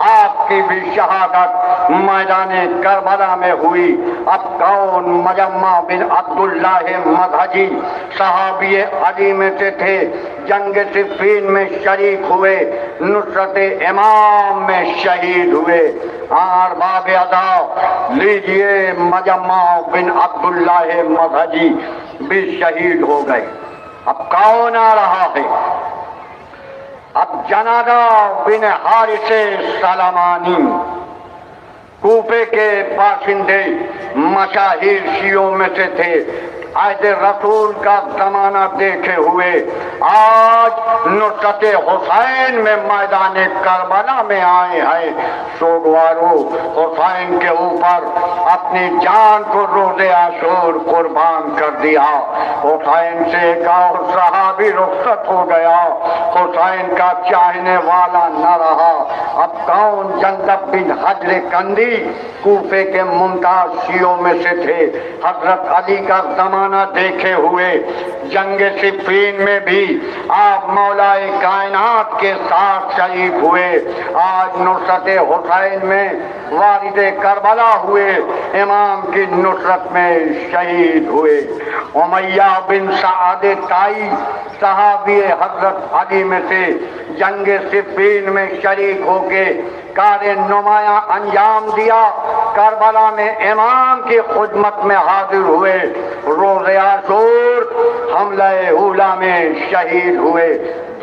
आपकी भी शहादत मैदाने करबला में हुई। अब कौन? मजम्मा बिन अब्दुल्लाह मदहजी सहाबी अली में से थे, जंग सिफ़ीन में शरीक हुए, नुसरत इमाम में शहीद हुए। अरबाब अदा लीजिए, मजम्मा बिन अब्दुल्लाह मदहजी भी शहीद हो गए। अब कौन आ रहा है? अब जनादा बिन हारिसे सलामानी कूफे के बाशिंदे मशाहिर शियों में से थे, आयद रसूल का जमाना देखे हुए आज नुसरत हुसैन में मैदान करबला में आए हैं। सोगवारो हुसैन के ऊपर अपनी जान को रोज़े आशूर कुर्बान कर दिया। हुसैन से एक और सहाबी रुखसत हो गया, हुसैन का चाहने वाला न रहा। अब कौन? जंदब बिन हजर कंदी कूफे के मुमताज शियों में से थे, हजरत अली का जमाना देखे हुए, जंग सिफ़ीन में भी आप मौलाए कायनात के साथ शरीक हुए। आज नुसरत हुसैन में वारिदे करबला हुए, इमाम की नुसरत में शहीद हुए। उमैया बिन सआद ताई सहाबी हजरत अली में से जंग सिफ़ीन में शरीक होके कार्य नुमाया अंजाम दिया। करबला में इमाम की खुदमत में हाजिर हुए। रोज़े आशूर हमले उला में शहीद हुए।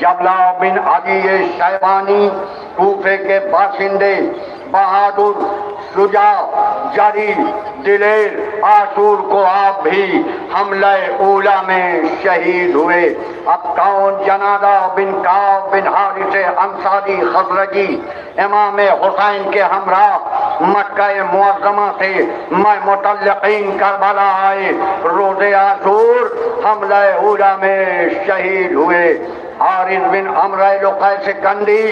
जबला बिन अली शैबानी कूफे के बाशिंदे बहादुर शुजा जरी दिलेर आशूर को आप भी हमले उला में शहीद हुए। अब कौन? जनादा बिन काब बिन हारिस अंसारी खजरजी इमाम हुसैन के हमरा मक्का मुअज़्ज़मा से मैं मुतल्लिक़ीन करबला आए, रोज़े आशूर हमले उला में शहीद हुए। हारिस बिन अमर लुक़ैस कंदी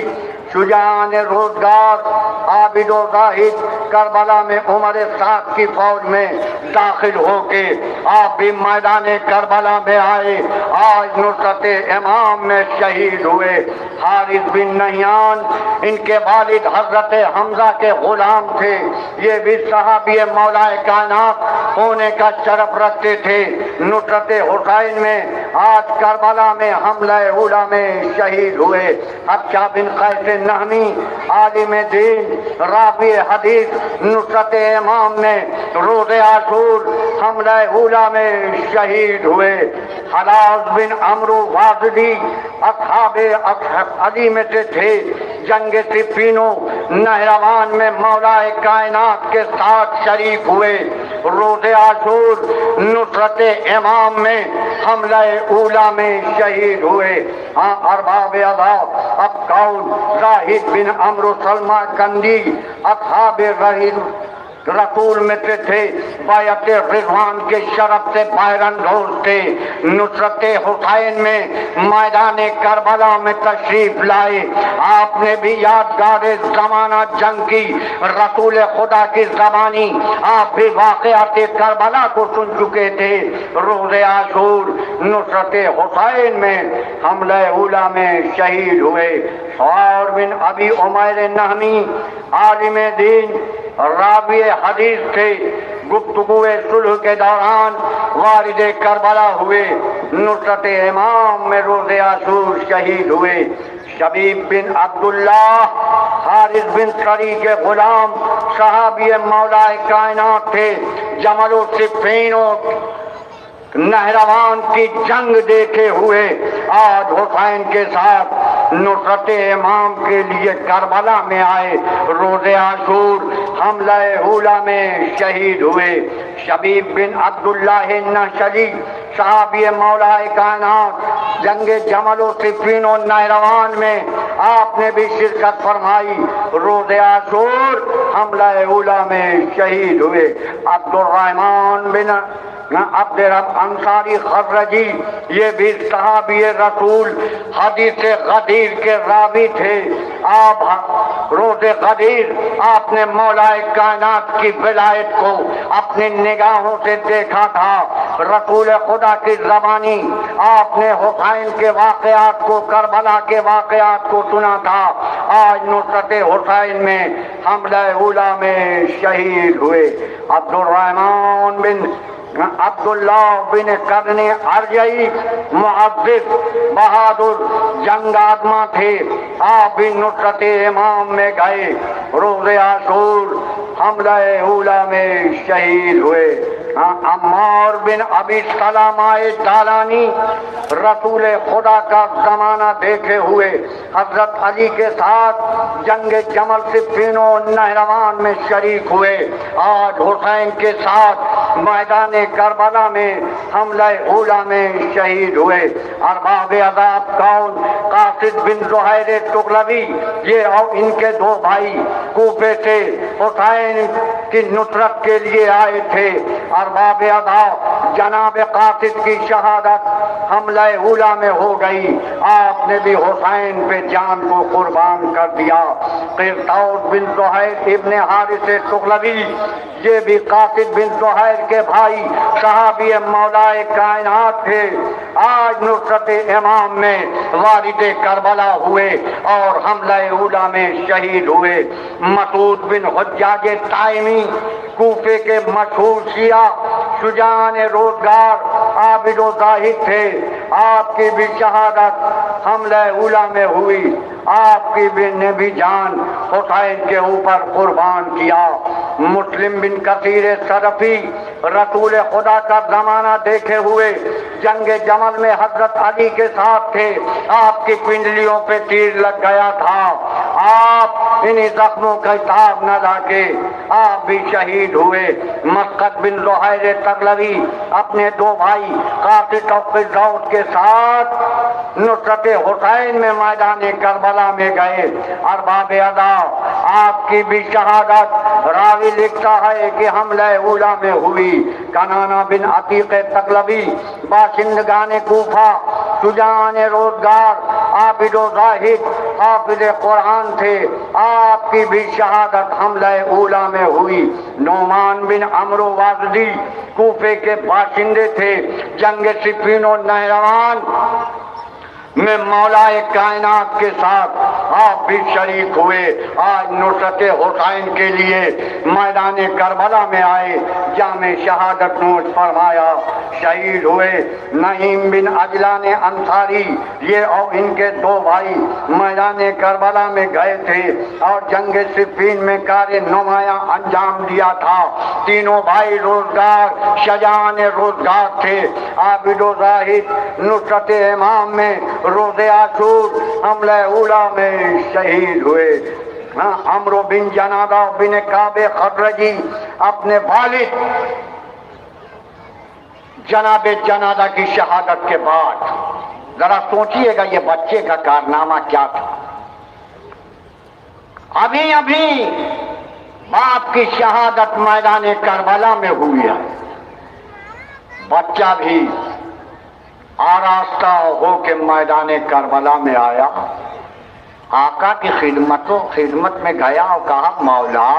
शुजान रोजगार आबिदो जाहिद करबला में उमर साद की फौज में दाखिल होके आप भी मैदान करबला में आए। आज नुसरत इमाम में शहीद हुए। हारिस बिन नहियान इनके वालिद हजरत हमजा के गुलाम थे, ये भी सहाबी मौलाए कायनात होने का शरफ रखते थे। नुसरत हुसैन में आज करबला में हमला उला में शहीद हुए। अच्छा बिन कैस नहमी आलिम दीन रावी हदीस नुसरत इमाम में रोज़े आशूर हमला उला में शहीद हुए। हलाज बिन अमरू वाजदी असहाबे अली में से थे, जंग सिफ़ीनो नहरवान में मौलाए कायनात के साथ शरीक हुए। रोज़े आशूर नुसरत इमाम में हमला उला में शहीद हुए। हाँ अरबाब अदा अब कौन? जाहिद बिन अमरू सलमा कंदी असहाबे रसूल में से थे, बायत रिज़वान के शरफ से बायरंदोज थे। नुसरत हुसैन में मैदान करबला में तशरीफ लाए। आपने भी यादगार ज़माना जंग की रसूल खुदा की ज़बानी आप भी वाक़यात करबला को सुन चुके थे। रोज़े आशूर नुसरत हुसैन में हमला उला में शहीद हुए। और बिन अबी उमैर नहमी आलिम दीन रावी हदीस थे, गुफ्तगूए सुलह के दौरान वारिदे करबला हुए। नुसरत इमाम में रोज़े आशूर शहीद हुए। शबीब बिन अब्दुल्लाह हारिस बिन सरी के गुलाम सहाबी मौलाए कायनात थे। जमल सिफ़ीन नहरवान की जंग देखे हुए आज हुसैन के साथ नुसरत इमाम के लिए करबला में आए, रोज़े आशूर हमले हुला में शहीद हुए। शबीब बिन अब्दुल्लाह नशरी साहबी मौलाए कायनात जंगे जमल व सिफ़ीन और नहरवान में आपने भी शिरकत फरमाई। रोज़े आशूर हमले हुला में शहीद हुए। अब्दुर्रहमान बिन अब्दुर्रब अंसारी खज़रजी ये भी सहाबी रसूल हदीस गदीर के रावी थे। आप रोज़े गदीर आपने मौलाए कायनात की विलायत को अपनी निगाहों से देखा था। रसूल खुदा की ज़बानी आपने हुसैन के वाक़यात को, करबला के वाक़यात को सुना था। आज नुसरत हुसैन में हमले उला में शहीद हुए। अब्दुर्रहमान बिन अब्दुल्लाह बिन करने अर्जई मुअज़्ज़िज़ बहादुर जंग आदमा थे। आप भी नुसरत इमाम में गए। रोज़े आशूर हमले उला में शहीद हुए। अम्मार बिन अबी सलामा दालानी रसूल खुदा का ज़माना देखे हुए हज़रत अली के साथ जंग जमल सिफ़ीन और नहरवान में शरीक हुए। आज हुसैन के साथ मैदान करबला में हमले उला में शहीद हुए। अरबाब अज़ाब कौन कासिद बिन ज़ुहैर तुगलवी ये और इनके दो भाई कूफे से हुसैन की नुसरत के लिए आए थे। अरबाब अज़ाब जनाब कासिद की शहादत हमले उला में हो गई। आपने भी हुसैन पे जान को कुर्बान कर दिया। क़िरतौस बिन ज़ुहैर इब्न हारिस तुगलवी ये भी कासिद बिन ज़ुहैर के भाई सहाबी मौलाए कायनात थे। आज नुसरत इमाम में वारिद करबला हुए और हमले उला में शहीद हुए। मसूद बिन हुज्जाज ताइमी कूफे के मशहूर शिया शुजान रोजगार आबिद व ज़ाहिद थे। आपकी भी शहादत हमले उला में हुई। आपकी भी ने भी जान हुसैन के ऊपर कुर्बान किया। मुस्लिम बिन कसीर सरफी रसूल खुदा का ज़माना देखे हुए जंग जमल में हज़रत अली के साथ थे। आपकी पिंडलियों पे तीर लग गया था। आप इन्हीं जख्मों का ताब न लाके आप भी शहीद हुए। मस्कत बिन ज़ुहैर तगलवी अपने दो भाई कासिद और क़िरतौस के साथ नुसरत हुसैन में मैदान करबला में गए। अरबाब अज़ाब आपकी भी शहादत रावी लिखता है कि हमले उला में हुई। कनाना बिन अतीक तगलवी बाशिंदगान कूफा शुजान रोजगार आबिद व ज़ाहिद हाफिज़ कुरान थे। आपकी भी शहादत हमले उला में हुई। नोमान बिन अमरो वाजदी कूफे के बाशिंदे थे। जंग सिफ़ीन और नहरवान में मौलाए कायनात के साथ आप भी शरीक हुए। आज नुसरत हुसैन के लिए मैदान करबला में आए, जामे शहादत नोश फरमाया, शहीद हुए। नईम बिन अजलान अंसारी ये और इनके दो भाई मैदान करबला में गए थे और जंग सिफ़ीन में कार्य नुमाया अंजाम दिया था। तीनों भाई रोजगार शजान रोजगार थे। आबिद व ज़ाहिद नुसरत इमाम में रोज़े आशूर हमले उला में शहीद हुए। अमरो बिन जनादा बिन काबे खज़रजी अपने वालिद जनाबे जनादा की शहादत के बाद जरा सोचिएगा ये बच्चे का कारनामा क्या था। अभी अभी बाप की शहादत मैदान करबला में हुई है। बच्चा भी आरास्ता हो के मैदान करबला में आया, आका की खिदमत में गया और कहा, मौला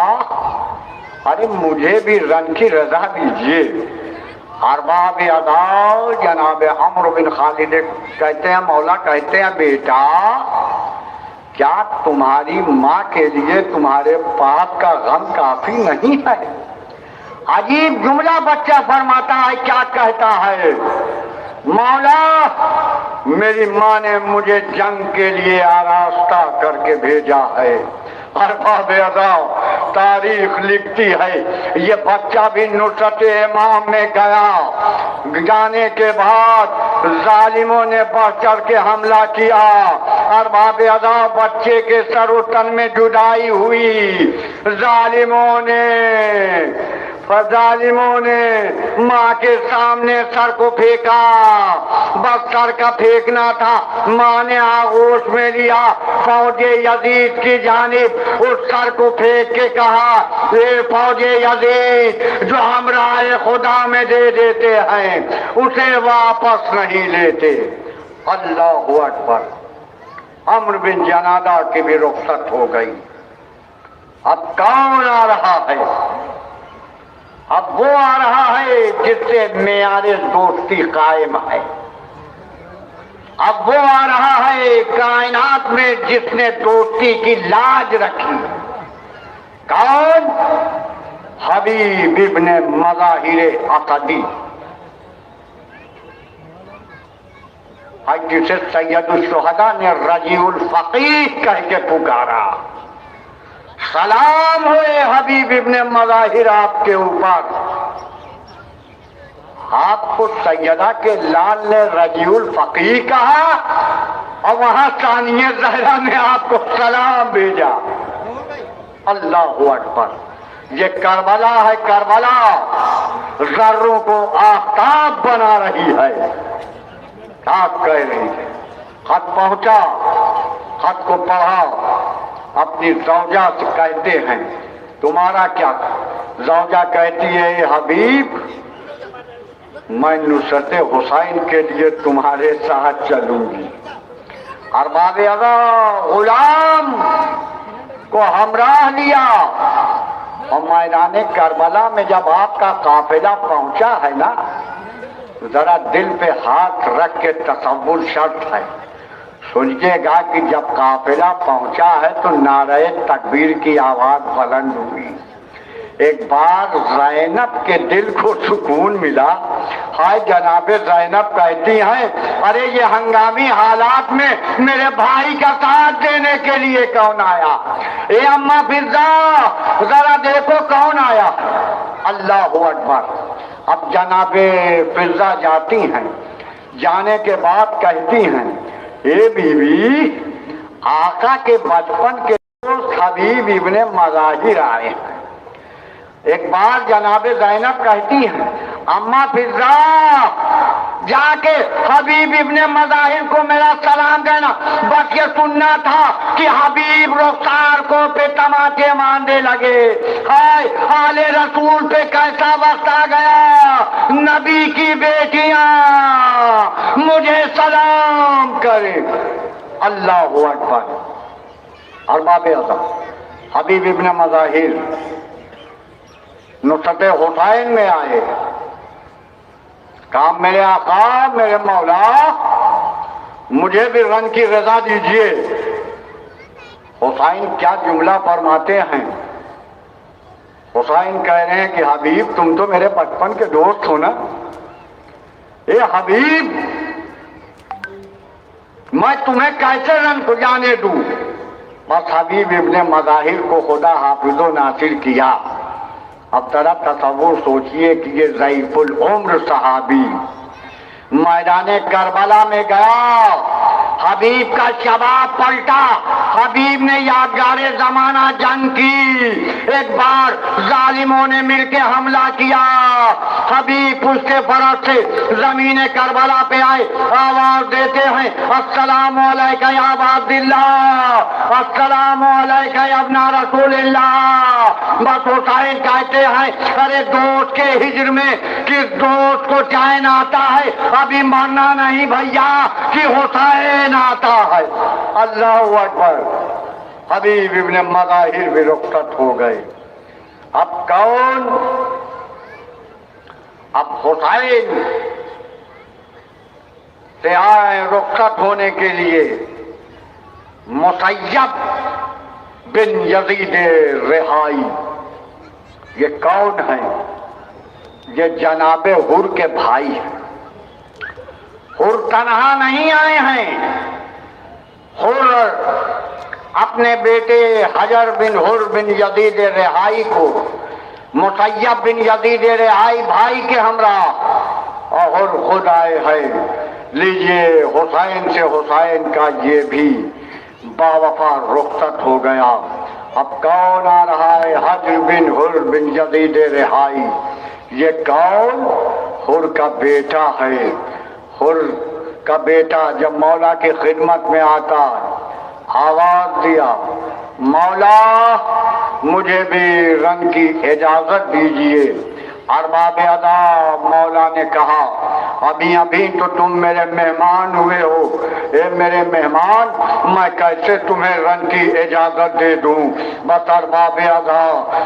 अरे मुझे भी रन की रजा दीजिए। अरबाब अज़ाब जनाब अम्र बिन खालिद कहते हैं, मौला कहते हैं, बेटा क्या तुम्हारी माँ के लिए तुम्हारे पाप का गम काफी नहीं है? अजीब जुमला बच्चा फरमाता है, क्या कहता है, मौला मेरी माँ ने मुझे जंग के लिए आरास्ता करके भेजा है। अरबाब अज़ां तारीख लिखती है ये बच्चा भी नुसरत इमाम में गया, जाने के बाद जालिमों ने बढ़ चढ़ के हमला किया। अरबाब अज़ां बच्चे के सर व तन में जुदाई हुई। जालिमों ने माँ के सामने सर को फेंका, बस सर का फेंकना था, माँ ने आगोश में लिया, फौजे यजीद की जानिब उस सर को फेंक के कहा, ये फौजे यजीद जो हम राह खुदा में दे देते हैं उसे वापस नहीं लेते। अल्लाहु अकबर। अम्र बिन जनादा की भी रुखसत हो गई। अब कौन आ रहा है? अब वो आ रहा है जिससे मेयारे दोस्ती कायम है। अब वो आ रहा है कायनात में जिसने दोस्ती की लाज रखी। कौन? हबीब इब्ने मज़ाहिर असदी, जिसे सैयदुल शुहदा ने रजीउल फकीह कह के पुकारा। सलाम होए हबीब इब्ने मज़ाहिर आपके ऊपर। आपको सैयदा के लाल ने रजीउल फकीह कहा और वहां सानिया ज़हरा ने आपको सलाम भेजा। अल्लाहु अकबर। ये करबला है, करबला जर्रों को आफताब बना रही है। क्या कह रही है? खत पहुंचा, खत को पढ़ा, अपनी जौजा से कहते हैं तुम्हारा क्या? जौजा कहती है हबीब मैं नुसरत हुसैन के लिए तुम्हारे साथ चलूंगी। अरबाब अज़ां गुलाम को हमराह लिया और मैदान करबला में जब आपका काफिला पहुंचा है ना, जरा दिल पे हाथ रख के तसव्वुर शर्त है, सुनिएगा कि जब काफिला पहुंचा है तो नारे तकबीर की आवाज बुलंद हुई। एक बार ज़ैनब के दिल को सुकून मिला। हाय जनाबे ज़ैनब कहती हैं अरे ये हंगामी हालात में मेरे भाई का साथ देने के लिए कौन आया? ए अम्मा फिज़ा जरा देखो कौन आया। अल्लाहु अकबर। अब जनाबे फिज़ा जाती हैं, जाने के बाद कहती हैं ए बीवी आका के बचपन के दोस्त हबीब इब्ने मज़ाहिर आए हैं। एक बार जनाबे ज़ैनब कहती हैं अम्मा फिज़ा जाके हबीब इब्ने मज़ाहिर को मेरा सलाम देना। बस ये सुनना था कि हबीब रुखसार को पे तमाचे मारने लगे। हाय आले रसूल पे कैसा वक्त आ गया। नबी की बेटियां मुझे सलाम करे। अल्लाहु अकबर। अरबाब अज़ां हबीब इब्ने मज़ाहिर नुसरत हुसैन में आए। कहा मेरे आका मेरे मौला मुझे भी रन की रजा दीजिए। हुसैन क्या जुमला फरमाते हैं। हुसैन कह रहे हैं कि हबीब तुम तो मेरे बचपन के दोस्त हो ना। ए हबीब मैं तुम्हें कैसे रन को जाने दूं। बस हबीब इब्ने मज़ाहिर को खुदा हाफिज़ो नासिर किया। अब जरा तसव्वुर सोचिए कि ये ज़ईफ़ुल उम्र सहाबी मैदान करबला में गया, हबीब का शबाब पलटा, हबीब ने यादगारे जमाना जंग की। एक बार जालिमों ने मिलकर हमला किया, हबीब उसके फरज से जमीन करबला पे आए, आवाज देते हैं अस्सलामु अलैका या अब्दुल्लाह, अस्सलामु अलैका या इब्ना रसूलिल्लाह। बस हुसैन कहते हैं अरे दोस्त के हिज्र में किस दोस्त को चैन आता है, अभी मरना नहीं भैया कि हुसैन आता है। अल्लाहु अकबर। हबीब इब्ने मज़ाहिर भी रुखसत हो गए। अब कौन? अब हुसैन से आए रुखसत होने के लिए मुसय्यब बिन यजीद रिहाई। ये कौन है? ये जनाबे हुर के भाई हैं। हुर तनहा नहीं आए हैं, हुर अपने बेटे हजर बिन हुर बिन यजीद रिहाई को मुसैयब बिन यजीद रिहाई भाई के हमरा और खुद आए हैं। लीजिए हुसैन से हुसैन का ये भी बावफा रुखसत हो गया। अब कौन आ रहा है? हजर बिन हुर बिन यजीद रिहाई। ये कौन? हुर का बेटा है। हुर का बेटा जब मौला की खिदमत में आता आवाज दिया, मौला मुझे भी रंग की इजाजत दीजिए। अरबाब अदा मौला ने कहा, अभी अभी तो तुम मेरे मेहमान हुए हो, ए मेरे मेहमान, मैं कैसे तुम्हें रंग की इजाजत दे दूं? बस अरबाब अदा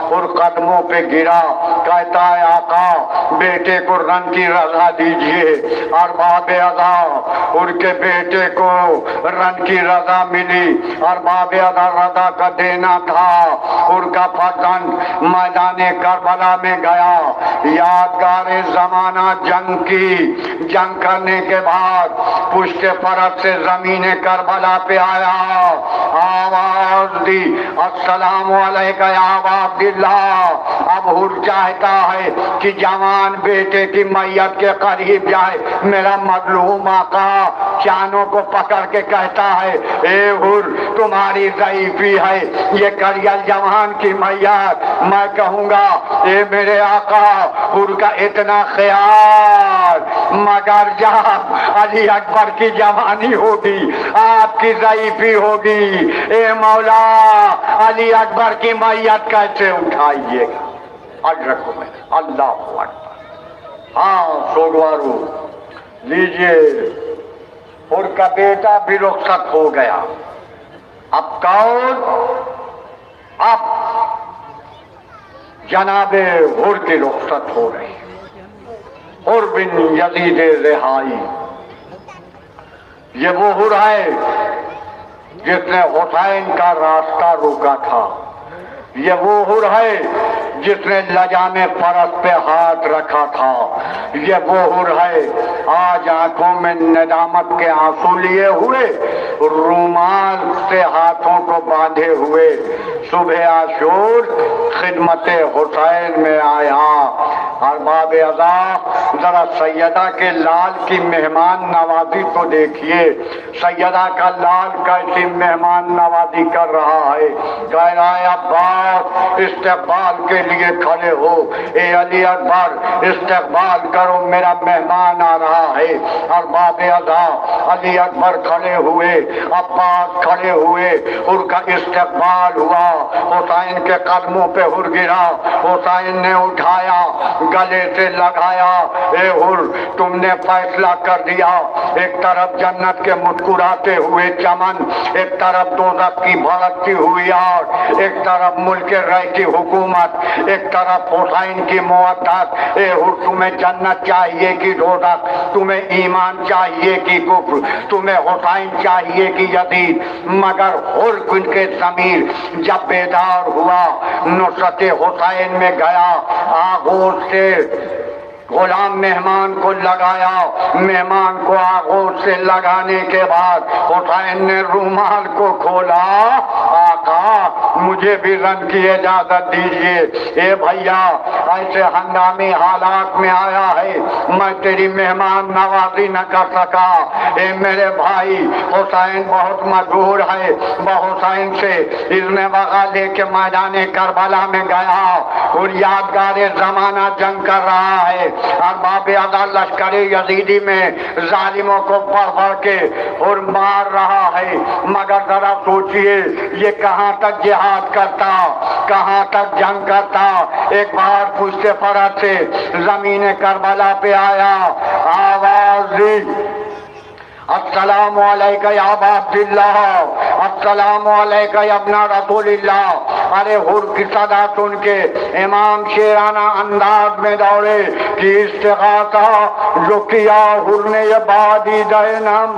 और कदमों पे गिरा, कहता है आका बेटे को रंग की रजा दीजिए। अरबाब अदा उनके बेटे को रंग की रजा मिली। अरबाब अदा रजा का देना था। उनका फर्जंद मैदान करबला में गया। यादगार जमाना जंग की। जंग करने के बाद पुश्ते परत से जमीन करबला पे आया, आवाज दी, अस्सलामु अलैका या अबा अब्दुल्लाह। अब हुर चाहता है कि जवान बेटे की मैयत के करीब जाए। मेरा मजलूम आका चानों को पकड़ के कहता है, ए हुर तुम्हारी ज़ईफ़ी है, ये करियल जवान की मैयत। मैं कहूँगा ए मेरे आका हुर का इतना ख्याल, मगर जब अली अकबर की जवानी होगी, आपकी ज़ईफ़ी होगी, ए मौला अली अकबर की मैयत कैसे उठाइएगा? अजरक में अल्लाह अकबर। हाँ सोगवारू लीजिए, हुर का बेटा भी रुखसत हो गया। अब कौन? अब जनाबे हुर की रुखसत हो रही। हुर बिन यजीद रिहाई, ये वो हुर है जिसने हुसैन का रास्ता रोका था। ये वो हुर है जिसने लजामे फरस पे हाथ रखा था। ये वो हुर है आज आंखों में नदामत के आंसू लिए हुए, रूमाल से हाथों को बांधे हुए, सुबह आशूर खिदमत हुसैन में आया। अरबाब अदा जरा सैयदा के लाल की मेहमान नवाजी तो देखिए। सैयदा का लाल कैसी मेहमान नवाजी कर रहा है। कह रहा है अब्बास इस्तेकबाल के लिए खड़े हो, ए अली अकबर इस्तेकबाल करो, मेरा मेहमान आ रहा है। अरबाब अदा अली अकबर खड़े हुए, अब्बास खड़े हुए, उनका इस्तेकबाल हुआ। हुसैन के कदमों पे हुर गिरा, हुसैन ने उठाया, गले से लगाया। ए हुर तुमने फैसला कर दिया। एक तरफ जन्नत के मुस्कुराते हुए चमन, एक तरफ दोज़ख की भड़कती हुई आग, एक तरफ मुल्क रह की हुकूमत, एक तरफ हुसैन की मुवद्दत। ए हुर तुम्हें जन्नत चाहिए कि दोज़ख? तुम्हें ईमान चाहिए कि कुफ्र? तुम्हें हुसैन चाहिए कि यजीद? मगर हुर के ज़मीर जब बेदार हुआ, नुसरत हुसैन में गया, आगोश से गुलाम मेहमान को लगाया। मेहमान को आगोश से लगाने के बाद हुसैन ने रूमाल को खोला। आका मुझे भी रंग की इजाजत दीजिए। ए भैया ऐसे हंगामी हालात में आया है, मैं तेरी मेहमान नवाजी न कर सका। ए मेरे भाई हुसैन बहुत मशहूर है। हुसैन से इज़्न वग़ा लेके मैदान करबला में गया और यादगार जमाना जंग कर रहा है। अरबाब अदा लश्कर यजीदी में जालिमों को पढ़ पढ़ के और मार रहा है। मगर जरा सोचिए ये कहाँ तक जिहाद करता, कहाँ तक जंग करता। एक बार पुश्ते फरस से जमीन करबला पे आया, आवाज दी, अस्सलामु अलैका या अबा अब्दुल्लाह, अस्सलामु अलैका या इब्न रसूलिल्लाह। अरे हुर की सदा सुन के इमाम शेराना अंदाज में दौड़े कि इस्तिगासा जो किया हुर ने ये बादी दयनम,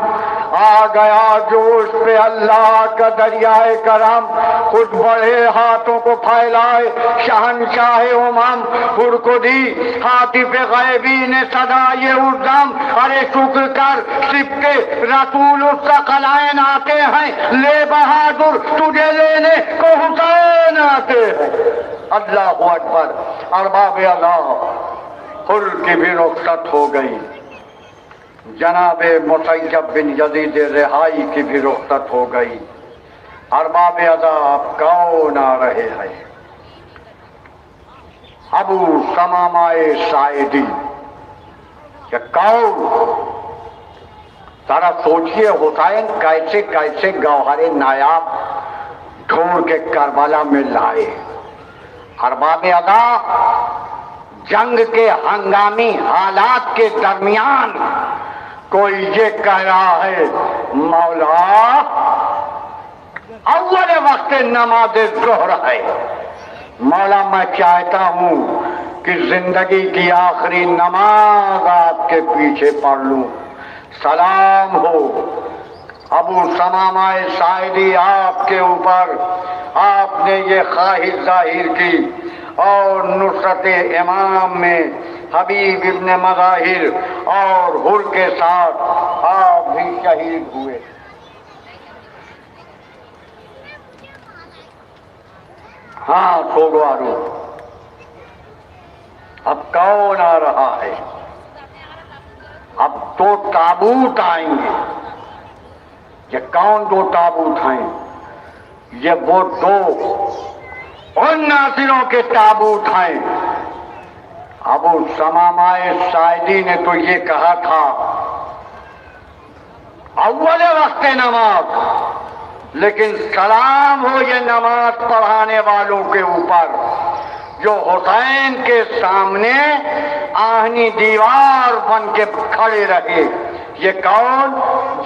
आ गया जोश पे अल्लाह का दरियाए करम, खुद बड़े हाथों को फैलाए शहनशाह उमम, हुर को दी हातिफ गैबी ने सदा ये उद्दम, अरे शुक्र कर सिपके रसूल उसका कलायन आते हैं, ले बहादुर तुझे लेने को हुसैन आते हैं। अल्लाह अकबर। अरबाब अल्लाह हुर की भी रुखसत हो गई, जनाबे मुसैयब बिन यजीद रिहाई की भी रुखसत हो गई। अरबाब अदा अब कौन आ रहे हैं? अबू समामाए साइदी कि कौन? सारा सोचिए हुसैन कैसे कैसे गौहरे नायाब ढूंढ के करबला में लाए। अरबाब अदा जंग के हंगामी हालात के दरमियान कोई ये कह रहा है, मौला अव्वल वक्त नमाज ज़ोहर है, मौला मैं चाहता हूँ कि जिंदगी की आखिरी नमाज आपके पीछे पढ़ लूं, सलाम हो। अबू समामाए साइदी आपके ऊपर आपने ये ख्वाहिश जाहिर की और नुसरत इमाम में हबीब इब्ने मज़ाहिर और हुर के साथ आप भी शहीद हुए। हाँ सोगवारू, अब कौन आ रहा है? अब दो ताबूत आएंगे। ये कौन दो ताबूत हैं? ये वो दो उन नासिरों के ताबूत हैं। अबू समामाए साइदी ने तो ये कहा था अव्वल वक्त नमाज, लेकिन सलाम हो ये नमाज पढ़ाने वालों के ऊपर जो हुसैन के सामने आहनी दीवार बन के खड़े रहे। ये कौन?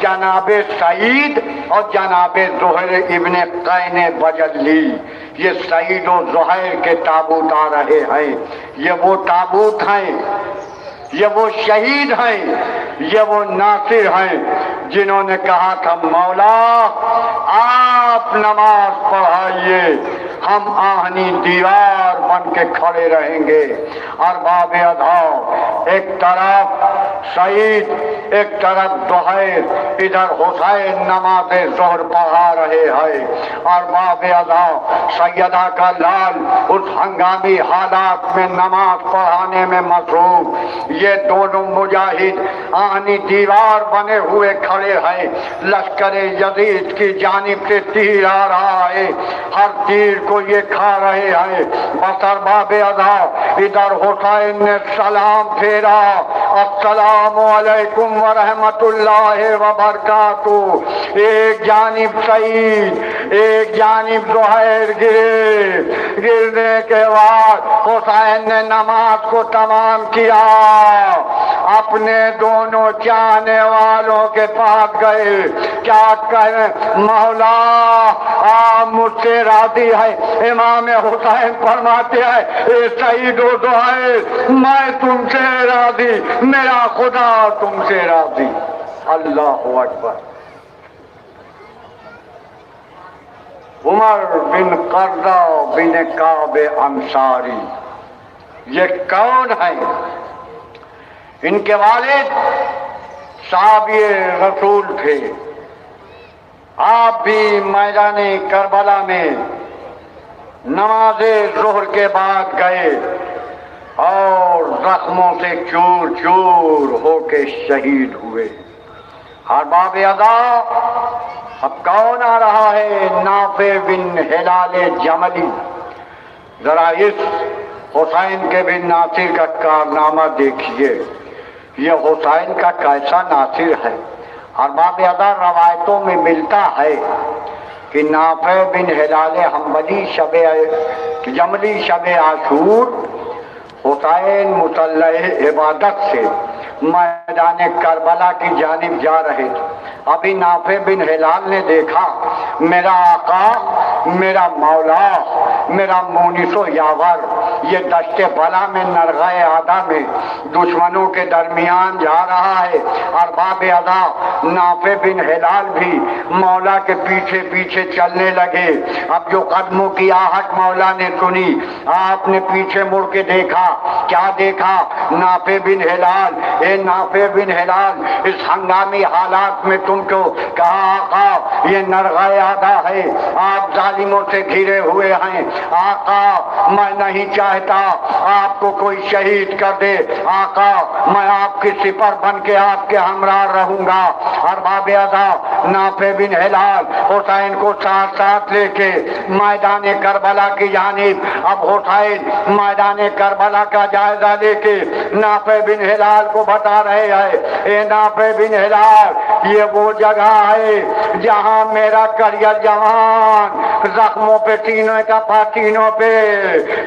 जनाबे सईद और जनाबे ज़ुहैर इब्ने कैने बजली। ये सईद और ज़ुहैर के ताबूत आ रहे हैं। ये वो ताबूत हैं, ये वो शहीद हैं, ये वो नासिर हैं जिन्होंने कहा था मौला आप नमाज पढ़ाइए, हम आहनी दीवार बन के खड़े रहेंगे। और बाबे अधा एक तरफ सईद, एक तरफ ज़ुहैर, इधर हुसैन नमाज़े ज़ोहर पढ़ा रहे हैं। और बाबे अधा सैयदा का लाल उस हंगामी हालात में नमाज पढ़ाने में मसरूफ। ये दोनों मुजाहिद आहनी दीवार बने हुए खड़े हैं। लश्कर यजीद की जानिब से तीर आ रहा है, हर तीर को ये खा रहे हैं। बसर बाबे अदा इधर हुसैन ने सलाम फेरा, अस्सलामु अलैकुम व रहमतुल्लाहि व बरकातुहू। एक जानिब सईद, एक जानिब ज़ुहैर गिरे। गिरने के बाद हुसैन ने नमाज को तमाम किया, अपने दोनों चाहने वालों के पास गए। क्या कहें? मौला आप मुझसे राजी है? इमाम हुसैन फरमाते हैं ए सईद और ज़ुहैर मैं तुमसे राजी, मेरा खुदा तुमसे राजी। अल्लाहु अकबर। उमर बिन कर्जा बिन काबे अंसारी, ये कौन है? इनके वालिद साहबी रसूल थे। आप भी मैदाने करबला में नमाज़े ज़ोहर के बाद गए और जख्मों से चूर चूर होके शहीद हुए। अरबाब अदा अब कौन आ रहा है? नाफे बिन हिलाले जमली। जरा इस हुसैन के बिन नासिर का कारनामा देखिए, ये हुसैन का कैसा नासिर है। अरबाब अदा रवायतों में मिलता है कि नाफे बिन हिलाले हम्बली जमली शबे आशूर हुसैन मुसल्लह इबादत से मैदान करबला की जानिब जा रहे थे। अभी नाफे बिन हिलाल ने देखा मेरा आका, मेरा मौला, मेरा मोनिसो यावर ये दश्ते बला में नरगाए आदा में दुश्मनों के दरमियान जा रहा है। अरबाब अदा नाफे बिन हिलाल भी मौला के पीछे पीछे चलने लगे। अब जो कदमों की आहट मौला ने सुनी, आपने पीछे मुड़ के देखा, क्या देखा? नाफे बिन हिलाल। ए नाफे बिन हिलाल, इस हंगामी हालात में तुमको कहा आका ये नरगाए आदा है, आप जालिमों से घिरे हुए हैं। आका मैं नहीं चाहता आपको कोई शहीद कर दे, आका मैं आपकी सिपर बन के आपके हमरा रहूंगा। अरबाब अदा नाफे बिन हिलाल हुसैन को साथ साथ लेके मैदान करबला की जानिब, अब हुसैन मैदान करबला का जायजा लेके नाफे बिन हिलाल को बता रहे हैं, ए नाफे बिन हिलाल ये वो जगह है जहां मेरा करियर जवान जख्मों पे तीनों पे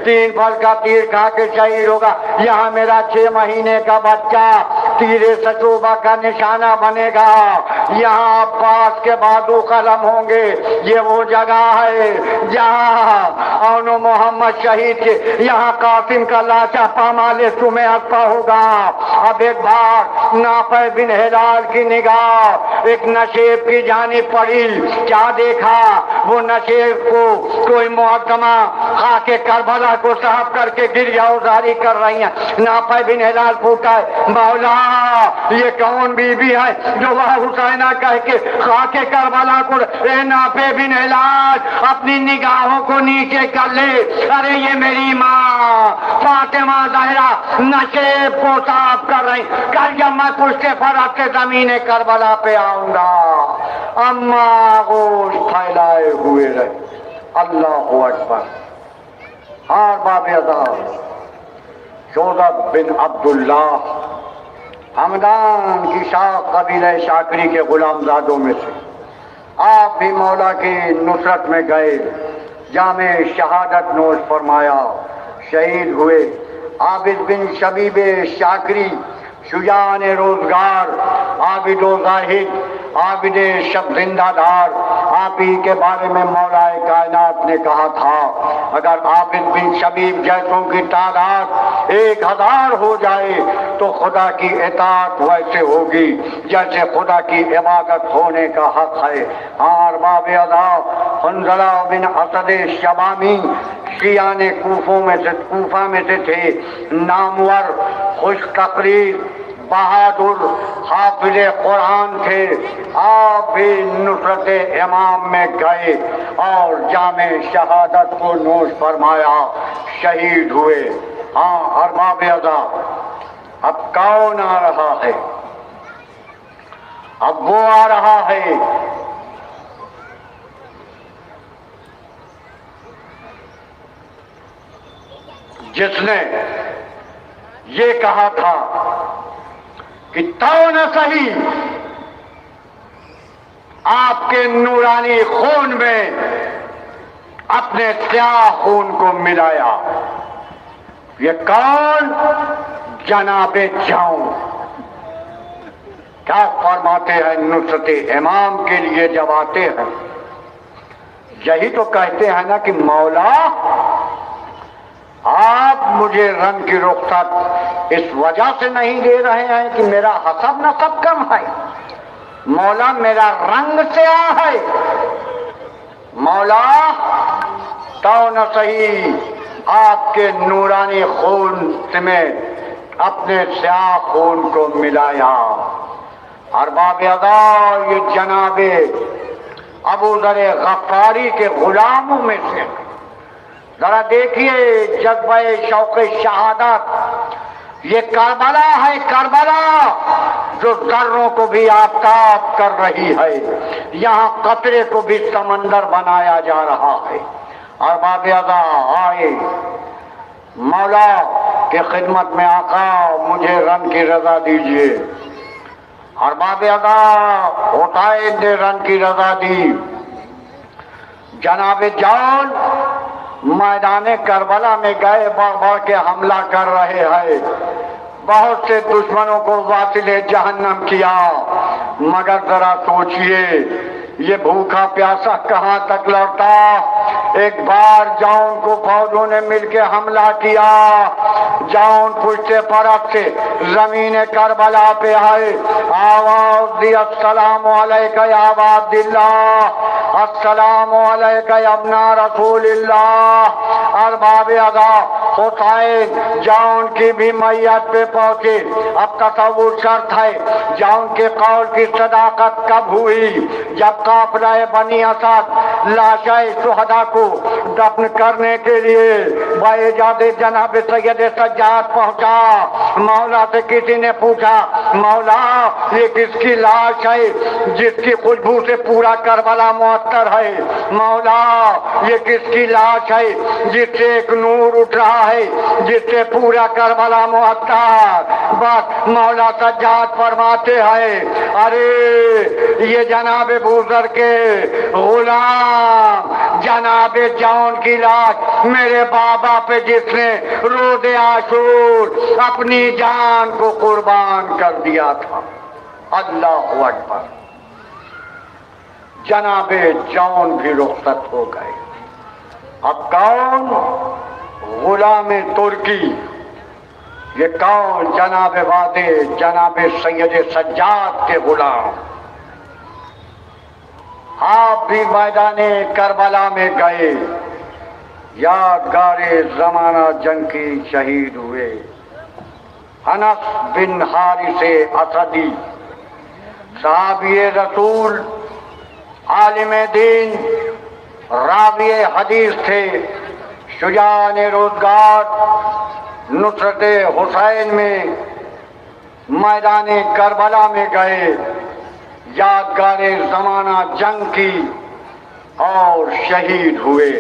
3 फल का तीर खा के शहीद होगा। यहाँ मेरा 6 महीने का बच्चा तीरे सचोबा का निशाना बनेगा। यहाँ अब्बास के बादू कलम होंगे। ये वो जगह है जहाँ औनो मोहम्मद शहीद के, यहाँ कासिम का लाशा पामाले तुम्हें अक्पा होगा। अब एक बार नाफे बिन हिलाल की निगाह एक नशेब की जानिब पड़ी। क्या देखा? वो नशेब को कोई मुहक्कमा खाके करबला को साफ करके गिरजाउजारी कर रही है। नाफे बिन हिलाल पूछा है, मौला ये कौन बीबी है जो वह हुसैना कह के खाके करबला को? ए नाफे बिन हिलाल अपनी निगाहों को नीचे कर ले। अरे ये मेरी माँ फातिमा ज़हरा नशेब को साफ कर रही। कल जब मैं पुश्ते फरक से ज़मीने करबला पे आऊंगा, अम्मा गोश्त फैलाए हुए रहे। अल्लाहु अकबर। अरबाब अदा शोदब बिन अब्दुल्लाह हमदान की शाख कबीले शाकरी के गुलामजादों में से, आप भी मौला की नुसरत में गए, जामे शहादत नोश फरमाया, शहीद हुए। आबिद बिन शबीब शाकरी शुजान रोजगार, आबिदो जाहिद, आबिद शब जिंदादार, आप ही के बारे में मौलाए कायनात ने कहा था, अगर आबिद बिन शबीब जैसों की तादाद 1000 हो जाए तो खुदा की इताअत वैसे होगी जैसे खुदा की इबादत होने का हक है। अरबाब अदा हंजला बिन असद शबामी शियाने कूफा में से थे, नामवर, खुश तकरीर, बहादुर, हाफिज कुरान थे। आप भी नुसरत इमाम में गए और जामे शहादत को नोश फरमाया, शहीद हुए। हाँ अरबाब अदा, अब कौन आ रहा है? अब वो आ रहा है जिसने ये कहा था कि तो न सही आपके नूरानी खून में अपने स्याह खून को मिलाया। ये कौन? जनाबे जाऊं। क्या फरमाते हैं नुसरत इमाम के लिए जब आते हैं, यही तो कहते हैं ना कि मौला आप मुझे रंग की रुखसत इस वजह से नहीं दे रहे हैं कि मेरा हसब नसब कम है, मौला मेरा रंग से आ है। मौला तो न सही आपके नूरानी खून में अपने स्याह खून को मिलाया। अरबाब अदा ये जनाबे अबू ज़र गफ्फारी के गुलामों में से, जरा देखिए जज्बे शौक़े शहादत। ये करबला है, करबला जो जर्रों को भी आफताब कर रही है, यहाँ कतरे को भी समंदर बनाया जा रहा है। अरबाब अदा आए, मौला के खिदमत में आका मुझे रन की रजा दीजिए। अरबाब अदा होताए ने रन की रजा दी। जनाब जान मैदान करबला में गए, बढ़ बढ़ के हमला कर रहे हैं, बहुत से दुश्मनों को वासिले जहन्नम किया। मगर जरा सोचिए ये भूखा प्यासा कहां तक लौटा। एक बार जौन को फौजों ने मिलकर हमला किया, जौन पुश्ते परत से जमीन करबला पे आए, आवाज दी अस्सलाम अलैका या अब्दुल्लाह, अस्सलाम अलैका या अब्ना रसूलिल्लाह। अरबाब अदा हुसैन जौन की भी मैयत पे पहुंचे। अब तसव्वुर शर्त है, जौन के कौल की सदाकत कब हुई, जब काफिला बनी असद लाशाए शुहदा को दफन करने के लिए बाइजाद जनाब सैयद सज्जाद पहुंचा। मौला से किसी ने पूछा, मौला ये किसकी लाश है जिसकी खुशबू से पूरा करबला मुअत्तर है? मौला ये किसकी लाश है जिससे एक नूर उठ रहा है, जिससे पूरा करबला मुअत्तर? बस मौला सज्जाद फरमाते हैं, अरे ये जनाब बूजर के गुलाम जनाब जौन की लाश, मेरे बाबा पे जिसने रोज़े आशूर अपनी जान को कुर्बान कर दिया था। अल्लाह अकबर। जनाबे जौन भी रुखसत हो गए। अब कौन? गुलाम तुर्की। ये कौन? जनाब वादे जनाब सैयद सज्जाद के गुलाम। आप भी मैदाने करबला में गए, यादगारे जमाना जंग की शहीद हुए। अनस बिन हारिसे असदी साहबिए रसूल, आलिम दीन, राविए हदीस थे, शुजान रोजगार, नुसरत हुसैन में मैदाने करबला में गए, यादगारे जमाना जंग की, और शहीद हुए।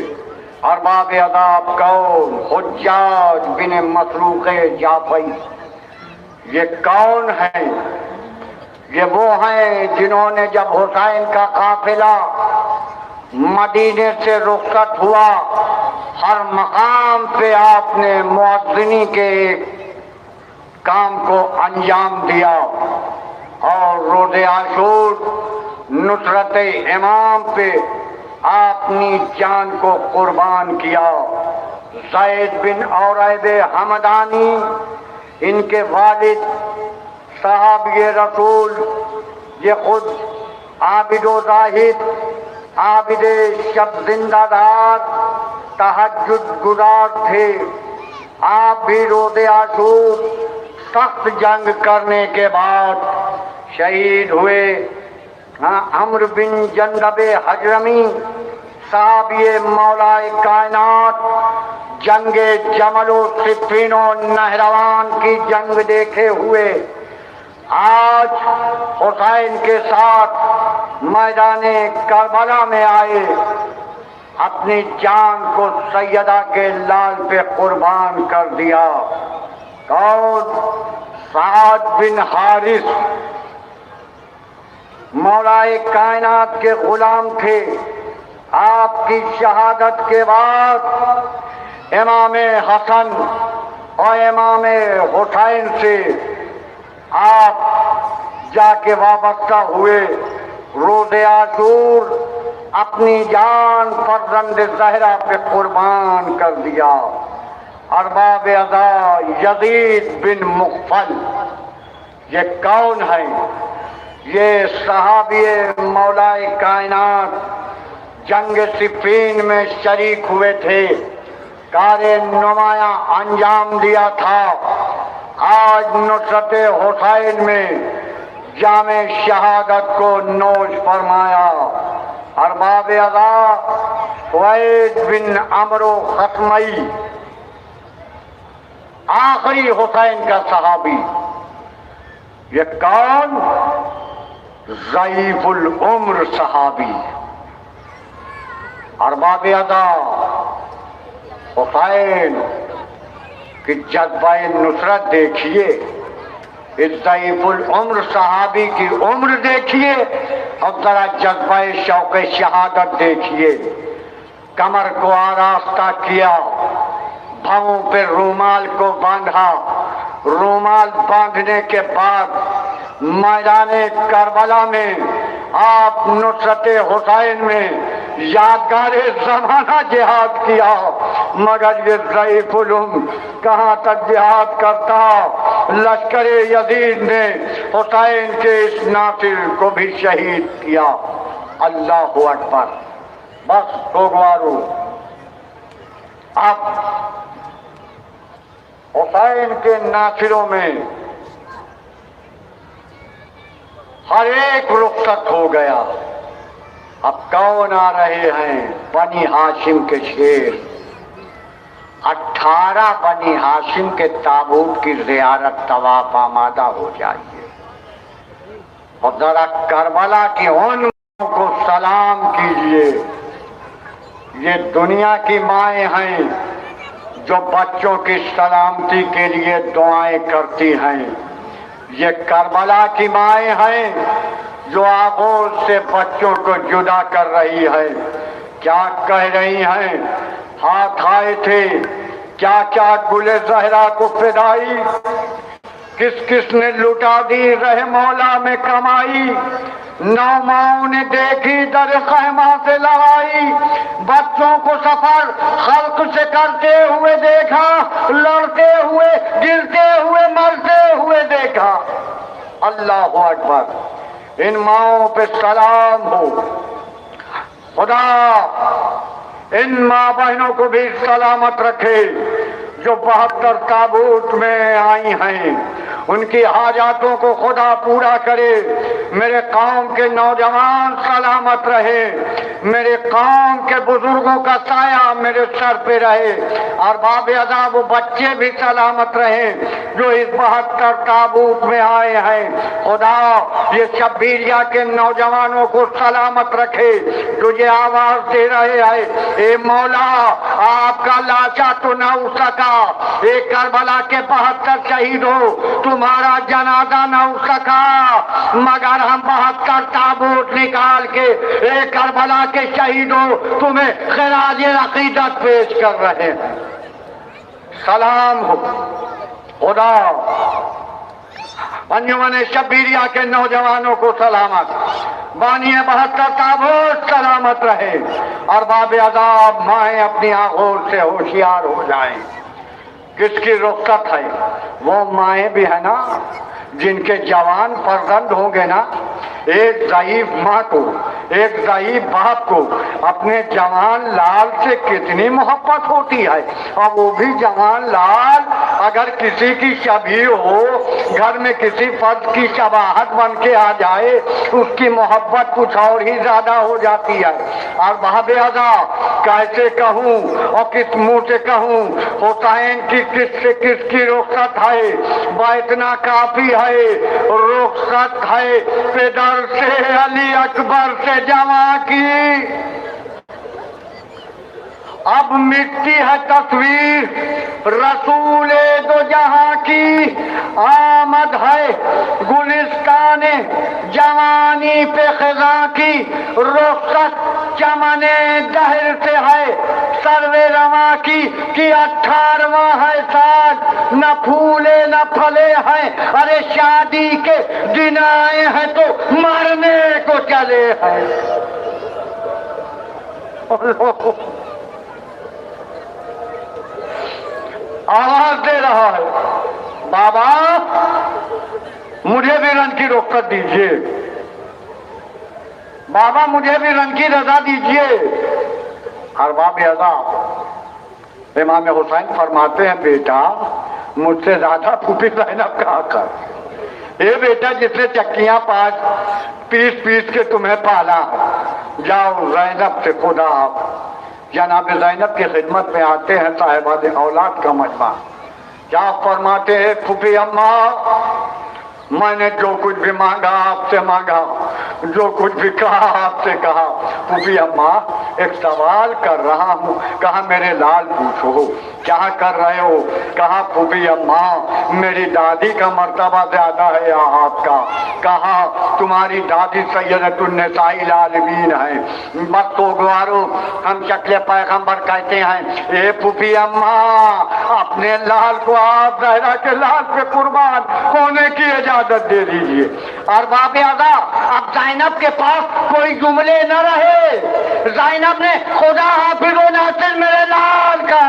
अरबाब अदाब कौन? हुज्जाज बिन मसरूक़ जाफ़ई। ये कौन है? ये वो हैं जिन्होंने जब हुसैन का काफिला मदीने से रुखसत हुआ, हर मकाम पे आपने मुअज्जिनी के काम को अंजाम दिया और रोज़े आशूर नुसरत इमाम पे अपनी जान को कुर्बान किया। ज़ैद बिन औरैब हमदानी, इनके वालिद साहब रसूल, ये खुद आबिदो जाहिद, आबिदे शब जिंदादार, तहज्जुद गुजार थे। आप भी रोज़े आशूर सख्त जंग करने के बाद शहीद हुए। अम्र बिन जंदबे हजरमी साहब ये मौलाए कायनात, जंगे जमलो सिफीनो नहरवान की जंग देखे हुए आज हुसैन के साथ मैदाने करबला में आए, अपनी जान को सैयदा के लाल पे कुर्बान कर दिया। कौन? साद बिन हारिस, मौलाए कायनात के गुलाम थे। आपकी शहादत के बाद इमाम हसन और इमाम हुसैन से आप जाके वाबस्ता हुए। रोज़े आशूर अपनी जान फर्जंद ज़हरा पे कुर्बान कर दिया। अरबाब अदा यजीद बिन मुग़फ़ल, ये कौन है? ये सहाबी मौलाए कायनात जंग सिफ़ीन में शरीक हुए थे, कार्य नुमाया अंजाम दिया था। आज नुसरत हुसैन में जामे शहादत को नोश फरमाया। अरबाब अदा वैद बिन अमरो खस्मई, आखिरी हुसैन का सहाबी। ये कौन? ज़ईफुल उम्र सहाबी। अरबाब अदा हुसैन की जज्बाए नुसरत देखिए, इस ज़ईफुल उम्र सहाबी की उम्र देखिए और जरा जज्बाए शौक़ शहादत देखिए। कमर को आरास्ता किया, भवों पे रूमाल को बांधा, रूमाल बांधने के बाद मैदाने करबला में, आप नुसरत हुसैन में यादगार ज़माना जिहाद किया, मगर ये ज़ईफ़ उलूम कहाँ तक जिहाद करता। लश्कर यजीद ने हुसैन के इस नासिर को भी शहीद किया। अल्लाहु अकबर। बस सोगवारू, अब हुसैन के नासिरों में हर एक रुखसत हो गया। अब कौन आ रहे हैं? बनी हाशिम के शेर। 18 बनी हाशिम के ताबूत की ज़ियारत तवाफ आमादा हो जाइए और जरा करबला की उन को सलाम कीजिए। ये दुनिया की माएँ हैं जो बच्चों की सलामती के लिए दुआएं करती हैं। ये करबला की माएँ हैं जो आगोश से बच्चों को जुदा कर रही है। क्या कह रही हैं? हाथ आए थे क्या क्या गुले ज़हरा को फिदाई, किस किस ने लुटा दी रहे मौला में कमाई। नौमाओं ने देखी दर खैमा से लड़ाई, बच्चों को सफर खल्क से करते हुए देखा, लड़ते हुए गिरते हुए मरते हुए देखा। अल्लाहु अकबर। इन माओं पे सलाम हो। खुदा इन माँ बहनों को भी सलामत रखे जो 72 ताबूत में आई हैं। उनकी हाजातों को खुदा पूरा करे। मेरे कौम के नौजवान सलामत रहे, मेरे कौम के बुजुर्गों का साया मेरे सर पे रहे, और बाबे अदा वो बच्चे भी सलामत रहे जो इस 72 ताबूत में आए हैं। खुदा ये शब्बीरिया के नौजवानों को सलामत रखे जो ये आवाज दे रहे हैं, ए मौला आपका लाशा तो न उठ सका, एक करबला के 72 शहीद हो, तुम्हारा जनाजा न उठ सका, मगर हम 72 ताबूत निकाल के एक करबला के शहीदों तुम्हें खिराज अकीदत पेश कर रहे हैं। सलाम हो। खुदा अंजुमन शब्बीरिया के नौजवानों को सलामत, बानिए 72 ताबूत सलामत रहे, और बाबे अज़ाब माएँ अपनी आंखों से होशियार हो जाएं। किसकी रुखसत है? वो माएँ भी है ना जिनके जवान फर्जंद होंगे ना। एक ज़ईफ माँ को, एक ज़ईफ बाप को अपने जवान लाल से कितनी मोहब्बत होती है, और वो भी जवान लाल अगर किसी की शबीह हो, घर में किसी फर्द की शबाहत बन के आ जाए, उसकी मोहब्बत कुछ और ही ज्यादा हो जाती है। और बाबे अज़ा कैसे कहूँ और किस मुँह से कहूँ, हुसैन की किसकी रुखसत है? इतना काफी है, रुखसत है पेदर से अली अकबर से जमा की। अब मिटती है तस्वीर रसूले दो जहां की, आमद है गुलिस्ताने जवानी पे खिजा की, रुखसत चमने दहर से है सर्वे रवा की, कि 18वां है साल, न फूले न फले हैं, अरे शादी के दिन आए हैं तो मरने को चले हैं। आवाज दे रहा है, बाबा मुझे भी रंग की रुखसत दीजिए, बाबा मुझे भी रंग की रजा दीजिए। और बाबे अज़ा इमाम हुसैन फरमाते हैं, बेटा मुझसे ज्यादा फूफी ज़ैनब का हक है। ये बेटा जिसने चक्कियां पास पीस के तुम्हें पाला, जाओ ज़ैनब से खुदा जनाब ज़ैनब की खिदमत में आते हैं साहिबाद औलाद का मजमा। क्या फरमाते हैं, फूफी अम्मा मैंने जो कुछ भी मांगा आपसे मांगा, जो कुछ भी कहा आपसे कहा। फूफी अम्मा एक सवाल कर रहा हूँ। कहा मेरे लाल पूछो क्या कर रहे हो? कहा फूफी अम्मा मेरी दादी का मर्तबा ज्यादा है या आपका? कहा तुम्हारी दादी सैयदतुन्निसाइल आलमीन है। बस तो गुआरो हम शक्ल पैगंबर कहते हैं, ए फूफी अम्मा अपने लाल को आप ज़हरा के लाल पे कुर्बान होने किए जा इजाजत दे दीजिए। और बाप अदा अब ज़ैनब के पास कोई जुमले न रहे। ज़ैनब ने खुदा हाफिज़ो नासिर मेरे लाल का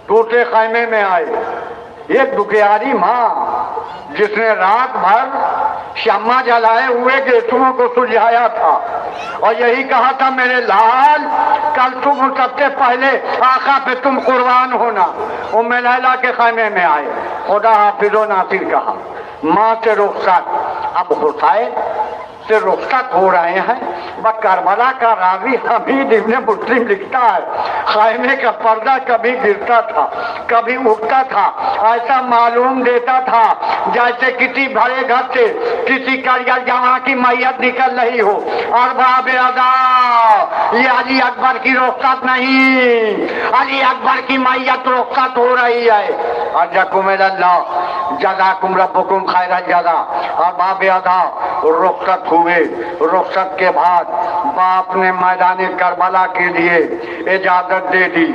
टूटे खैमे में आए। एक दुखियारी माँ जिसने रात भर शम्मा जलाए हुए गेटुओं को सुलझाया था और यही कहा था मेरे लाल कल तुम सबसे पहले आका पे तुम कुर्बान होना। उम्मे लैला के खैमे में आए, खुदा हाफिज़ो नासिर कहा, माँ से रुखसत। अब हुसैन से रुखसत हो रहे हैं। वह करबला का रावी हमीद इब्ने मुस्लिम लिखता है, खैमे का पर्दा कभी गिरता था कभी उठता था, ऐसा मालूम देता था जैसे किसी भरे घर से किसी करियर जवां की मैयत निकल रही हो। और बाबे अदा ये अली अकबर की रुखसत नहीं, अली अकबर की मैयत रुखसत हो रही है। अल्लाह जज़ाकुम रब्बुकुम खैरल जज़ा। और बाबे अदा रुखसत हुए। रुखसत के बाद बाप ने मैदान करबला के लिए इजाजत दे दी।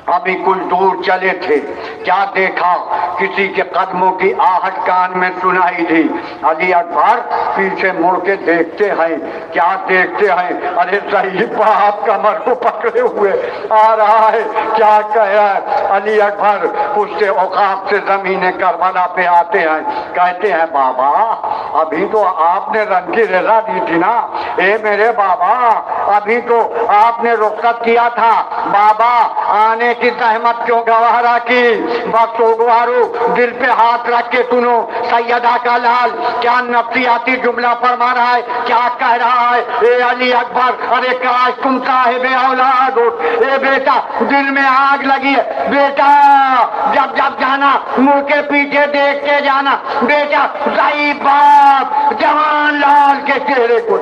अभी कुछ दूर चले थे, क्या देखा, किसी के कदमों की आहट कान में सुनाई दी। अली अकबर पीछे मुड़ के देखते हैं, क्या देखते हैं, अरे सही बाप कमर को पकड़े हुए आ रहा है। क्या कह रहा है अली अकबर? उससे औकाफ से जमीन करबला पे आते हैं, कहते हैं बाबा अभी तो आपने रन की रजा दी थी ना। ए मेरे बाबा अभी तो आपने रुखसत किया था, बाबा आने की सहमत क्यों गवारा की? बख्शोगवारो दिल पे हाथ रख के सुनो, सैयदा का लाल क्या नफसियाती जुमला फरमा रहा है, क्या कह रहा है। ए अली अकबर, अरे काश तुम साहिबे औलाद हो। ए बेटा दिल में आग लगी है, बेटा जब जब जाना मुंह के पीछे देख के जाना। बेटा सही बाप जवान लाल के चेहरे को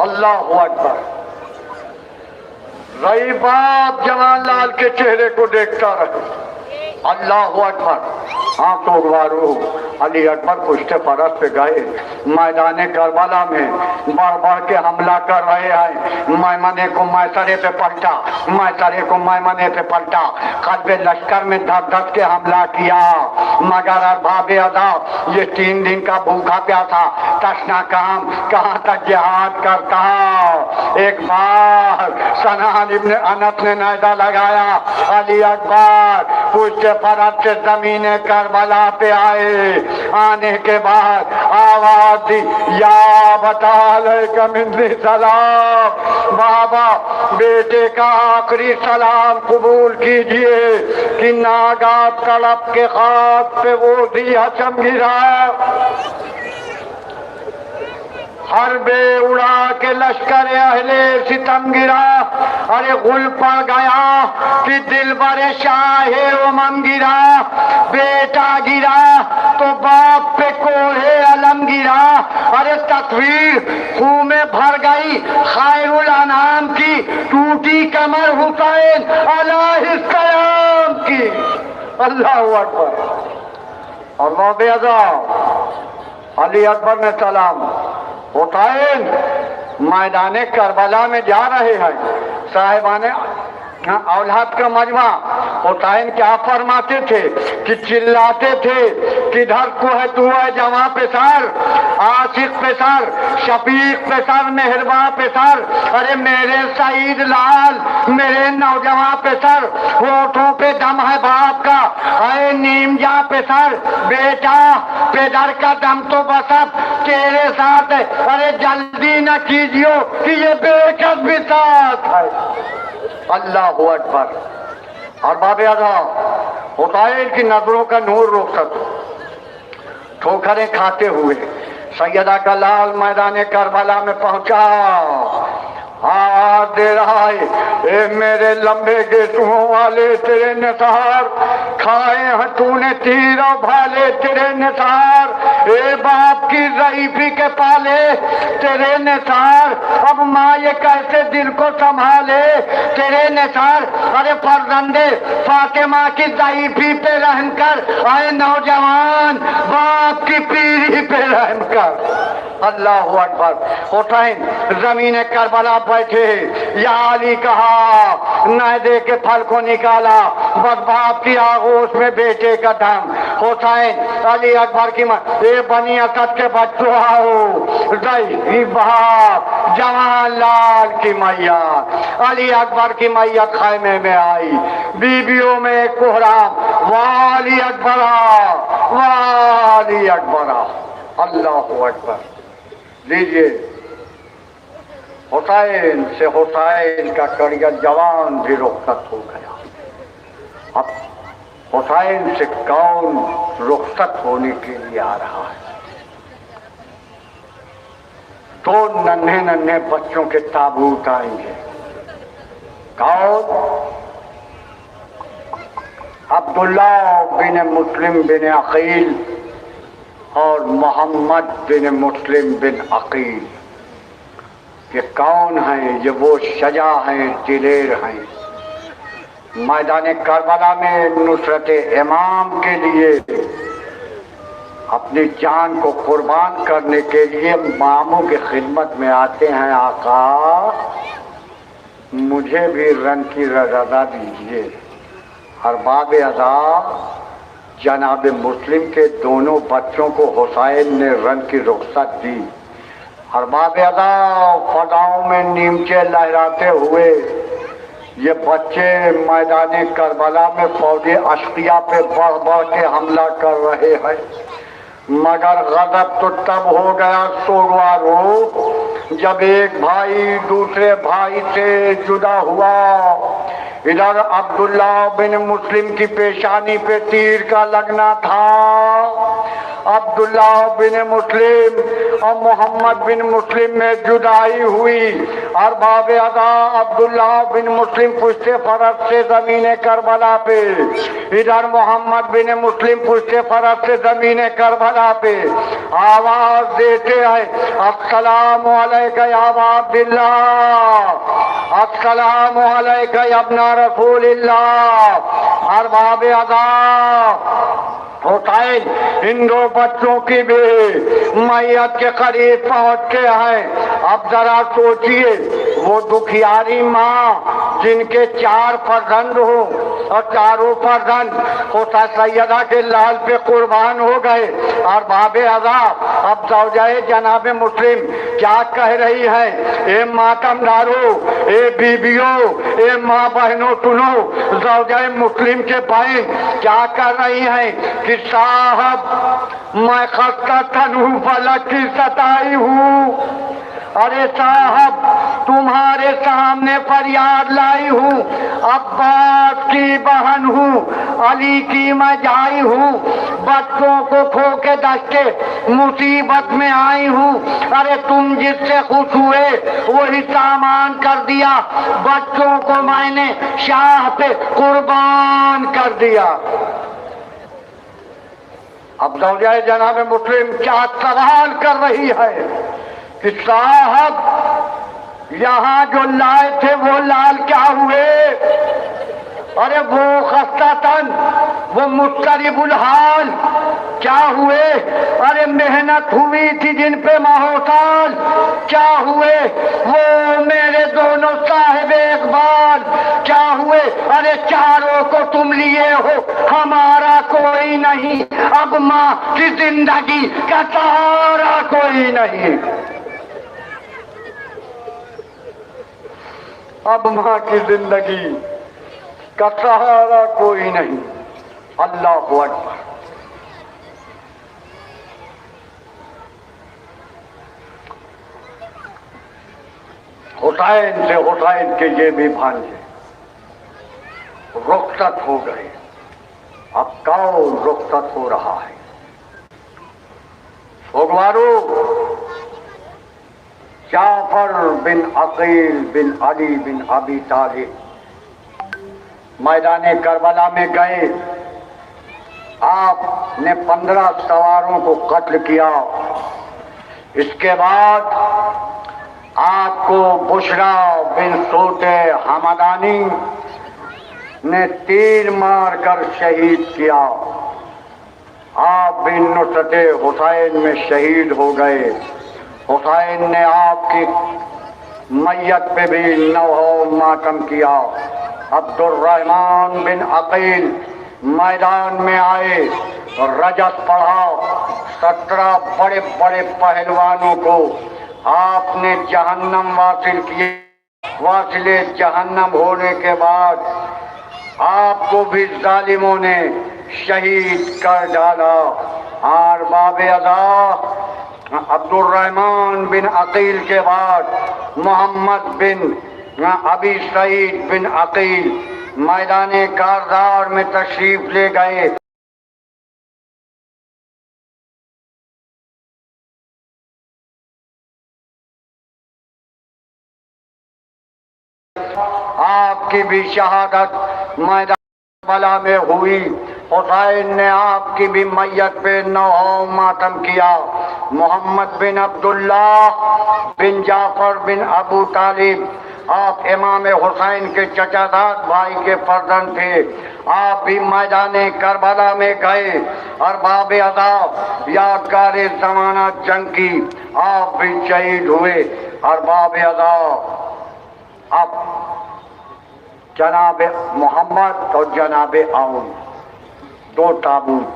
अल्लाहु अकबर, रही बाप जवान लाल के चेहरे को देखता रहे। अल्लाहु अकबर। हाँ सोगवारू अली अकबर पुश्ते फरस पे गए, मैदान करबला में बढ़ बढ़ के हमला कर रहे हैं। मैमने को मैसरे पे पलटा, मैसरे को मैमने पे पलटा, कल्बे लश्कर में धक धक के हमला किया। मगर बाबे अदा ये 3 दिन का भूखा प्यासा तशना काम कहाँ तक जिहाद करता। एक बार सनान इब्ने अनस ने नायदा लगाया, अली अकबर पुश्ते फरस से जमीने करबला पे आए। आने के बाद आवाज दी, या बता मिंदी सलाम, बाबा बेटे का आखिरी सलाम कबूल कीजिए कि नागा तड़प के खाक पे वो दी हसम गिरा। हर बे उड़ा के लश्कर अहले सितम गिरा। अरे गुल पड़ गया कि दिल बरे शाहे उमम गिरा। बेटा गिरा तो बाप पे कोहे अलम गिरा। अरे तस्वीर खूह में भर गई खैरुल अनाम की, टूटी कमर हुसैन अलैहिस्सलाम की। अल्लाहु अकबर। और मौके अली अकबर ने सलाम, हुसैन मैदान करबला में जा रहे हैं। साहिबाने औलाद का मजमा हुसैन क्या फरमाते थे कि चिल्लाते थे, किधर को है तू है जवां पे सर, आशिक पे सर, शफीक पे सर, मेहरबा पे सर। अरे मेरे सईद लाल मेरे नौजवान पे सर, होठों पे दम है बाप का, अरे नीम जा पे सर। बेटा पेदर का दम तो बस अब तेरे साथ है। अरे जल्दी न कीजियो कि ये बेकस भी साथ है। अल्लाहु अकबर। और बाबे आज़ा हुसैन की नजरों का नूर रुखसत, ठोकरें खाते हुए सैयदा का लाल मैदान करबला में पहुंचा। आवाज दे रहा है, ए मेरे लंबे गेटुओं वाले तेरे निसार, खाए हैं तूने तीर और भाले तेरे निसार। ए बाप की ज़ईफ़ी के पाले तेरे निसार, अब माँ ये कैसे दिल को संभाले तेरे निसार। अरे फर्जंदे फातिमा की ज़ईफ़ी पे रहम कर, आए नौजवान बाप की पीढ़ी पे रहम कर। अल्लाह अकबर। हुसैन जमीन करबला बैठे, या अली कहा, मैदे के फल को निकाला, बस बाप की आगोश में बेटे का दम। हुसैन अली अकबर की ये बनी असद के बच्चों आओ, दई बाप जवान लाल की मैया। अली अकबर की मैया खैमे में आई, बीबियों में एक कोहराम, वाली अकबरा, वाली अकबरा। अल्लाह अकबर। लीजिए, हुसैन से हुसैन का कड़िया जवान भी रुखसत हो गया। अब हुसैन से कौन रुखसत होने के लिए आ रहा है? दो नन्हे नन्हे बच्चों के ताबूत आएंगे। कौन? अब्दुल्ला बिन मुस्लिम बिन अकील और मोहम्मद बिन मुस्लिम बिन अकील। ये कौन है? ये वो शजा हैं, दिलेर हैं। मैदान करबला में नुसरत इमाम के लिए अपनी जान को कुर्बान करने के लिए मामू की खिदमत में आते हैं। आका, मुझे भी रन की रजा दीजिए। अरबाब अदा जनाब मुस्लिम के दोनों बच्चों को हुसैन ने रन की रुखसत दी। अरबाब अदा फदाओं में नीमचे लहराते हुए ये बच्चे मैदान करबला में फौजी अश्किया पे बढ़ बढ़ के हमला कर रहे हैं। मगर गजब तो तब हो गया सोगवारो जब एक भाई दूसरे भाई से जुदा हुआ। इधर अब्दुल्ला बिन मुस्लिम की पेशानी पे तीर का लगना था। अब्दुल्ला बिन मुस्लिम और मोहम्मद बिन मुस्लिम में जुदाई हुई। अरबाब अदा अब्दुल्ला बिन मुस्लिम पुश्ते फरस से ज़मीन करबला पे, इधर मोहम्मद बिन मुस्लिम पुश्ते फरस से ज़मीन करबला पे आवाज देते हैं, अस्सलामु अलैका या अबा अब्दुल्लाह, अस्सलामु अलैका या इब्न रसूलिल्लाह। अरबाब अदा हुसैन इन दो बच्चों की भी मैयत के करीब पहुंचते हैं। अब जरा सोचिए, वो दुखियारी माँ जिनके 4 फर्जंद हो और चारों फर्जंद हुसैन सैयदा के लाल पे कुर्बान हो गए। और बाबे अज़ा अब ज़ौजाए जनाब मुस्लिम क्या कह रही है? ए मातमदारो, ए बीबियों, ए माँ बहनों, सुनो, ज़ौजाए मुस्लिम के बहन क्या कर रही हैं कि साहब मैं खस्ता तनहू फलक की सताई हूँ। अरे साहब तुम्हारे सामने फरियाद लाई हूँ, अब्बास की बहन हूँ, अली की मैं जाई हूँ, बच्चों को खो के दस्ते मुसीबत में आई हूँ। अरे तुम जिससे खुश हुए वही सामान कर दिया, बच्चों को मैंने शाह पे कुर्बान कर दिया। अब ज़ौजाए जनाब मुस्लिम क्या सवाल कर रही है कि साहब यहाँ जो लाए थे वो लाल क्या हुए? अरे वो खस्ता तन, वो मुस्तरिबुल हाल क्या हुए? अरे मेहनत हुई थी जिन पे महोसाल क्या हुए? वो मेरे दोनों साहिब इकबाल क्या हुए? अरे चारों को तुम लिए हो, हमारा कोई नहीं, अब माँ की जिंदगी का सहारा कोई नहीं, अब माँ की जिंदगी का सहारा कोई नहीं। अल्लाह अकबर। हुसैन से हुसैन के ये भी भांजे रुखसत हो गए। अब कौन रुखसत हो रहा है? सोगवारो जाफर बिन अकील बिन अली बिन अबी तालिब मैदान करबला में गए। आपने 15 सवारों को कत्ल किया। इसके बाद आपको बुशरा बिन सोते हमदानी ने तीर मारकर शहीद किया। आप बिन नुसरत हुसैन में शहीद हो गए। हुसैन ने आपकी मैयत पे भी नौहो मातम किया। अब्दुर्रहमान बिन अकील मैदान में आए, रजत पढ़ा। 17 बड़े बड़े पहलवानों को आपने जहन्नम वासिल किए। वासिले जहन्नम होने के बाद आपको भी जालिमों ने शहीद कर डाला। और बाबे अदा अब्दुर्रहमान बिन अकील के बाद मोहम्मद बिन अबी सईद बिन अकील मैदाने कारदार में तशरीफ ले गए। आपकी भी शहादत मैदान बला में हुई। हुसैन ने आपकी भी मैयत पे नौहो मातम किया। मोहम्मद बिन अब्दुल्ला बिन जाफर बिन अबू तालिब, आप इमाम हुसैन के चचादाद भाई के फर्जंद थे। आप भी मैदाने करबला में गए और बाबे अदा यादगार जमाना जंग की आप भी शहीद हुए। और बाबे अदा अब जनाब मोहम्मद और जनाब आउन, 2 ताबूत,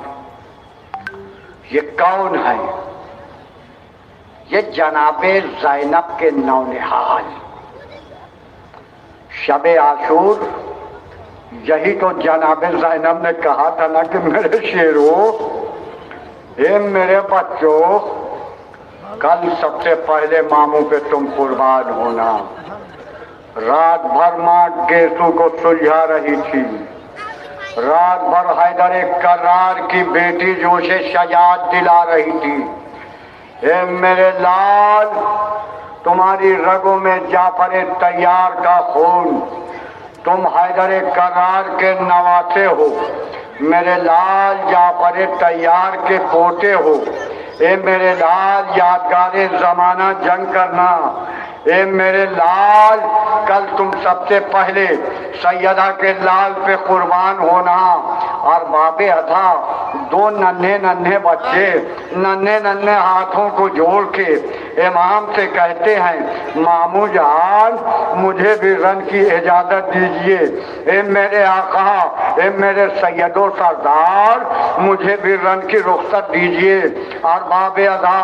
ये कौन है? ये जनाबे ज़ैनब के नौनिहाल। शबे आशूर, यही तो जनाबे ज़ैनब ने कहा था ना कि मेरे शेरों, ये मेरे बच्चों, कल सबसे पहले मामू पे तुम कुर्बान होना। रात भर माँ गेसू को सुलझा रही थी। रात भर हैदर कर्रार की बेटी जो उसे सजाद दिला रही थी। ए मेरे लाल, तुम्हारी रगों में जाफर तैयार का खून, तुम हैदर कर्रार के नवासे हो। मेरे लाल, जाफर तैयार के पोते हो। ए मेरे लाल, यादगार जमाना जंग करना। ए मेरे लाल, कल तुम सबसे पहले सैयदा के लाल पे कुर्बान होना। और बाबे अदा 2 नन्हे नन्हे बच्चे नन्हे नन्हे हाथों को जोड़ के इमाम से कहते हैं, मामू जान, मुझे भी रन की इजाजत दीजिए। ए मेरे आका, ए मेरे सैयदो सरदार, मुझे भी रन की रुख्सत दीजिए। और बाबे अदा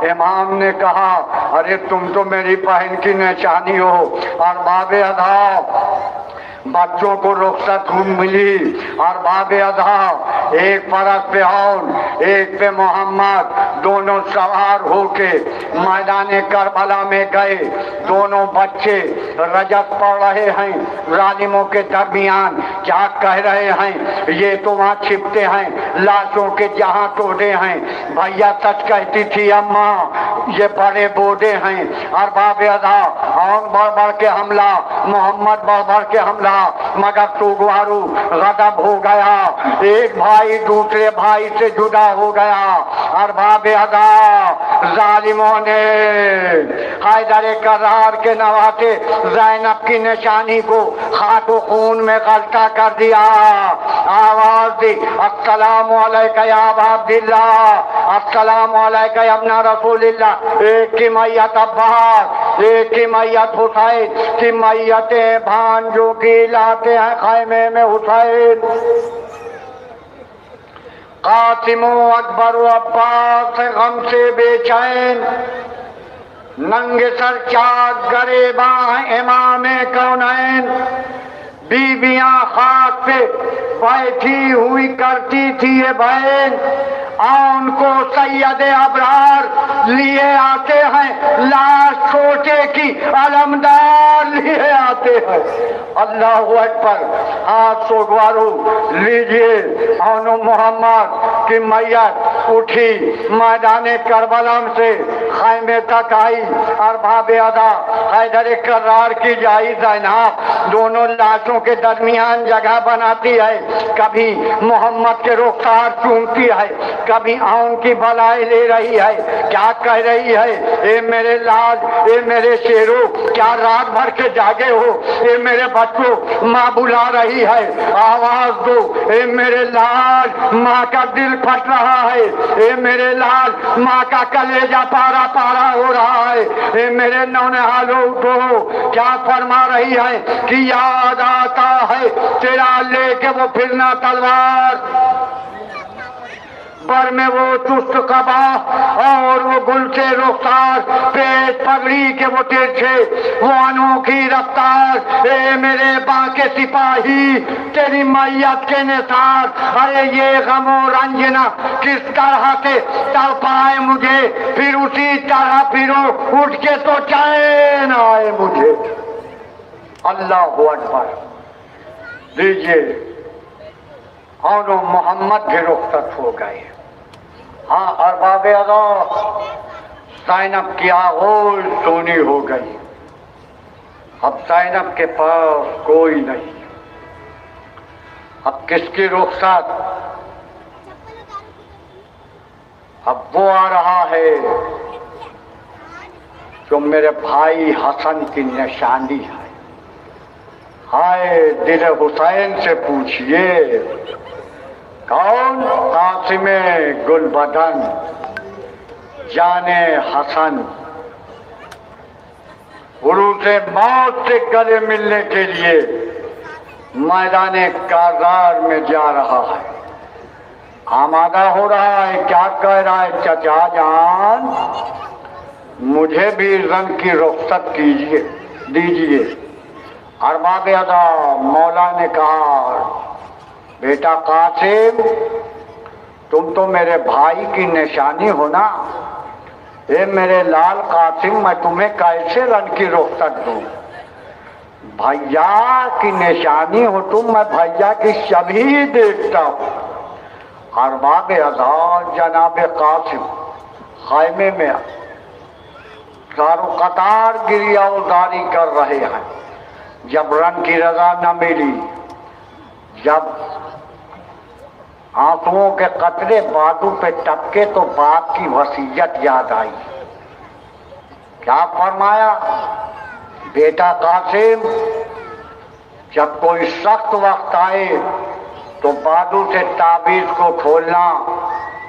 इमाम ने कहा, अरे तुम तो मेरी बहन की निशानी हो। और बाबे अदा बच्चों को रुख्सत मिली। और बाबे अदा एक फरस पे आउन, एक पे मोहम्मद, दोनों सवार होके मैदाने करबला में गए। दोनों बच्चे रजत पढ़ रहे हैं जालिमों के दरमियान। क्या कह रहे हैं? ये तो वहाँ छिपते हैं लाशों के जहाँ टोटे हैं। भैया सच कहती थी अम्मा, ये बड़े बोडे हैं। और बाबे अदा और बढ़ बढ़ के हमला, मोहम्मद बढ़ बढ़ के हमला, मगर सुगवारू गजब हो गया। एक भाई दूसरे भाई से जुदा हो गया। और बाबे अदा जालिमों ने हैदर कर्रार के नवासे ज़ैनब की निशानी को खाको खून में गलता कर दिया। आवाज दी, अस्सलामु अलैका या अबा अब्दिल्लाह, अस्सलामु अलैका या इब्न रसूलिल्लाह। एक की मैयत अब्बास, एक की मैयत हुसैन की मैयतें भांजों की लाते हैं खैमे में हुसैन। कासिम अकबर अब्बास गम से बेचैन, नंगे सर चाक गरेबा इमामे कौनैन। बीबियां खाक पे बैठी हुई करती थी ये बहन, उनको सैयद अबरार लिए आते हैं, लाश छोटे की अलमदार लिए आते हैं। अल्लाह अकबर। हाथ सोगवारो लीजिए। और मोहम्मद की मैयत उठी, मैदाने करबला से खैमे तक आई। और बाबे अदा हैदर कर्रार की जाई ज़ैनब दोनों लाशों के दरमियान जगह बनाती है। कभी मोहम्मद के रुखसार चूमती है, कभी आउन की भलाई ले रही है। क्या कह रही है? ए मेरे लाल, ए मेरे शेरों, क्या रात भर के जागे हो? ए मेरे बच्चों माँ बुला रही है, आवाज दो। ए मेरे लाल, माँ का दिल फट रहा है। ए मेरे लाल, माँ का कलेजा पारा पारा हो रहा है। ए मेरे नौनिहालों उठो, क्या फरमा रही है कि याद आता है तेरा लेके वो फिरना तलवार, पर में वो चुस्त कबा और वो गुल से रुखसार, पेट पगड़ी के वो तिरछे, वो अनोखी रफ्तार। ए मेरे बांके सिपाही, तेरी मैयत के निसार, अरे ये गमो रंजना किस तरह से तड़पाए मुझे, फिर उसी तरह फिरो उठ के तो चैन आए मुझे। अल्लाह अकबर। दीजिए, और मोहम्मद भी रुखसत हो गए। हाँ, अरबाब अदा ज़ैनब की आगोश सोनी हो गई। अब ज़ैनब के पास कोई नहीं, अब किसकी रुखसत? अब वो आ रहा है जो मेरे भाई हसन की निशानी है। हाय दिल हुसैन से पूछिए, कौन? कासिमे गुलबदन जाने हसन, गुरु से मौत से गले मिलने के लिए मैदाने कारगार में जा रहा है, आमादा हो रहा है। क्या कह रहा है? चचा जान, मुझे भी रंग की रुखसत कीजिए, दीजिए। अरबाब अदा मौला ने कहा, बेटा कासिम, तुम तो मेरे भाई की निशानी हो ना। ए मेरे लाल कासिम, मैं तुम्हें कैसे रंग की रुखसत दूं? भैया की निशानी हो तुम, मैं भैया की छवि देखता हूं। अरबाब अदा जनाब कासिम खैमे में चारों कतार गिरिया उदारी कर रहे हैं। जब रंग की रजा न मिली, जब आंसुओं के कतरे बातों पे टपके, तो बाप की वसीयत याद आई। क्या फरमाया? बेटा कासिम, जब कोई सख्त वक्त आए तो बादू से ताबीज को खोलना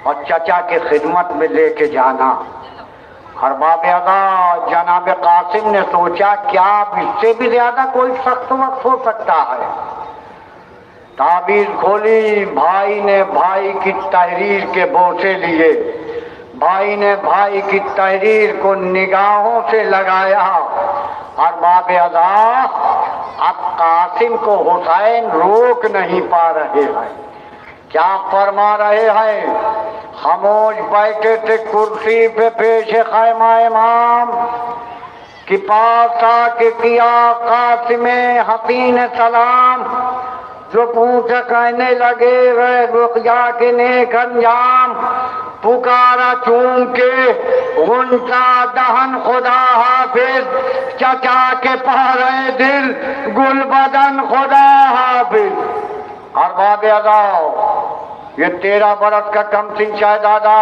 और चचा की खिदमत में लेके जाना। अरबाब अदा जनाब कासिम ने सोचा, क्या इससे भी ज्यादा कोई सख्त वक्त हो सकता है? ताबीज खोली, भाई ने भाई की तहरीर के बोसे लिए, भाई ने भाई की तहरीर को निगाहों से लगाया। अरबाब अदा अब कासिम को हुसैन रोक नहीं पा रहे हैं। क्या फरमा रहे हैं? खामोश बैठे थे कुर्सी पे पेश खैमा इमाम कि पास आके किया कासिमे हसीन सलाम, जो पूछ कहने लगे वह रुक जाके नेक अंजाम, पुकारा चूम के गुंजा दहन खुदा हाफिज, चचा के पहरे दिल गुलबदन खुदा हाफिज। अरबाब अदा, ये 13 बरस का कमसिन शहजादा,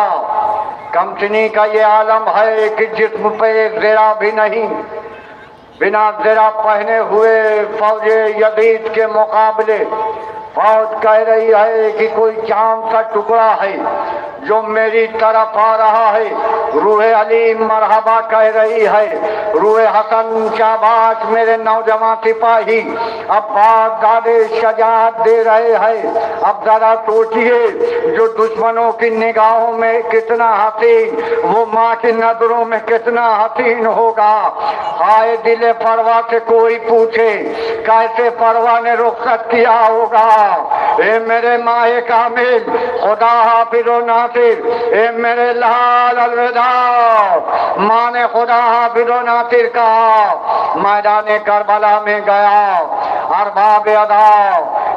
कमसिनी का ये आलम है कि जिस्म पे एक ज़रा भी नहीं, बिना ज़रा पहने हुए फौजे यजीद के मुकाबले फौज कह रही है कि कोई चांद का टुकड़ा है जो मेरी तरफ आ रहा है। रूहे अली मरहबा कह रही है, रूहे हसन शाबाश मेरे नौजवान सिपाही, अब्बास दादे शजात दे रहे हैं। अब जरा सोचिए, जो दुश्मनों की निगाहों में कितना हसीन, वो माँ की नजरों में कितना हसीन होगा। हाय दिले परवा से कोई पूछे, कैसे परवा ने रुखसत किया होगा। ए मेरे माहे कामिल, खुदा हाफिज़ो नासिर, ए मेरे लाल अलविदा। माँ ने खुदा हाफिज़ो नासिर कहा, मैदान करबला में गया। अरबाब अदा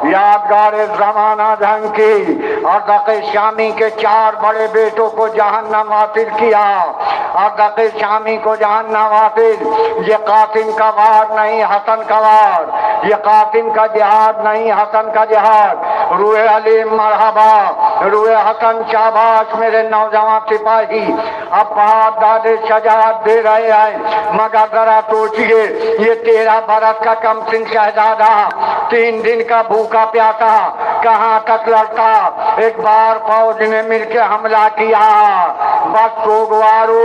यादगार जमाना जंग की और दक़े शामी के 4 बड़े बेटों को जहन्नम हासिल किया, और दक़े शामी को जहन्नम हासिल। ये कासिम का वार नहीं, हसन का वार, ये कासिम का जिहाद नहीं, हसन का जिहाद। रूहे अली मरहबा, रूहे हसन शाबाश। शाबाश मेरे नौजवान सिपाही, अब बाप दादे सजा दे रहे हैं, मगर जरा सोचिए ये 13 बरस का कमसिन शहजादा 3 दिन का भूखा प्यासा कहाँ तक लड़ता। एक बार फौज ने मिलकर हमला किया, बस सोगवारो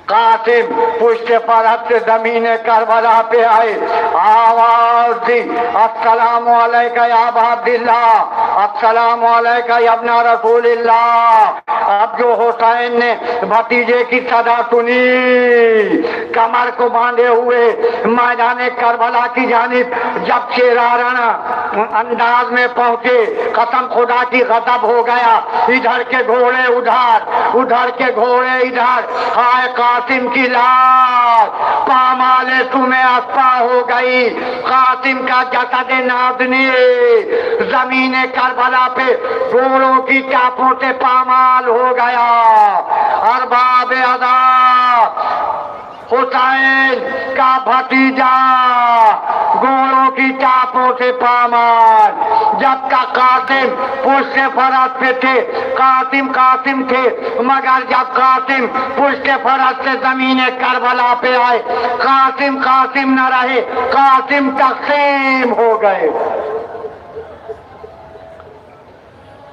कासिम पुष्ट परत से जमीन करबला पे आए, आवाज दी अस्सलामु अलैका या अबा अब्दिल्लाह, अस्सलामु अलैका या इब्न रसूलिल्लाह। अब जो हुसैन ने भतीजे की सदा सुनी, कमर को बांधे हुए मैदान करबला की जानिब जब शेराना अंदाज में पहुंचे, कसम खुदा की गजब हो गया। इधर के घोड़े उधर, उधर के घोड़े इधर, हाय कासिम की लाश पामाले तुम्हें अस्पा हो गई। कासिम का जसद नादनी जमीन करबला पे घोड़ों की चापों से पामाल हो गया। अरबाब अदा हुसैन का भतीजा घोड़ों की चापों से पामाल। जब तक कासिम पुष्ट फरस पे थे, कासिम थे, मगर जब कासिम पुष्ट फरस से जमीन करबला पे आए, कासिम न रहे, कासिम तक़सीम हो गए।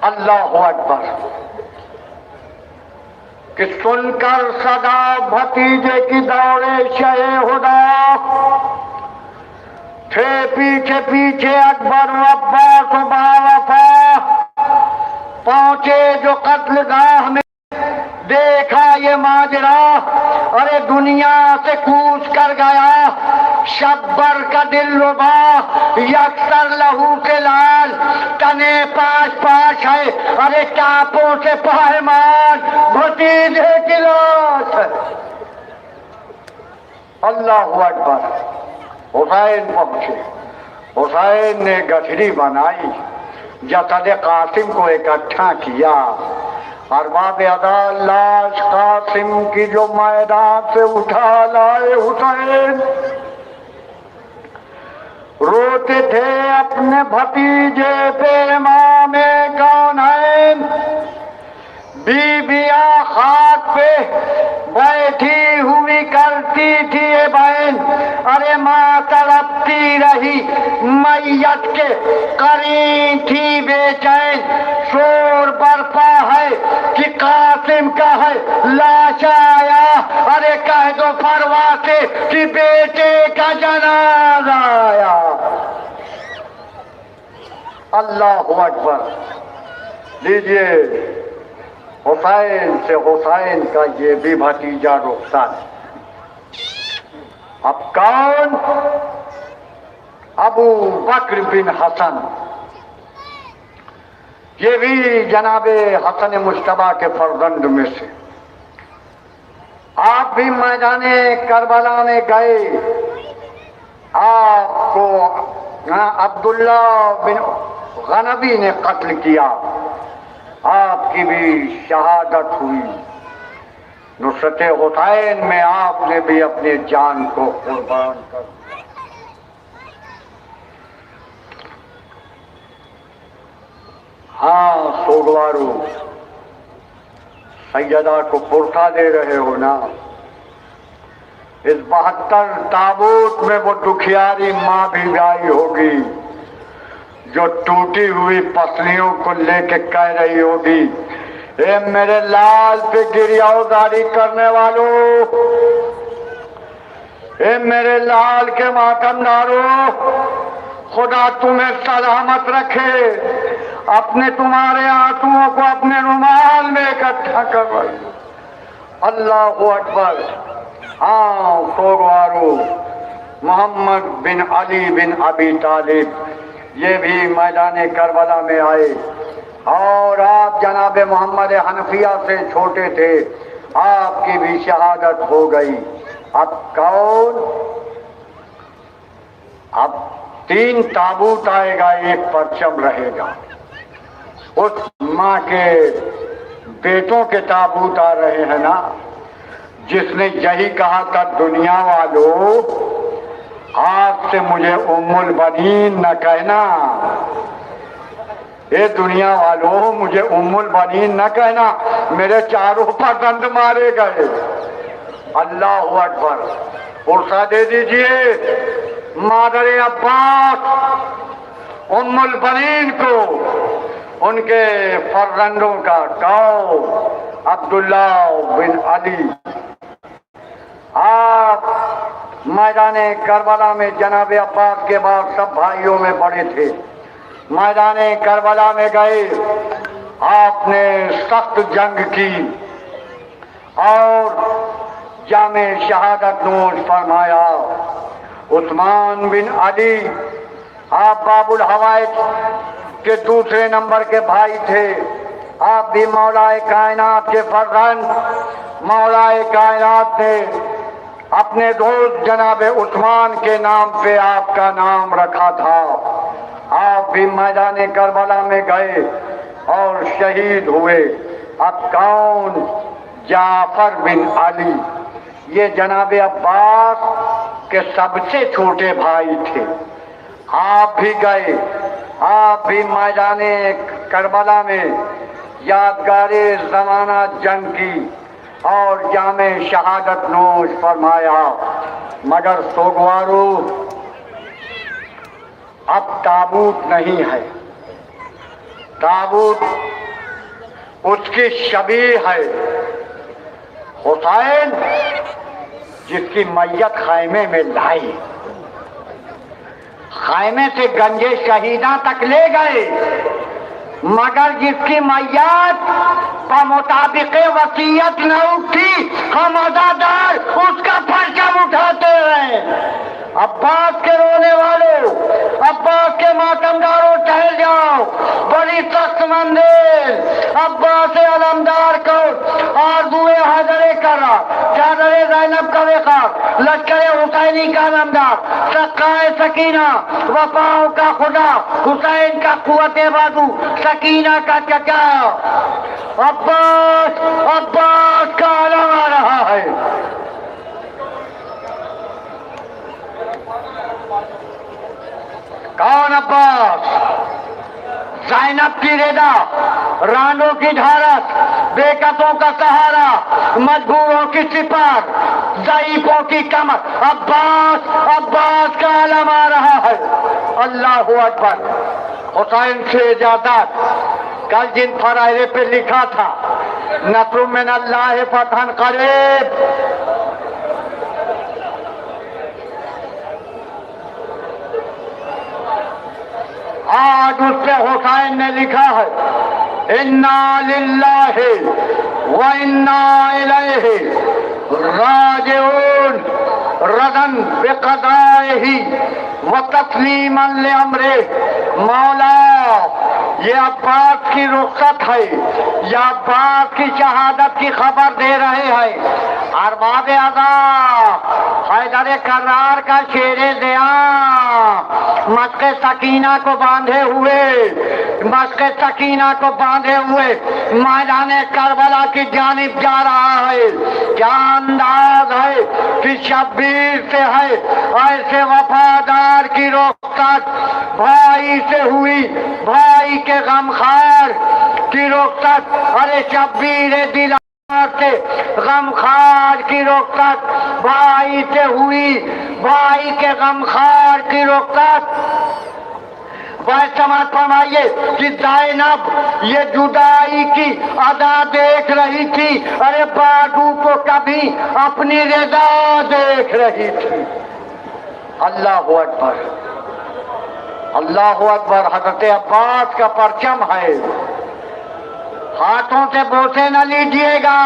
अल्लाहु अकबर कि सुनकर सदा भतीजे की दौड़े शहे हुदा थे, पीछे पीछे अकबर अब्बास बावफा पहुंचे जो कत्लगाह में। देखा ये माजरा, अरे दुनिया से कूच कर गया। शब्बर का दिल रुबा, यक्सर लहू के लाल, तने पाश है, अरे टापों से पहलवान भतीजे की लाश। अल्लाहु अकबर। हुसैन पहुंचे, हुसैन ने गठरी बनाई, जसद कासिम को इकट्ठा किया। अरबाब अदा लाश कासिम की जो मैदान से उठा लाए, हुसैन रोते थे अपने भतीजे पे इमामे कौनैन। बीबियां खाक पे बैठी हुई करती थी ये बहन, अरे माँ तड़पती रही, मैयत के करीब थी बेचैन। शोर बरपा है कि कासिम का है लाश आया, अरे कह दो फरवा से कि बेटे का जनाजा आया। अल्लाहु अकबर। लीजिए हुसैन से हुसैन का ये भी भतीजा रुखसार। अब कौन? अबू बकर बिन हसन। ये भी जनाबे हसन मुश्तबा के फर्जंद में से। आप भी मैदाने करबला में गए, आपको अब्दुल्ला बिन गनबी ने कत्ल किया, आपकी भी शहादत हुई। नुसरत हुसैन में आपने भी अपने जान को कुर्बान कर दिया। हाँ सोगवारो, सैयदा को पुरसा दे रहे हो ना। इस 72 ताबूत में वो दुखियारी माँ भी आई होगी जो टूटी हुई पसलियों को लेके कह रही होगी, ए मेरे लाल पे गिरियादारी करने वालों, ए मेरे लाल के मातमदारों, खुदा तुम्हें सलामत रखे। अपने तुम्हारे आंसुओं को अपने रुमाल में इकट्ठा करवाइए। अल्लाहु अकबर। हाँ सोगवारो, मोहम्मद बिन अली बिन अबी तालिब ये भी मैदान करबला में आए, और आप जनाब मोहम्मद हनफिया से छोटे थे, आपकी भी शहादत हो गई। अब कौन? अब 3 ताबूत आएगा, एक परचम रहेगा। उस माँ के बेटों के ताबूत आ रहे हैं ना, जिसने यही कहा था, दुनिया वालों आज से मुझे उम्मुल बनीन न कहना, ये दुनिया वालों, मुझे उम्मुल बनीन न कहना, मेरे चारों फर्जंद मारे गए। अल्लाह अकबर। पुरसा दे दीजिए मादर अब्बास उम्मुल बनीन को, उनके फर्जंदों का कौम अब्दुल्ला बिन अली। आप मैदाने करबला में जनाब अब्बास के बाद सब भाइयों में बड़े थे। मैदाने करबला में गए, आपने सख्त जंग की और जामे शहादत नोश फरमाया। उस्मान बिन अली, आप बाबुल हवाइज के दूसरे नंबर के भाई थे। आप भी मौलाए कायनात के फर्जंद। मौलाए कायनात ने अपने दोस्त जनाब उस्मान के नाम पे आपका नाम रखा था। आप भी मैदान करबला में गए और शहीद हुए। अब कौन? जाफर बिन अली, ये जनाब अब्बास के सबसे छोटे भाई थे। आप भी गए, आप भी मैदान करबला में यादगारे ज़माना जंग की और जामे शहादत नोश फरमाया। मगर सोगवारो, अब ताबूत नहीं है। ताबूत उसकी शबीह है। हुसैन जिसकी मैयत खैमे में लाई, खैमे से गंजे शहीदा तक ले गए, मगर जिसकी मैयत का मुताबिक वसीयत न उठी, हम अज़ादार उसका परचम उठाते हैं। अब्बास के रोने वालों, अब्बास के मातमदारों, ठहर जाओ। बड़ी सख्त मंदिर अब्बास अलमदार को आरज़ुए हज़रे करा, चादरे ज़ैनब का वेक़ार, लश्कर हुसैनी का अलमदार, सक्काए सकीना, वफाओं का खुदा, हुसैन का कुव्वते बाजू, सकीना का चचा। अब्बास, अब्बास का आलम आ रहा है। कौन अब्बास? ज़ैनब की रेदा, रानों की ढारस, बेकतों का सहारा, मजबूरों की सिपार, ज़ईफों की कमर। अब्बास, अब्बास का आलम आ रहा है। अल्लाहु अकबर। हुसैन से इजाजत, कल जिन फराइरे पे लिखा था नस्रुम मिनल्लाहि फतहन करीब, आज उस पे हुसैन ने लिखा है इन्ना लिल्लाहि व इन्ना इलैहि राजिऊन रदन बिक़दाइही व तस्लीमन लिअम्रे। मौला, ये अब्बास की रुख़्सत है, ये अब्बास की शहादत की खबर दे रहे हैं। अरबाब अज़ा हैदर करार का शेरे दया मस्क सकीना को बांधे हुए, मस्क सकीना को बांधे हुए मैदान करबला की जानिब जा रहा है। क्या अंदाज है कि 26 से है ऐसे वफादार की रुख़्सत भाई से हुई, भाई के गमखार की रुख़्सत। अरे शब्बीर दिल से गमखार की रुख़्सत भाई से हुई, भाई के गमखार की रुख़्सत। वह समझ फरमाइए कि ज़ैनब ये जुदाई की अदा देख रही थी। अरे बाजू को कभी अपनी रज़ा देख रही थी। अल्लाहु अकबर, अल्लाहु अकबर। हज़रत अब्बास का परचम है, हाथों से बोसे न लीजिएगा,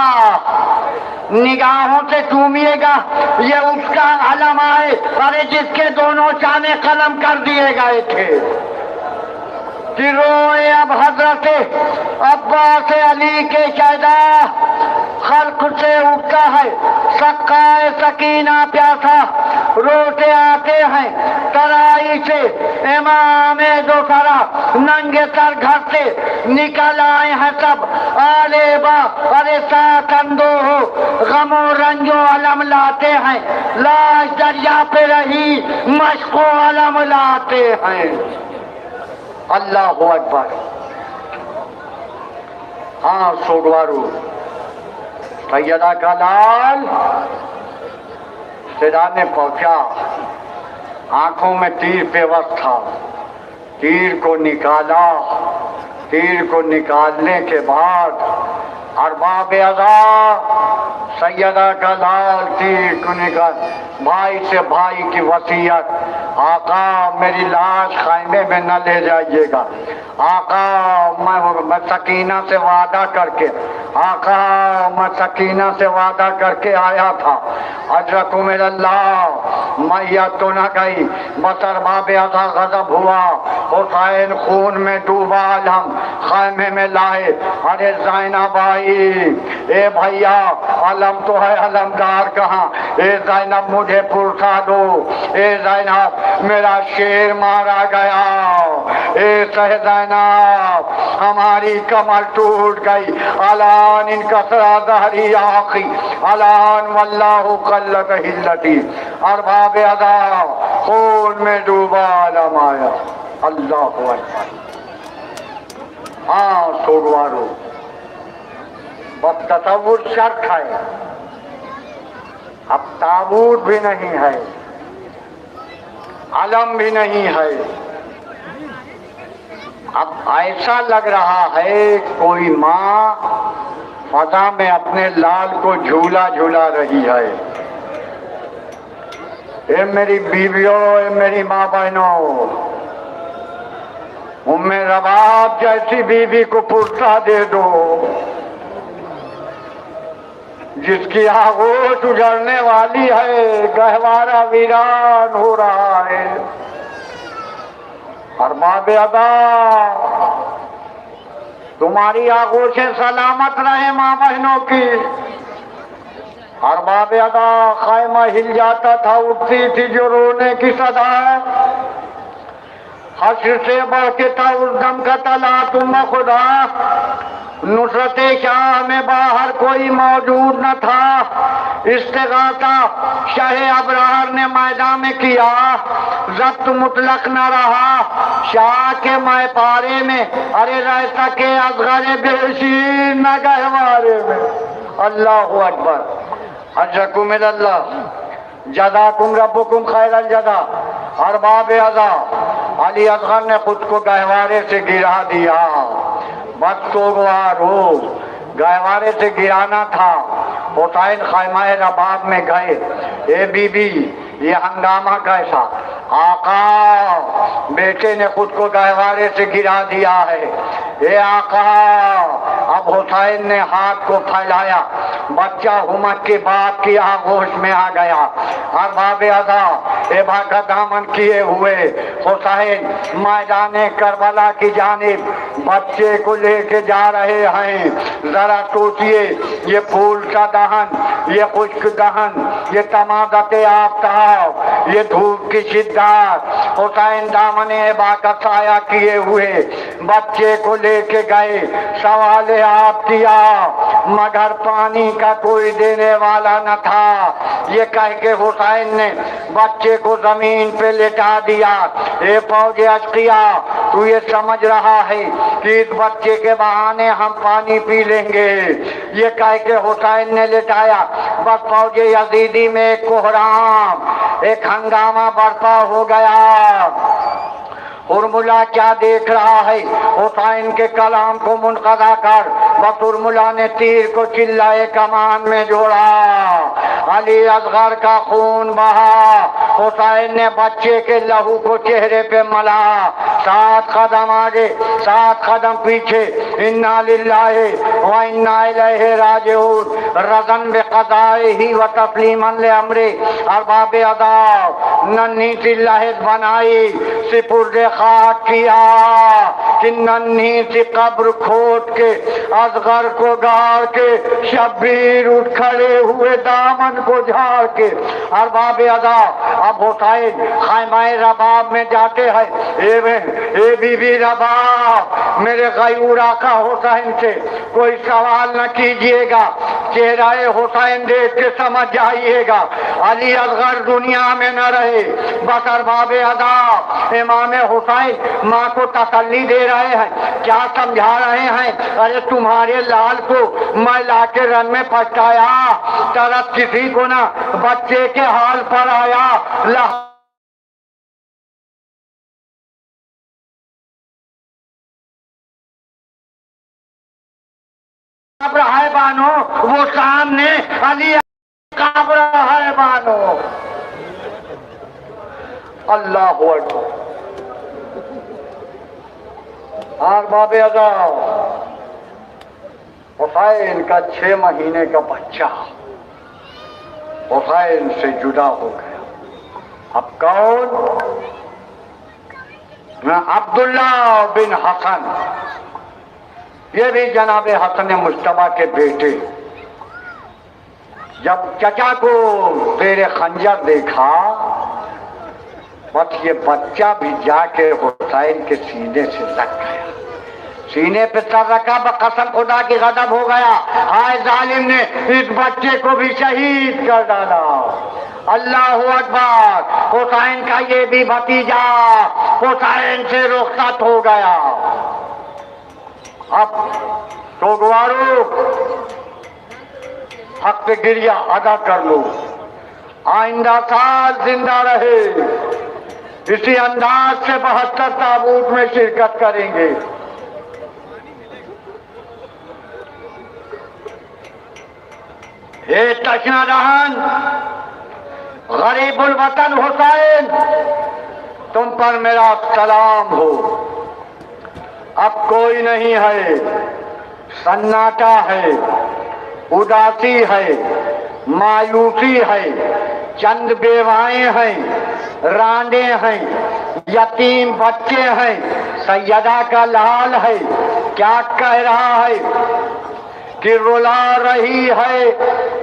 निगाहों से चूमिएगा। ये उसका अलम है, अरे जिसके दोनों चाने कलम कर दिए गए थे। कि रोए अब हजरत अब्बास अली के शहदा, खल्क से उठता है सक्काए सकीना प्यासा, रोते आते हैं तराई से इमाम दोसरा, नंगे सर घर से निकल आए हैं सब आले बा। अरे साथ अंदो हो गमो रंजो अलम लाते हैं, लाश दरिया पे रही मशको अलम लाते हैं। अल्लाहु अकबर। हाँ सोगवारू सैयदा का लाल सिराने पहुंचा, आंखों में तीर पेवस्त था, तीर को निकाला, तीर को निकालने के बाद अरबाब अदा सैयदा का लाल तीर को निकाल, भाई से भाई की वसीयत, आका मेरी लाश खाइमे में न ले जाइएगा, आका मैं सकीना से वादा करके, आका मैं सकीना से वादा करके आया था, अजरकुम अल्लाह मैया तो न गई, बस अरबाब अदा गजब हुआ, हुसैन खून में डूबा, आलम खाइमे में लाए, अरे ज़ैनब आई, ए भैया अलम तो है, अलमदार कहाँ, ए ज़ैनब मुझे पुरसा दो, ए ज़ैनब मेरा शेर मारा गया, ए ज़ैनब हमारी कमर टूट गई, अलान इनकसरा दहरी आखी, अलान वल्लाहु कल्लत हिल्लती, अरबाब अदा खून में डूबा, आलम आया, अल्लाह अकबर। हाँ सोगवारो बस तसव्वुर शर्त है, अब ताबूत भी नहीं है, अलम भी नहीं है, अब ऐसा लग रहा है कोई माँ फजा में अपने लाल को झूला झूला रही है। ए मेरी बीवियों, ए मेरी माँ बहनों, उम्मे रबाब जैसी बीवी को पुरसा दे दो, जिसकी आगोश उजड़ने वाली है, गहवारा वीरान हो रहा है। अरबाब अदा तुम्हारी आगोशें सलामत रहे माँ बहनों की। अरबाब अदा खायमा हिल जाता था, उठती थी जो रोने की सदा है, हश्र से बढ़ के था उस दम का तला तुम खुदा, नुसरते शाह में बाहर कोई मौजूद न था, इस्तिगासा शाह अबरार ने मैदान में किया, जब्त मुतलक न रहा शाह के मैं पारे में, अरे रह सके असग़र बेशीर न गहवारे में। अल्लाहु अकबर। अजकुम अल्लाह जज़ाकुम रब्बुकुम खैरल जज़ा। अरबाब अदा अली असग़र ने खुद को गहवारे से गिरा दिया, बस सोगवार हो, गहवारे से गिराना था। हुसैन खैमाए रबाब में गए, ए बीबी ये हंगामा कैसा, आका बेटे ने खुद को गहवारे से गिरा दिया है, ए आका। अब हुसैन ने हाथ को फैलाया, बच्चा हुमक के बाप की आगोश में आ गया। अरबाब अदा एबा का दामन किए हुए हुसैन मैदान करबला की जानिब बच्चे को लेके जा रहे हैं। जरा सोचिए, ये फूल का दहन, ये खुश्क दहन, ये तमादत आफ्ताब, ये धूप की शिद्दत, हुसैन दामने एबा का साया किए हुए बच्चे को लेके गए। सवाल आप किया मगर पानी का कोई देने वाला न था। ये कह के हुसैन ने बच्चे को जमीन पे लेटा दिया। ए फौजे अशकिया, तू ये समझ रहा है कि इस बच्चे के बहाने हम पानी पी लेंगे। ये कह के हुसैन ने लेटाया। बस फौजे यजीदी में एक कोहराम, एक हंगामा बर्पा हो गया। उर्मुला क्या देख रहा है, हुसैन के कलाम को मुनक़ज़ा कर बस उर्मुला ने तीर को चिल्लाए कमान में जोड़ा। अली असग़र का खून बहा, हुसैन ने बच्चे के लहू को चेहरे पे मला। 7 कदम आगे 7 कदम पीछे, इन्ना लिल्लाहि व इन्ना इलैहि राजिऊन, रज़न बिक़ज़ाइही व तस्लीमन लिअम्री। अरबाब अदा नन्ही सी लहद बनाई, सिपुर्दे खाक किया कि नन्ही सी कब्र खोद के असग़र को गाड़ के शब्बीर उठ खड़े हुए दामन को झाड़ के। अरबाब अदा अब हुसैन खैमाए रबाब में जाते हैं। ए बीबी रबाब, मेरे गयूरा का हुसैन से कोई सवाल न कीजिएगा, चेहरा हुसैन देख के समझ जाइएगा अली असग़र दुनिया में न रहे। बस अरबाब अदा इमाम हुसैन माँ को तसल्ली दे रहे हैं, क्या समझा रहे हैं? अरे तुम्हारे लाल को मैं लाके रन में पछताया, तरफ किसी को ना बच्चे के हाल पर आया। कांप रहा है बानो, वो सामने अली कांप रहा है बानो। अल्लाह अकबर। अरबाब अज़ा, हुसैन का 6 महीने का बच्चा हुसैन से जुदा हो गया। अब कौन? अब्दुल्ला बिन हसन, ये भी जनाब हसन मुश्तबा के बेटे। जब चचा को तेरे खंजर देखा, बस ये बच्चा भी जाके हुसैन के सीने से लग गया, सीने पे सर रखा, कसम खुदा की गजब हो गया, हाय जालिम ने इस बच्चे को भी शहीद कर डाला। अल्लाह अकबर। हुसैन का ये भी भतीजा हुसैन से रुखसत हो गया। अब सोगवारो हक पे गिरिया अदा कर लो, आइंदा साल जिंदा रहे इसी अंदाज से 72 ताबूत में शिरकत करेंगे। हे तशना दहन गरीबुल वतन हुसैन, तुम पर मेरा सलाम हो। अब कोई नहीं है, सन्नाटा है, उदासी है, मायूसी है, चंद बेवाएं हैं, रांडे हैं, यतीम बच्चे हैं, सैयदा का लाल है, क्या कह रहा है कि रुला रही है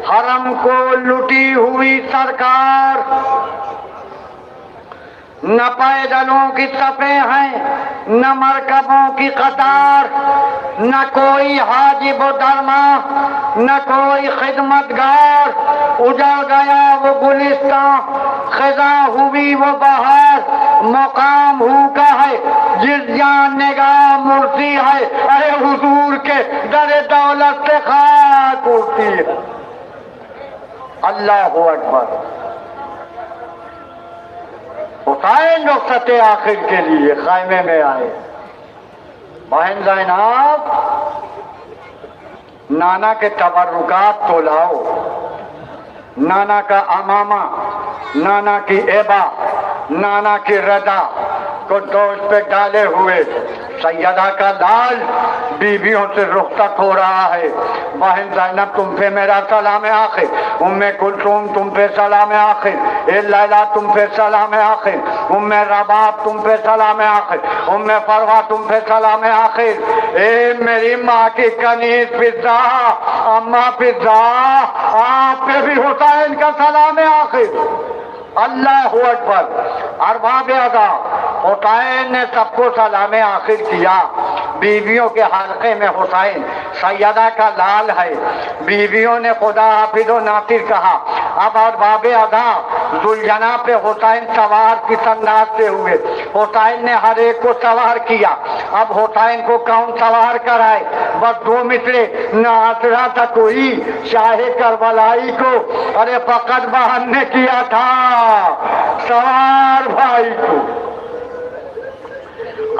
हरम को लुटी हुई सरकार। न पैदलों की सफ़े हैं, न मरकबों की कतार, न कोई हाजिब दरमा, न कोई खिदमतगार। उजड़ गया वो गुलिस्तां, खिजा हुई वो बहार, मकाम हुका है जिस जान निगाह मुर्सी है। अरे हुजूर के दर दौलत से खाक उड़ती है। अल्लाह अकबर। हुसैन रुखसत आखिर के लिए खाइमे में आए। बहन ज़ैनब, नाना के तबर्रुकात तो लाओ, नाना का अमामा, नाना की एबा, नाना की रदा को दोष पे डाले हुए सैयदा का लाल बीवियों से रुखसत हो रहा है। बहन ज़ैनब, तुम पे मेरा सलाम आखिर, उम्मे कुलसूम तुम पे सलाम आखिर, ए लैला तुम पे सलाम आखिर, उम्मे रबाब तुम पे सलाम आखिर, उम्मे फरवा तुम पे सलाम आखिर। ए मेरी माँ की कनीज पिज्जा, अम्मा पिज्जा, आप पे भी हुसैन का सलाम आखिर। अल्लाह अकबर। अरबाब अज़ा, हुसैन ने सबको सलाम आखिर किया। बीवियों के हल्के में हुसैन सैयदा का लाल है। बीवियों ने खुदा हाफिज़ो नासिर कहा। अब अरबाब अज़ा दुल्हना पे हुसैन सवार किस अंदाज से हुए। हुसैन ने हर एक को सवार किया। अब हुसैन को कौन सवार कराए? बस 2 मिसरे नासरा था कोई शाहे करबलाई को, अरे फकत बहन ने किया था सवार भाई को।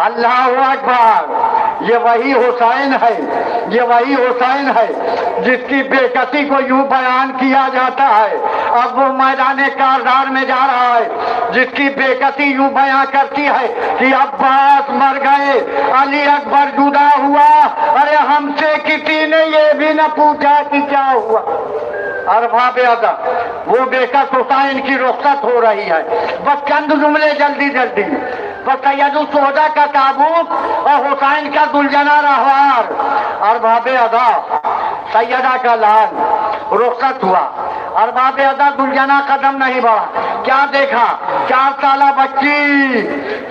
अल्लाह अकबर। ये वही हुसैन है, ये वही हुसैन है जिसकी बेकसी को यूं बयान किया जाता है। अब वो मैदान कारदार में जा रहा है, जिसकी बेकसी यूं बयान करती है कि अब्बास मर गए, अली अकबर जुदा हुआ। अरे हमसे किसी ने ये भी न पूछा कि क्या हुआ। अरबाब अज़ा, वो बेकस हुसैन की रुखसत हो रही है। बस चंद जुमले जल्दी जल्दी। बस सैयदुल सोहदा का ताबूत और हुसैन का दुल्हना रहवार। अरबाब अज़ा, सैयदा का लाल रुखसत हुआ। अरबाब अदा दुलजना कदम नहीं बढ़ा। क्या देखा? 4 साला बच्ची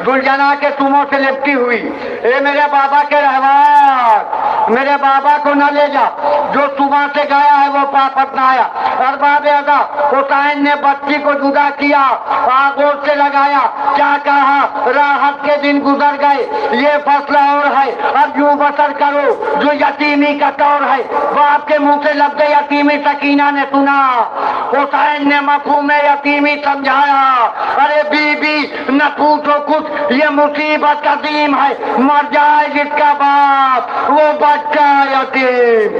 दुलजना के तुमों से लिपटी हुई। ए मेरे बाबा के रहवार, मेरे बाबा को न ले जा, जो सुबह से गया है वो वापस न आया। अरबाब अदा हुसैन ने बच्ची को जुदा किया, आगोश से लगाया, क्या कहा? राहत के दिन गुजर गए, ये फैसला और है, अब यूं बसर करो जो यतीमी का तौर है। बाप के मुंह से लग गई यतीमी, सकीना ने सुना। हुसैन ने मफहूम यतीमी समझाया, अरे बीबी न पूछो कुछ, ये मुसीबत अजीम है, मर जाए जिसका बाप वो बच्चा यतीम।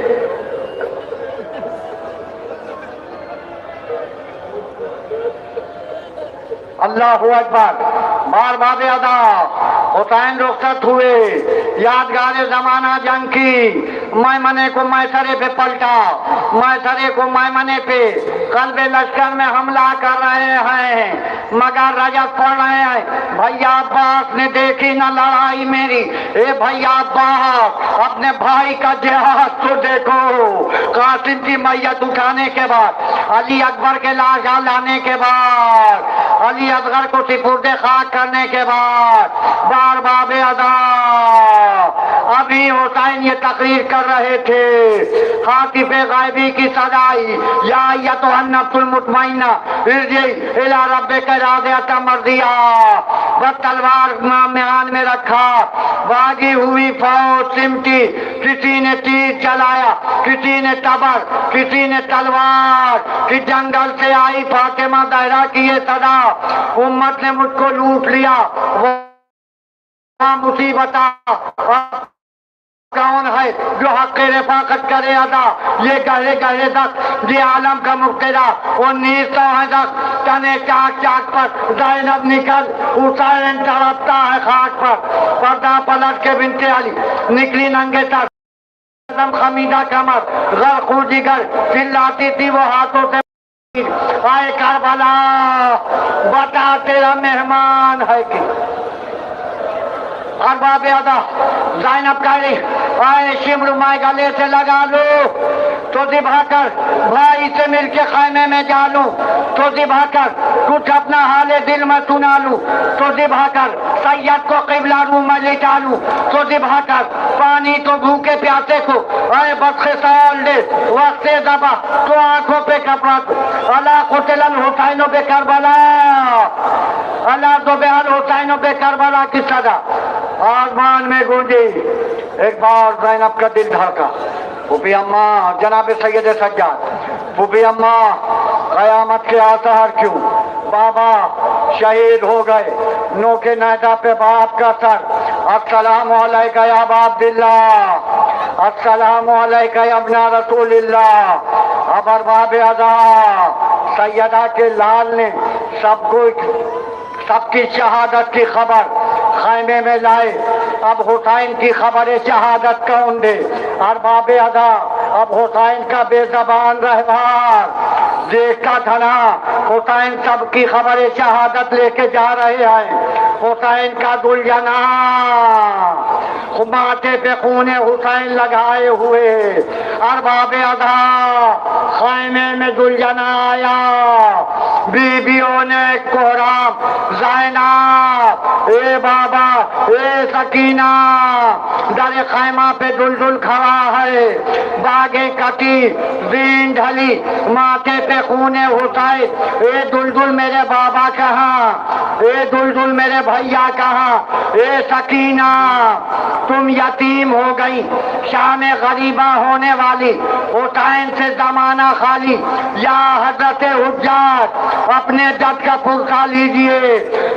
अल्लाहु अकबर। बार बाबे अदा हुसैन रुखसत हुए, यादगार जमाना जंग की। मैमने को मैसरे पे पलटा, मैसरे को मैमने पे। कल्बे लश्कर में हमला कर रहे हैं, मगर रजत पड़ रहे हैं। भैया अब्बास ने देखी न लड़ाई मेरी, ए भैया अब्बास अपने भाई का जिहाद तो देखो। कासिम की मैयत उठाने के बाद, अली अकबर के लाश लाने के बाद, अली असगर को सिपुर्दे खाक करने के बाद, बार बाबे अदा अभी हुसैन ये तकरीर कर रहे थे, खातिफे गायबी की सदाई, या तो अन्नफुल मुतमइन्ना इरजी इला रब्बिका रादियतम मर्दिया। बस तलवार मैदान में रखा, भागी हुई फौज सिमटी, किसी ने तीर चलाया, किसी ने तबर, किसी ने तलवार, कि जंगल से आई फातिमा ज़हरा की ये सदा, उम्मत ने मुझको लूट लिया, वो मुसीबत कौन है जो हक के रफाकत करे अदा। ये गहरे गहरे दस ये आलम का मुक्तदा, 1900 दस तने चाक चाक पर ज़ैनब निकल, हुसैन तड़पता है खाक पर। पर्दा पलट के बिनते अली निकली नंगे सर, खमीदा कमर, घर खूजिगर, चिल्लाती थी वो हाथों से, आए करबला बता तेरा मेहमान है कि। अरबाब अदा ज़ैनब कही, आए शिमर माए गले से लगा लो तो दिभाकर भाई से मिलके खैमे में जा लूं, तो दिभाकर कुछ अपना हाले दिल में सुना लूं, तो दिभाकर सैयद को क़िबला रूम में लिटा लूं, तो दिभाकर पानी तो भूखे प्यासे को आए बख्शे साल दे वक्त दबा तो आंखों पे कपड़ा। अला कुतलन हुसैन बे करबला, अला तो बेहल हुसैन बे करबला की सदा आसमान में गूंजी। एक बार ज़ैनब का दिल धड़का, फूफी अम्मा जनाब सैयद सज्जाद, फूफी अम्मा क़यामत के आसार क्यों? बाबा शहीद हो गए, नोके नादा पे बाप का सर। अस्सलामु अलैका या अबा अब्दिल्लाह, अस्सलामु अलैका या इब्ना रसूलिल्लाह। अब अरबाब अदा सैयदा के लाल ने सबकी शहादत की खबर खैमे में लाए। अब हुसैन की खबर शहादत कौन दे? अरबाब अदा अब हुसैन का बेज़बान रहवार देखता धना, हुसैन सबकी खबर शहादत लेके जा रहे हैं। हुसैन का दुलजना माथे पे खूने हुसैन लगाए हुए, अरबाब अदा खैमे में दुलजना आया। बीबियों ने कोहराम ज़ैनब, ए बाबा ए सकीना, दर खैमा पे दुलदुल खड़ा है, बागे कटी जीन ढली, माथे पे खूने हुसैन। ए दुलदुल मेरे बाबा कहाँ? ए दुलदुल मेरे भैया कहाँ? ए सकीना तुम यतीम हो गई, शाम गरीबा होने वाली, हुसैन से जमाना खाली। या हजरत हुज्जात अपने जद का पुरसा लीजिए।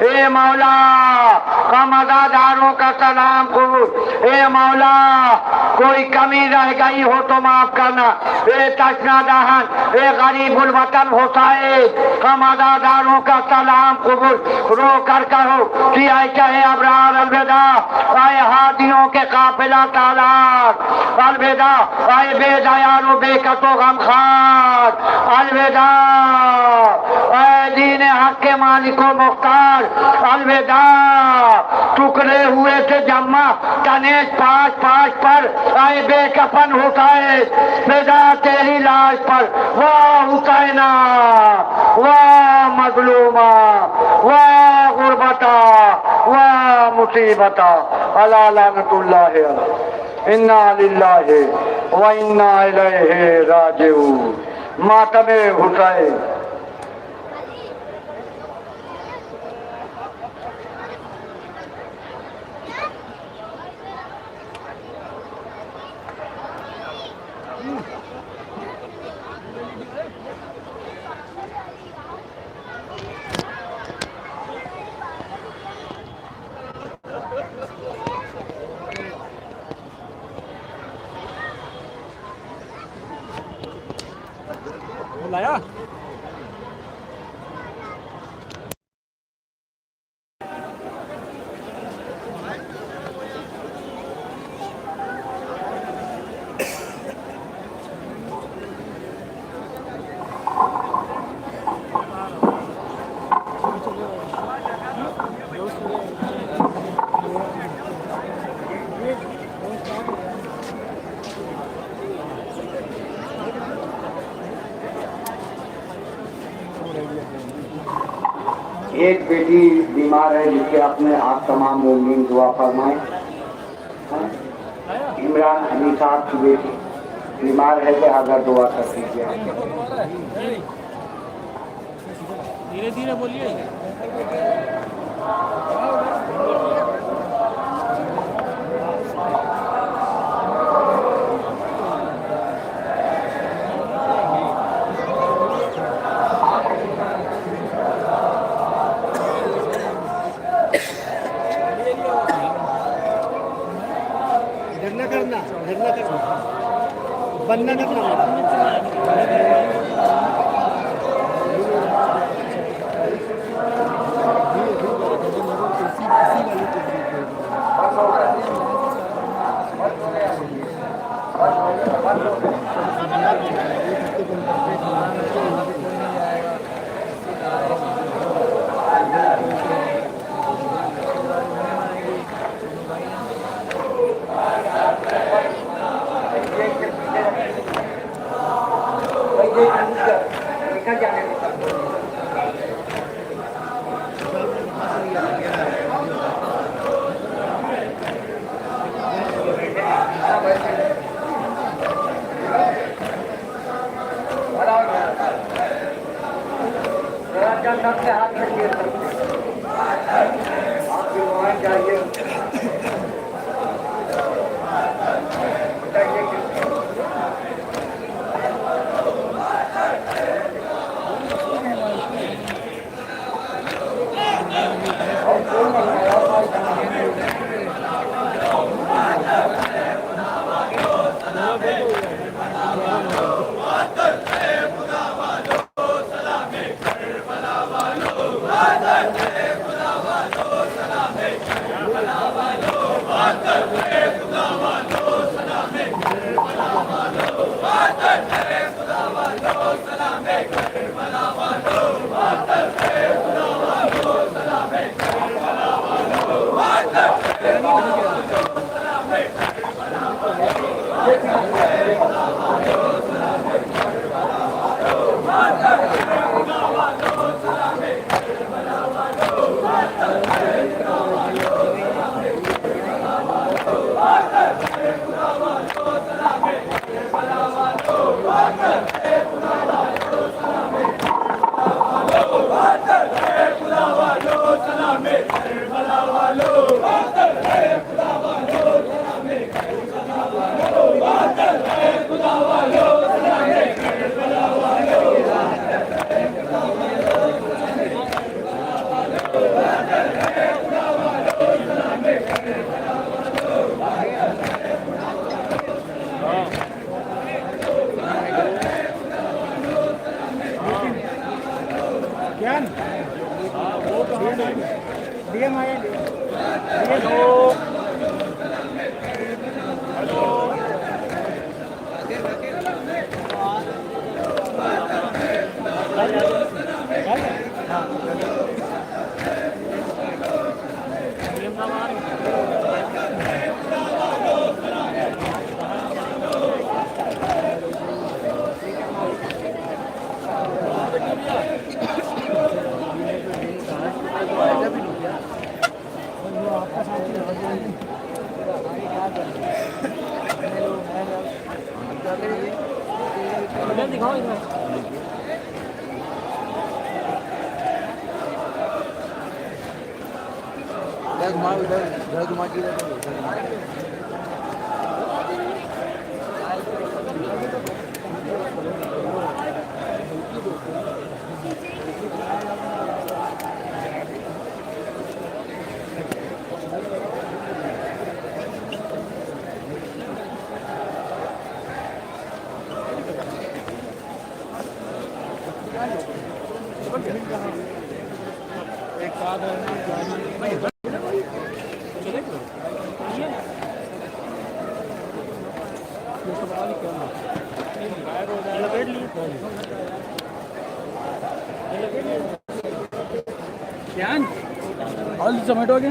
ए मौला कमदादारों का सलाम कबूल। ए मौला कोई कमी रह गई हो तो माफ करना। ए तशना दहन, ए गरीबुल वतन हुसैन, कमदादारों का सलाम कबूल। रो कर कहो कि आए चाहे अबरार अलविदा, आए हादियों के काफिला तालार अलविदा, आए बेदयारो बेकतो गमखार अलविदा, आए दीन हक के मालिको मुख्तार अलविदा। टुकड़े हुए थे जम्मा तने पाँच पाँच पर, आए बेकफन हुसैन, विदा तेरी लाश पर वाह हुसैना, वाह मजलूमा, वाह गुरबता, वाह मुसीबता, अला लानतुल्लाह अलैह, इन्ना लिल्लाहि व इन्ना इलैहि राजिऊन। मातमे हुसैन। एक बेटी बीमार है जिसके अपने आप तमाम मोमिन दुआ फरमाएं। इमरान हनी साहब की बेटी बीमार है, तो अगर दुआ कर दीजिए। धीरे धीरे बोलिए। बंद न करना। जोमेटो के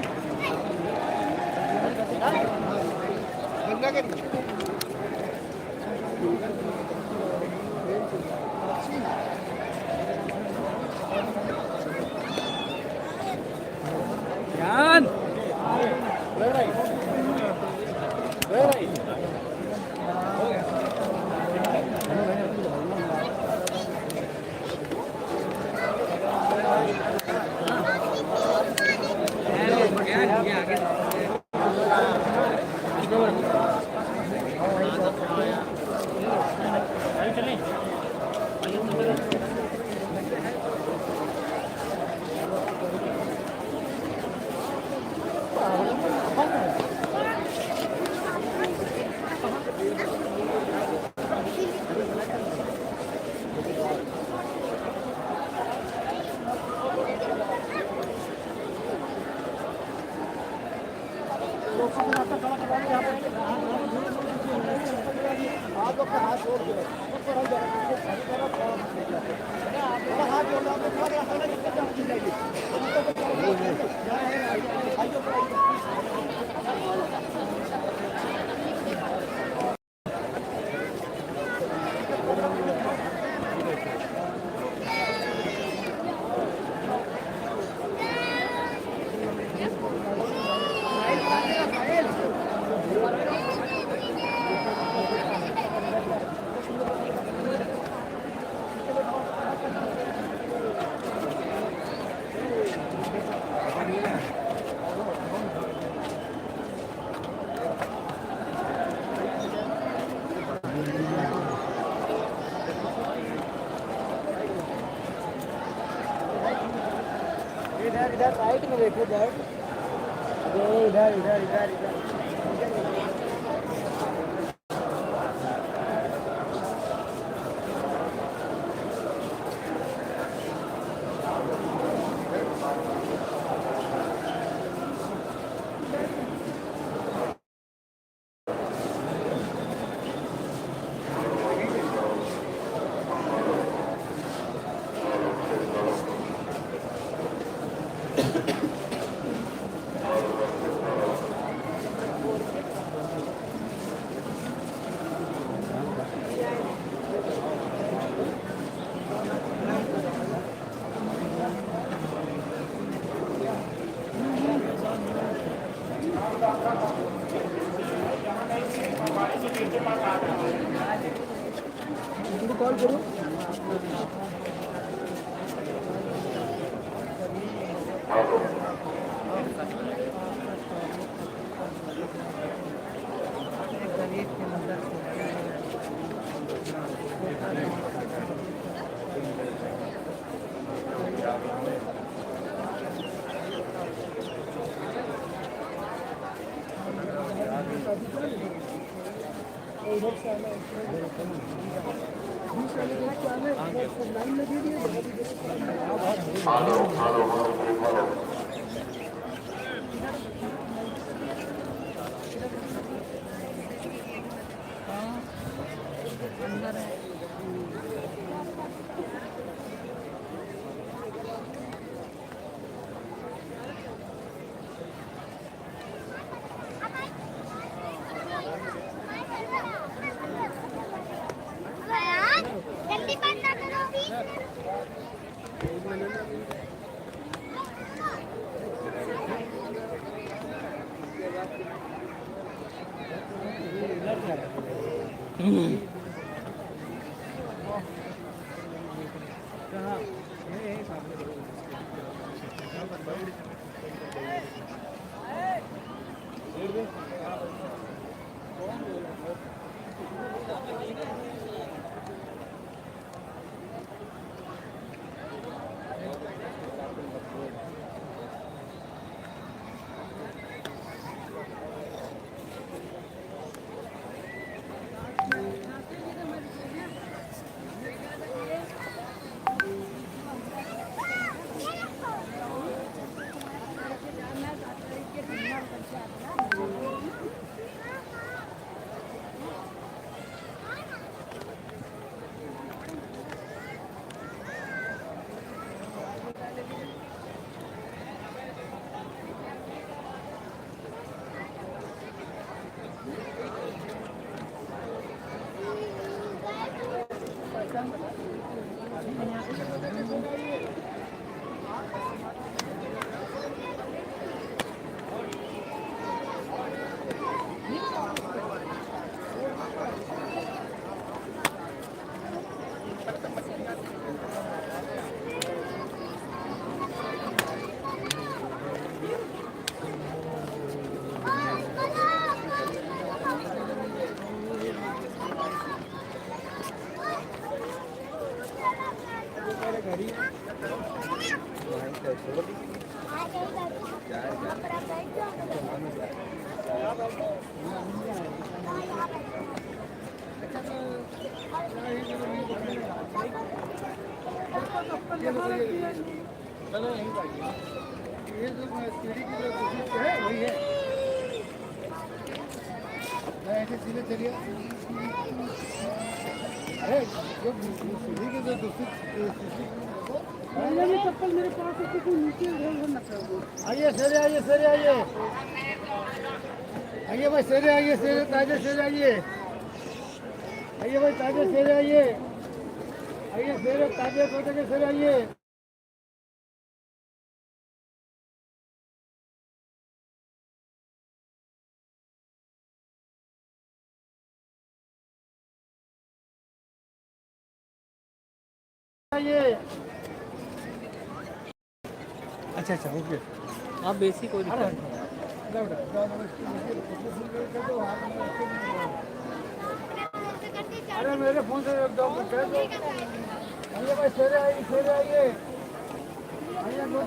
इधर राइट में देखो इधर इधर इधर इधर इधर कॉल करो जल्दी बंद करो सीधे चलिए। अरे जो सीढ़ी के जो दूसरी चप्पल मेरे पास है, तो नीचे आइए शेरे, आइए शेरे, आइए आइए भाई शेरे, आइए शेरे, ताजे शेरे, आइए आइए भाई ताजे शेरे, आइए आइए शेरे, ताजे कोटे के शेरे, आइए। अच्छा अच्छा ओके, आप बेसिक कोई दिक्कत अरे मेरे फोन से एक दो कह दो। आइए भाई शेरे, आइए शेरे, आइए आइए दो